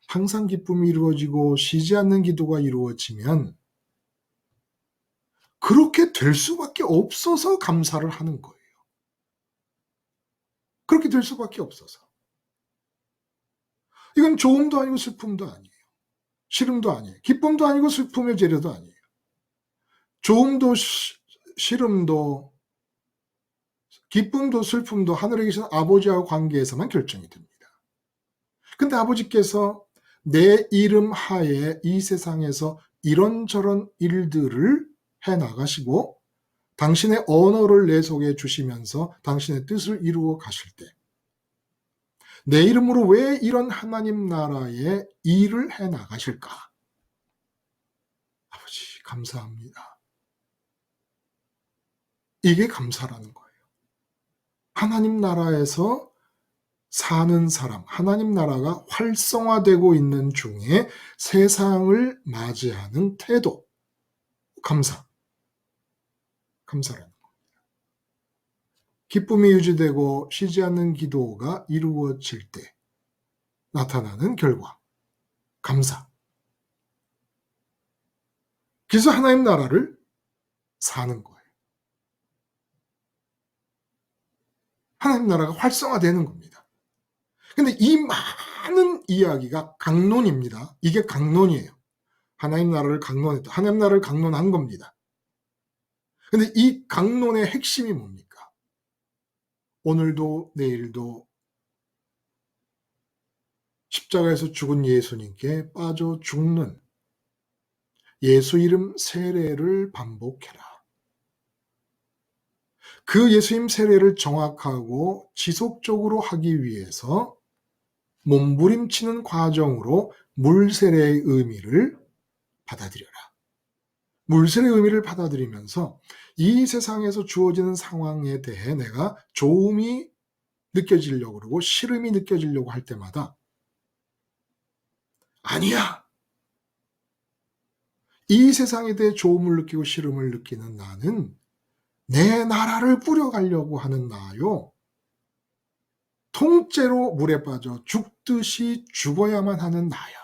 항상 기쁨이 이루어지고 쉬지 않는 기도가 이루어지면 그렇게 될 수밖에 없어서 감사를 하는 거예요. 그렇게 될 수밖에 없어서. 이건 좋음도 아니고 슬픔도 아니에요. 싫음도 아니에요. 기쁨도 아니고 슬픔의 재료도 아니에요. 좋음도 싫음도 기쁨도 슬픔도 하늘에 계신 아버지와 관계에서만 결정이 됩니다. 근데 아버지께서 내 이름 하에 이 세상에서 이런저런 일들을 해나가시고 당신의 언어를 내 속에 주시면서 당신의 뜻을 이루어 가실 때, 내 이름으로 왜 이런 하나님 나라의 일을 해나가실까? 아버지, 감사합니다. 이게 감사라는 거예요. 하나님 나라에서 사는 사람, 하나님 나라가 활성화되고 있는 중에 세상을 맞이하는 태도, 감사라는 겁니다. 기쁨이 유지되고 쉬지 않는 기도가 이루어질 때 나타나는 결과, 감사. 그래서 하나님 나라를 사는 거예요. 하나님 나라가 활성화되는 겁니다. 근데 이 많은 이야기가 강론입니다. 이게 강론이에요. 하나님 나라를 강론했다. 하나님 나라를 강론한 겁니다. 근데 이 강론의 핵심이 뭡니까? 오늘도 내일도 십자가에서 죽은 예수님께 빠져 죽는 예수 이름 세례를 반복해라. 그 예수 이름 세례를 정확하고 지속적으로 하기 위해서 몸부림치는 과정으로 물세례의 의미를 받아들여라. 물세례의 의미를 받아들이면서 이 세상에서 주어지는 상황에 대해 내가 좋음이 느껴지려고 그러고 싫음이 느껴지려고 할 때마다 아니야. 이 세상에 대해 좋음을 느끼고 싫음을 느끼는 나는 내 나라를 꾸려가려고 하는 나요. 통째로 물에 빠져 죽듯이 죽어야만 하는 나야.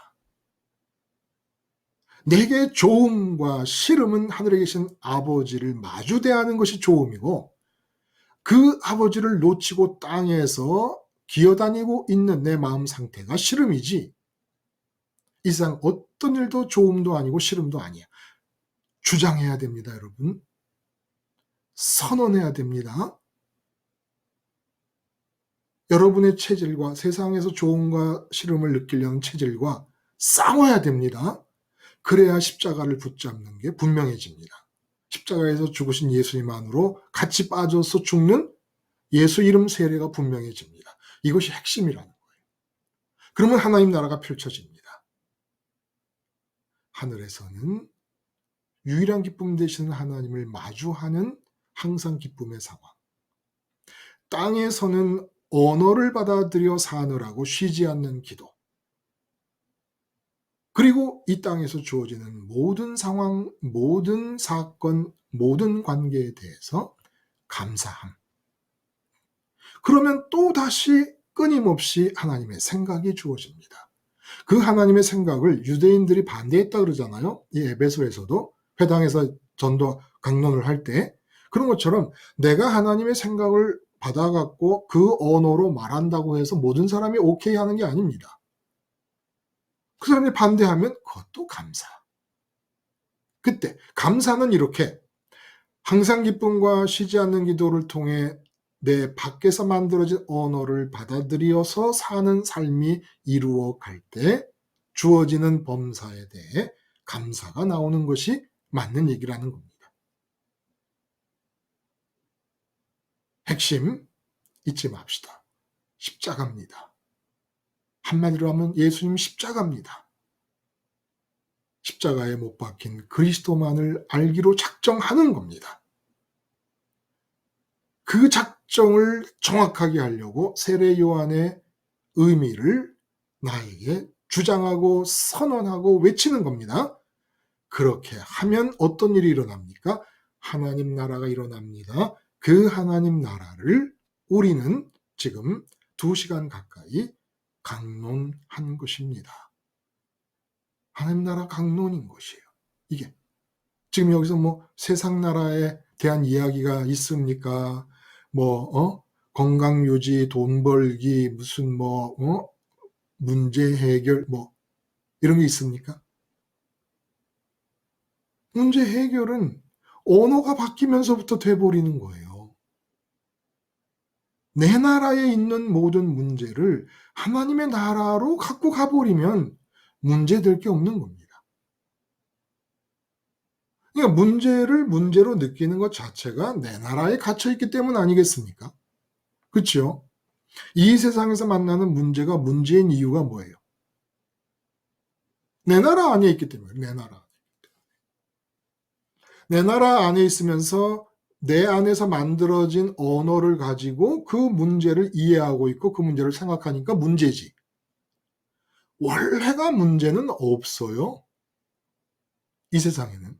내게 좋음과 싫음은 하늘에 계신 아버지를 마주 대하는 것이 좋음이고 그 아버지를 놓치고 땅에서 기어다니고 있는 내 마음 상태가 싫음이지 이 세상 어떤 일도 좋음도 아니고 싫음도 아니야. 주장해야 됩니다, 여러분. 선언해야 됩니다. 여러분의 체질과 세상에서 좋음과 싫음을 느끼려는 체질과 싸워야 됩니다. 그래야 십자가를 붙잡는 게 분명해집니다. 십자가에서 죽으신 예수님 안으로 같이 빠져서 죽는 예수 이름 세례가 분명해집니다. 이것이 핵심이라는 거예요. 그러면 하나님 나라가 펼쳐집니다. 하늘에서는 유일한 기쁨 되시는 하나님을 마주하는 항상 기쁨의 상황. 땅에서는 언어를 받아들여 사느라고 쉬지 않는 기도. 그리고 이 땅에서 주어지는 모든 상황, 모든 사건, 모든 관계에 대해서 감사함. 그러면 또 다시 끊임없이 하나님의 생각이 주어집니다. 그 하나님의 생각을 유대인들이 반대했다 그러잖아요. 이 에베소에서도 회당에서 전도 강론을 할 때 그런 것처럼 내가 하나님의 생각을 받아갖고 그 언어로 말한다고 해서 모든 사람이 오케이 하는 게 아닙니다. 그 사람이 반대하면 그것도 감사. 그때 감사는 이렇게 항상 기쁨과 쉬지 않는 기도를 통해 내 밖에서 만들어진 언어를 받아들여서 사는 삶이 이루어갈 때 주어지는 범사에 대해 감사가 나오는 것이 맞는 얘기라는 겁니다. 핵심 잊지 맙시다. 십자가입니다. 한마디로 하면 예수님 십자가입니다. 십자가에 못 박힌 그리스도만을 알기로 작정하는 겁니다. 그 작정을 정확하게 하려고 세례 요한의 의미를 나에게 주장하고 선언하고 외치는 겁니다. 그렇게 하면 어떤 일이 일어납니까? 하나님 나라가 일어납니다. 그 하나님 나라를 우리는 지금 2시간 가까이 강론한 것입니다. 하나님 나라 강론인 것이에요. 이게 지금 여기서 뭐 세상 나라에 대한 이야기가 있습니까? 건강 유지, 돈 벌기, 무슨 문제 해결 이런 게 있습니까? 문제 해결은 언어가 바뀌면서부터 돼버리는 거예요. 내 나라에 있는 모든 문제를 하나님의 나라로 갖고 가버리면 문제될 게 없는 겁니다. 그러니까 문제를 문제로 느끼는 것 자체가 내 나라에 갇혀있기 때문 아니겠습니까? 그렇죠? 이 세상에서 만나는 문제가 문제인 이유가 뭐예요? 내 나라 안에 있기 때문에. 내 나라 안에 있으면서 내 안에서 만들어진 언어를 가지고 그 문제를 이해하고 있고 그 문제를 생각하니까 문제지. 원래가 문제는 없어요. 이 세상에는.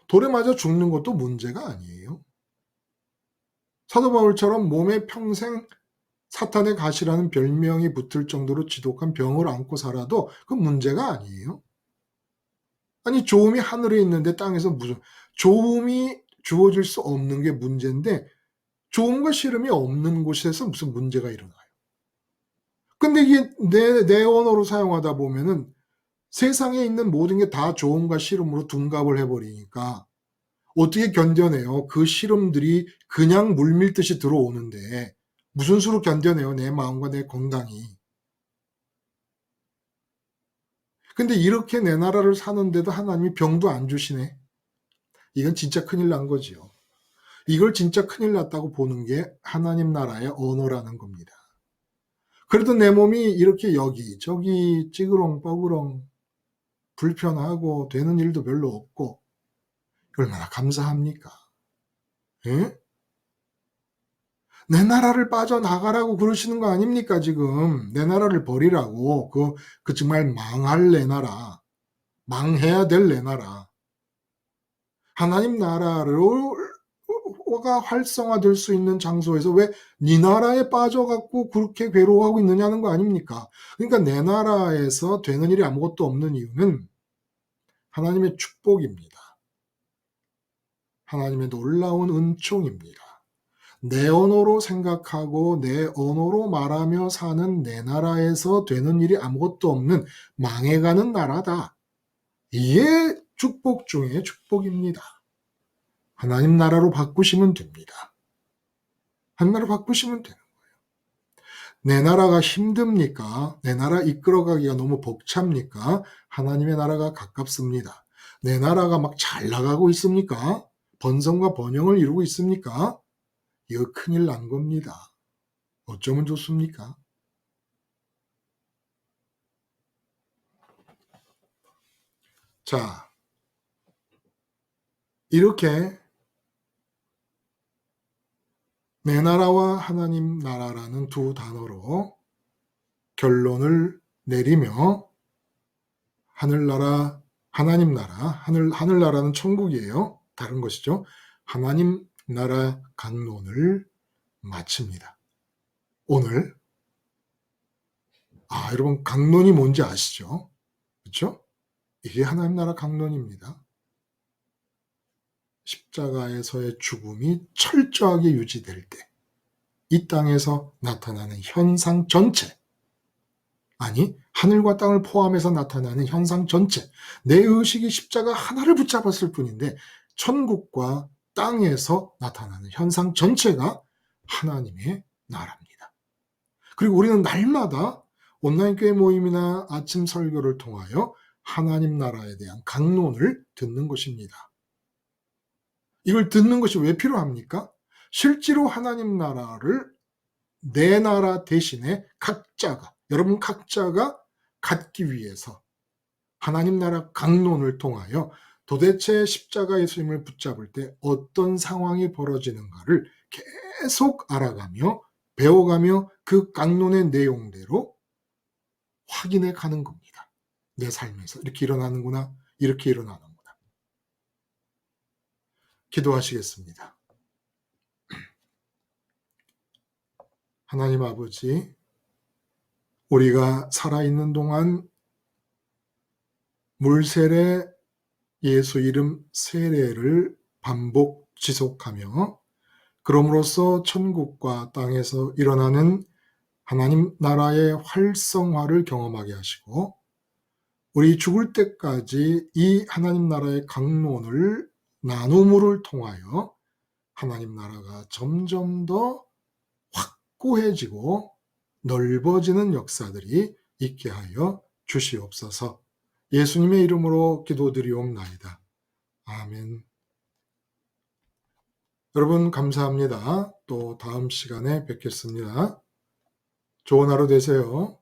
돌에 맞아 죽는 것도 문제가 아니에요. 사도 바울처럼 몸에 평생 사탄의 가시라는 별명이 붙을 정도로 지독한 병을 안고 살아도 그 문제가 아니에요. 아니 좋음이 하늘에 있는데 땅에서 무슨 좋음이 주어질 수 없는 게 문제인데 좋음과 싫음이 없는 곳에서 무슨 문제가 일어나요. 근데 이게 내 언어로 사용하다 보면은 세상에 있는 모든 게 다 좋음과 싫음으로 둔갑을 해버리니까 어떻게 견뎌내요? 그 싫음들이 그냥 물밀듯이 들어오는데 무슨 수로 견뎌내요? 내 마음과 내 건강이. 근데 이렇게 내 나라를 사는데도 하나님이 병도 안 주시네. 이건 진짜 큰일 난 거지요. 이걸 진짜 큰일 났다고 보는 게 하나님 나라의 언어라는 겁니다. 그래도 내 몸이 이렇게 여기저기 찌그렁 불편하고 되는 일도 별로 없고 얼마나 감사합니까? 예? 내 나라를 빠져나가라고 그러시는 거 아닙니까, 지금? 내 나라를 버리라고. 그 정말 망할 내 나라. 망해야 될 내 나라. 하나님 나라가 활성화될 수 있는 장소에서 왜 네 나라에 빠져갖고 그렇게 괴로워하고 있느냐는 거 아닙니까? 그러니까 내 나라에서 되는 일이 아무것도 없는 이유는 하나님의 축복입니다. 하나님의 놀라운 은총입니다. 내 언어로 생각하고 내 언어로 말하며 사는 내 나라에서 되는 일이 아무것도 없는 망해가는 나라다. 이게 축복 중에 축복입니다. 하나님 나라로 바꾸시면 됩니다. 하나님 나라로 바꾸시면 되는 거예요. 내 나라가 힘듭니까? 내 나라 이끌어가기가 너무 벅찹니까? 하나님의 나라가 가깝습니다. 내 나라가 막 잘 나가고 있습니까? 번성과 번영을 이루고 있습니까? 이거 큰일 난 겁니다. 어쩌면 좋습니까? 자, 이렇게 내 나라와 하나님 나라라는 두 단어로 결론을 내리며 하늘나라, 하나님 나라, 하늘나라는 천국이에요. 다른 것이죠. 하나님 나라 강론을 마칩니다. 오늘 여러분 강론이 뭔지 아시죠? 그렇죠? 이게 하나님 나라 강론입니다. 십자가에서의 죽음이 철저하게 유지될 때 이 땅에서 나타나는 현상 전체, 아니 하늘과 땅을 포함해서 나타나는 현상 전체, 내 의식이 십자가 하나를 붙잡았을 뿐인데 천국과 땅에서 나타나는 현상 전체가 하나님의 나라입니다. 그리고 우리는 날마다 온라인 교회 모임이나 아침 설교를 통하여 하나님 나라에 대한 강론을 듣는 것입니다. 이걸 듣는 것이 왜 필요합니까? 실제로 하나님 나라를 내 나라 대신에 여러분 각자가 갖기 위해서 하나님 나라 강론을 통하여 도대체 십자가 예수님을 붙잡을 때 어떤 상황이 벌어지는가를 계속 알아가며 배워가며 그 강론의 내용대로 확인해 가는 겁니다. 내 삶에서 이렇게 일어나는구나, 이렇게 일어나는구나. 기도하시겠습니다. 하나님 아버지, 우리가 살아있는 동안 물세례, 예수 이름 세례를 반복 지속하며 그럼으로써 천국과 땅에서 일어나는 하나님 나라의 활성화를 경험하게 하시고 우리 죽을 때까지 이 하나님 나라의 강론을 나눔을 통하여 하나님 나라가 점점 더 확고해지고 넓어지는 역사들이 있게 하여 주시옵소서. 예수님의 이름으로 기도드리옵나이다. 아멘. 여러분 감사합니다. 또 다음 시간에 뵙겠습니다. 좋은 하루 되세요.